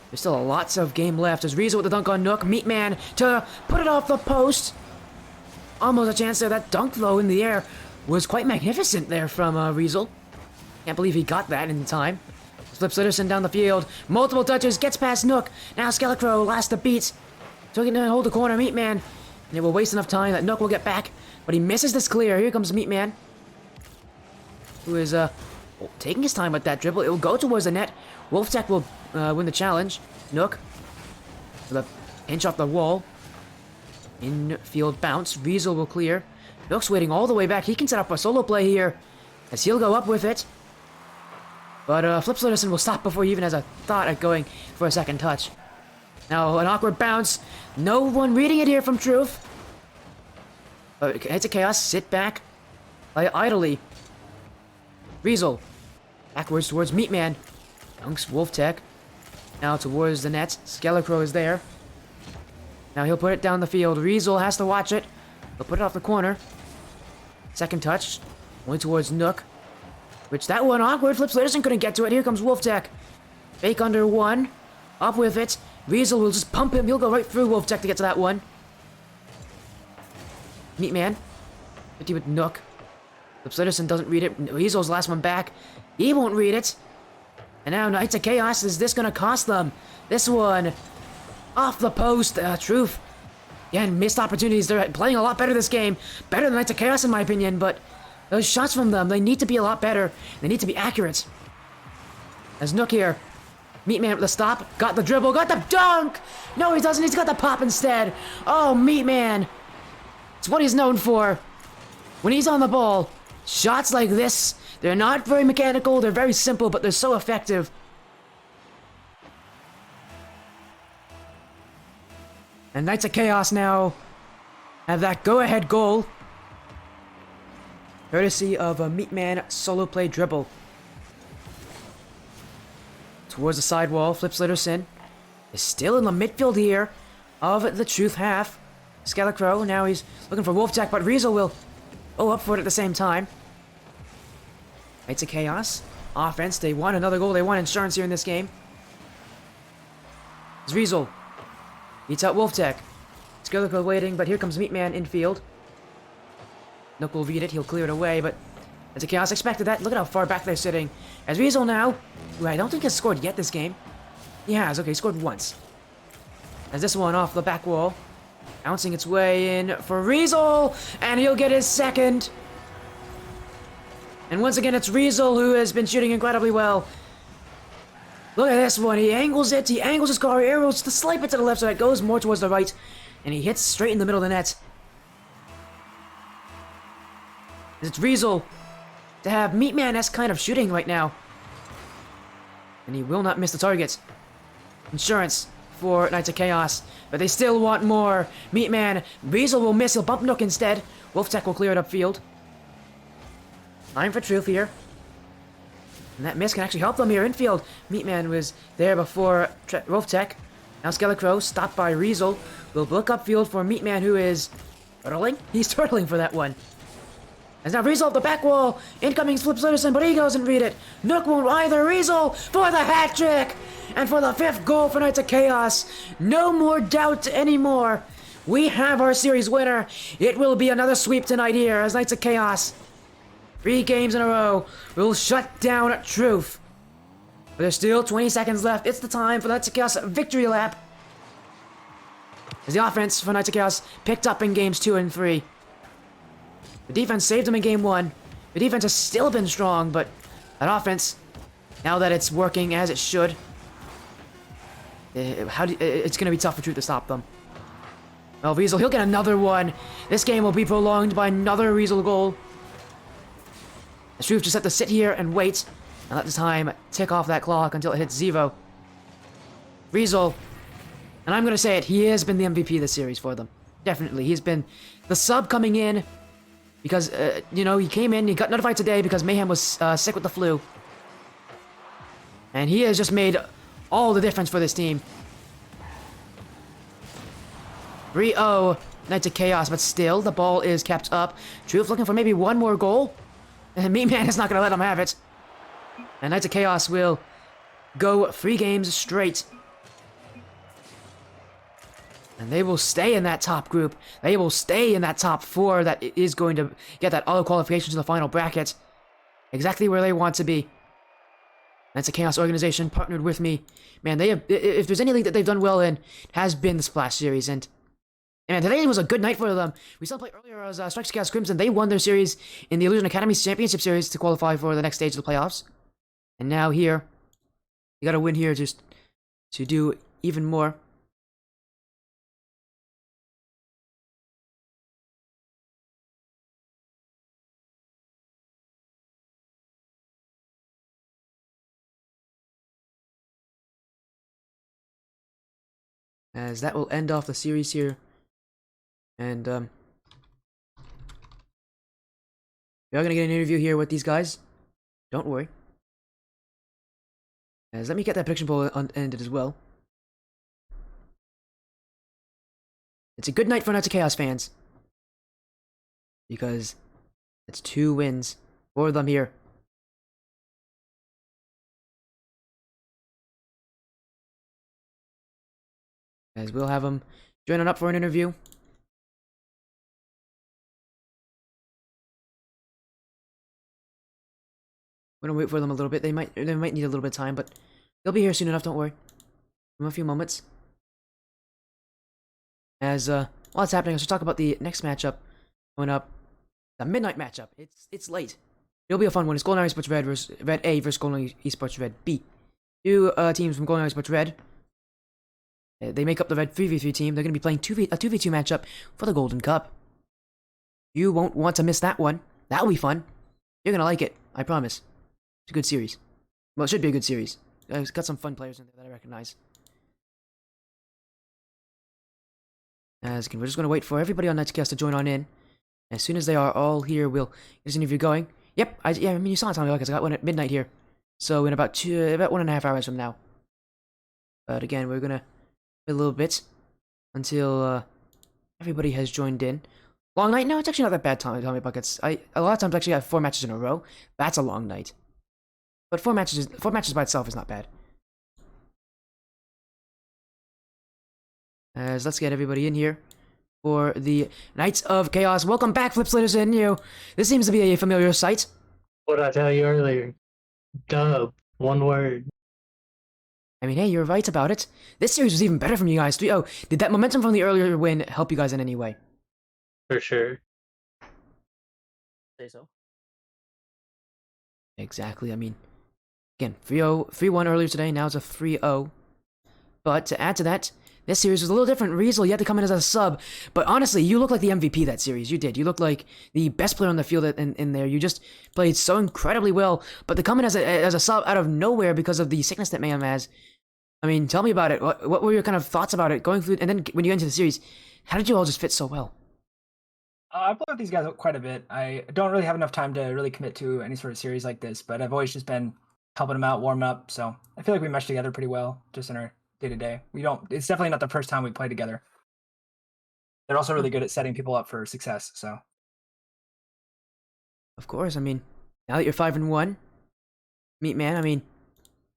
There's still lots of game left. As Riesel with the dunk on Nook. Meatman to put it off the post. Almost a chance there. That dunk, though, in the air was quite magnificent there from Riesel. Can't believe he got that in time. Flip Slitterson down the field. Multiple touches. Gets past Nook. Now Scarecrow last the beats. Took it to hold the corner. Meatman. And it will waste enough time that Nook will get back. But he misses this clear. Here comes Meatman. Who is taking his time with that dribble. It will go towards the net. Wolf Tech will win the challenge. Nook with a pinch off the wall. Infield bounce. Riesel will clear. Nook's waiting all the way back. He can set up a solo play here as he'll go up with it. But Flip Slitterson will stop before he even has a thought at going for a second touch. Now an awkward bounce. No one reading it here from Truth. But Knights of Chaos sit back. Play idly. Riesel. Backwards towards Meatman. Dunks Wolf Tech. Now towards the net. Scarecrow is there. Now he'll put it down the field. Riesel has to watch it. He'll put it off the corner. Second touch. Only towards Nook. Which that one awkward. Flip Slitterson couldn't get to it. Here comes Wolf Tech. Fake under 1. Up with it. Riesel will just pump him. He'll go right through Wolf Tech to get to that one. Meatman. 50 with Nook. Flip Slitterson doesn't read it. Riesel's last one back. He won't read it. And now Knights of Chaos. Is this going to cost them? This one. Off the post. Truth. Again, missed opportunities. They're playing a lot better this game. Better than Knights of Chaos in my opinion. But those shots from them, they need to be a lot better. They need to be accurate. As Nook here. Meatman with the stop. Got the dribble. Got the dunk. No, he doesn't. He's got the pop instead. Oh, Meatman. It's what he's known for. When he's on the ball, shots like this, they're not very mechanical, they're very simple, but they're so effective. And Knights of Chaos now have that go-ahead goal. Courtesy of a Meatman solo play dribble. Towards the sidewall, Flip Slitterson is still in the midfield here of the Truth half. Scarecrow, now he's looking for Wolf Tech, but Riesel will go up for it at the same time. Knights of Chaos. Offense, they want another goal, they want insurance here in this game. It's Riesel. Beats out Wolf Tech. Scarecrow waiting, but here comes Meatman infield. Nook will read it, he'll clear it away, but Knights of Chaos expected that. Look at how far back they're sitting. As Riesel now, who I don't think has scored yet this game. He has, okay, he scored once. As this one off the back wall. Bouncing its way in for Riesel, and he'll get his second. And once again, it's Riesel who has been shooting incredibly well. Look at this one. He angles it. He angles his car. He arrows to slipe it to the left, so it goes more towards the right. And he hits straight in the middle of the net. It's Riesel to have Meatman-esque kind of shooting right now. And he will not miss the target. Insurance for Knights of Chaos, but they still want more. Meatman, Riesel will miss, he'll bump Nook instead. Wolf Tech will clear it upfield. Time for Truth here. And that miss can actually help them here infield. Meatman was there before Wolf Tech. Now Scarecrow, stopped by Riesel, will look upfield for Meatman, who is turtling. He's turtling for that one. As now Riesel up the back wall. Incoming Flip Slitterson, but he doesn't read it. Nook won't either. Riesel for the hat trick. And for the 5th goal for Knights of Chaos. No more doubt anymore. We have our series winner. It will be another sweep tonight here as Knights of Chaos 3 games in a row will shut down Truth. But there's still 20 seconds left. It's the time for the Knights of Chaos victory lap. As the offense for Knights of Chaos picked up in games 2 and 3. The defense saved them in game 1. The defense has still been strong, but that offense, now that it's working as it should, it's going to be tough for Truth to stop them. Well, Weasel, he'll get another one. This game will be prolonged by another Weasel goal. As Truth just have to sit here and wait and let the time tick off that clock until it hits 0. Weasel, and I'm going to say it, he has been the MVP of this series for them. Definitely. He's been the sub coming in because, you know, he came in, he got notified today because Mayhem was sick with the flu. And he has just made all the difference for this team. 3-0 Knights of Chaos, but still, the ball is kept up. Truth looking for maybe one more goal. And Meat Man is not going to let them have it. And Knights of Chaos will go 3 games straight. And they will stay in that top group. They will stay in that top 4 that is going to get that auto qualification to the final bracket. Exactly where they want to be. Knights of Chaos organization partnered with me. Man, they have, if there's any league that they've done well in, it has been the Splash Series. And man, today was a good night for them. We saw play earlier as Strikes Chaos Crimson. They won their series in the Allusion Academy's Championship Series to qualify for the next stage of the playoffs. And now here, you got to win here just to do even more. As that will end off the series here. And, we are going to get an interview here with these guys. Don't worry. As let me get that prediction poll ended as well. It's a good night for Knights of Chaos fans. Because it's 2 wins for them here. As we'll have them joining up for an interview. We're gonna wait for them a little bit. They might need a little bit of time, but they'll be here soon enough. Don't worry. Give them a few moments. As while it's happening, let's talk about the next matchup coming up. The midnight matchup. It's late. It'll be a fun one. It's Golden Hour Esports Red A versus Golden Hour Esports Red B. 2 teams from Golden Hour Esports Red. They make up the Red 3v3 team. They're going to be playing a 2v2 matchup for the Golden Cup. You won't want to miss that one. That'll be fun. You're going to like it. I promise. It's a good series. Well, it should be a good series. It's got some fun players in there that I recognize. We're just going to wait for everybody on Knights of Chaos to join on in. As soon as they are all here, we'll get this interview going. Yep, I mean, you saw it on me, because I got one at midnight here. So in about 1.5 hours from now. But again, we're going to wait a little bit until everybody has joined in. Long night? No, it's actually not that bad, Tommy Buckets. A lot of times actually I have 4 matches in a row. That's a long night. But 4 matches by itself is not bad. As let's get everybody in here for the Knights of Chaos. Welcome back, Flip Slitters and you. This seems to be a familiar sight. What did I tell you earlier? Dub. One word. I mean, hey, you're right about it. This series was even better from you guys. 3-0. Did that momentum from the earlier win help you guys in any way? For sure. Say so. Exactly. I mean, again, 3-0, 3-1 earlier today. Now it's a 3-0. But to add to that, this series was a little different. Riesel, you had to come in as a sub. But honestly, you look like the MVP that series. You did. You looked like the best player on the field in there. You just played so incredibly well. But to come in as a sub out of nowhere because of the sickness that Mayhem has, I mean, tell me about it. What were your kind of thoughts about it going through? And then when you enter the series, how did you all just fit so well? I play with these guys quite a bit. I don't really have enough time to really commit to any sort of series like this, but I've always just been helping them out, warming up. So I feel like we mesh together pretty well just in our day-to-day. It's definitely not the first time we play together. They're also really good at setting people up for success, so. Of course, I mean, now that you're 5-1, Meat Man, I mean,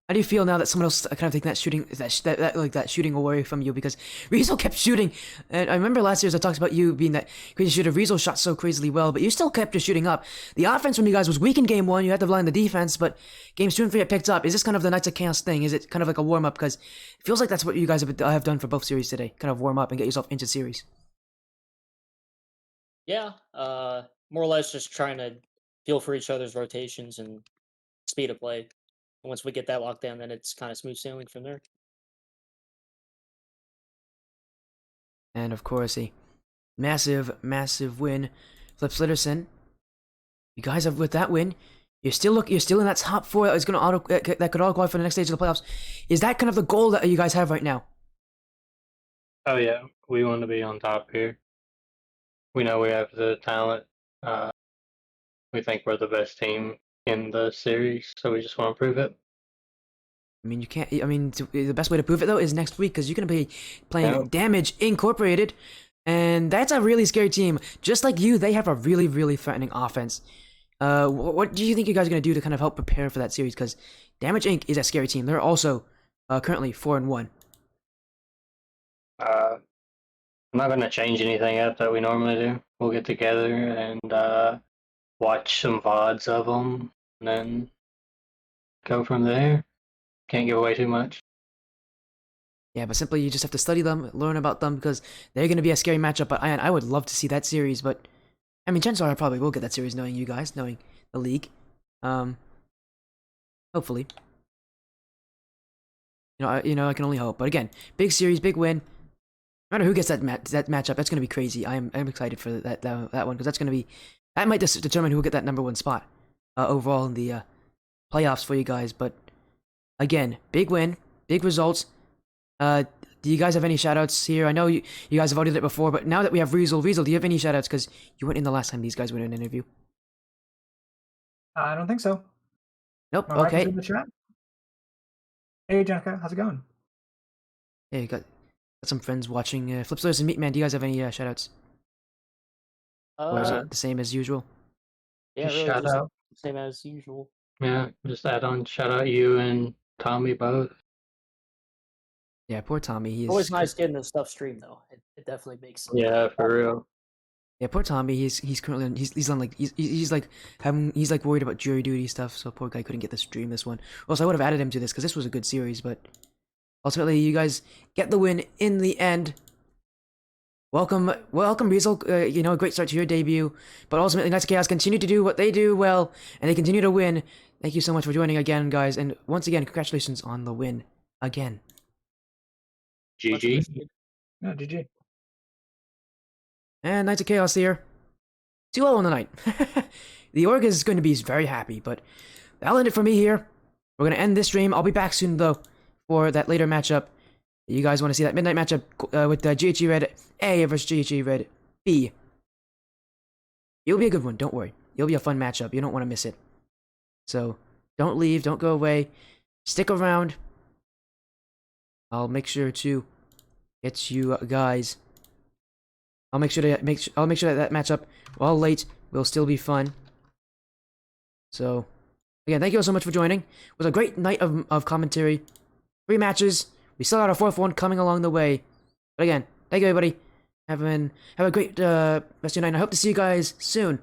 how do you feel now that someone else kind of taking that shooting, that shooting away from you? Because Rizzo kept shooting, and I remember last year I talked about you being that crazy shooter. Rizzo shot so crazily well, but you still kept your shooting up. The offense from you guys was weak in game 1. You had to rely on the defense, but games 2 and 3 it picked up. Is this kind of the Knights of Chaos thing? Is it kind of like a warm up? Because it feels like that's what you guys have done for both series today. Kind of warm up and get yourself into series. Yeah, more or less just trying to feel for each other's rotations and speed of play. And once we get that locked down, then it's kind of smooth sailing from there. And of course, a massive, massive win. Flip Slitterson. You guys have with that win. You're still in that top 4 that is going to that could all qualify for the next stage of the playoffs. Is that kind of the goal that you guys have right now? Oh yeah, we want to be on top here. We know we have the talent. We think we're the best team in the series, so we just want to prove it. I mean, you can't. I mean, the best way to prove it though is next week because you're gonna be playing Yeah. Damage Incorporated, and that's a really scary team. Just like you, they have a really, really threatening offense. What do you think you guys are gonna do to kind of help prepare for that series? Because Damage Inc. is a scary team. They're also currently 4-1. I'm not going to change anything up that we normally do. We'll get together and watch some VODs of them, and then go from there. Can't give away too much. Yeah, but simply you just have to study them, learn about them because they're gonna be a scary matchup. But I would love to see that series. But I mean, chances are I probably will get that series, knowing you guys, knowing the league. Hopefully. I can only hope. But again, big series, big win. No matter who gets that matchup, that's gonna be crazy. I'm excited for that one because that might just determine who will get that number 1 spot overall in the playoffs for you guys. But again, big win, big results. Do you guys have any shoutouts here? I know you guys have already did it before, but now that we have Riesel, do you have any shoutouts? Because you weren't in the last time these guys were in an interview. I don't think so. Nope. My wife is Okay. in the chat. Hey, Jenica, how's it going? Yeah, you got some friends watching Flipsters and Meatman. Do you guys have any shoutouts? Or is it the same as usual? Yeah, Just really, shout just out. same as usual. Yeah, just add on. Shout out you and Tommy both. Yeah, poor Tommy. He's Always nice getting the stuff streamed though. It definitely makes. Yeah, for real. Yeah, poor Tommy. He's currently he's on like he's like worried about jury duty stuff. So poor guy couldn't get to stream this one. Also, I would have added him to this because this was a good series, but ultimately you guys get the win in the end. Welcome, Riesel. A great start to your debut. But ultimately, Knights of Chaos continue to do what they do well, and they continue to win. Thank you so much for joining again, guys. And once again, congratulations on the win again. GG. No, GG. And Knights of Chaos here. 2-0 on the night. The org is going to be very happy, but that'll end it for me here. We're going to end this stream. I'll be back soon, though, for that later matchup. You guys want to see that midnight matchup with GHE Red A versus GHE Red B. It'll be a good one, don't worry. It'll be a fun matchup. You don't want to miss it. So, don't leave, don't go away. Stick around. I'll make sure to get you guys. I'll make sure that that matchup, while late, will still be fun. So, again, thank you all so much for joining. It was a great night of commentary. 3 matches. We still got our 4th one coming along the way. But again, thank you everybody. Have a great rest of your night. And I hope to see you guys soon.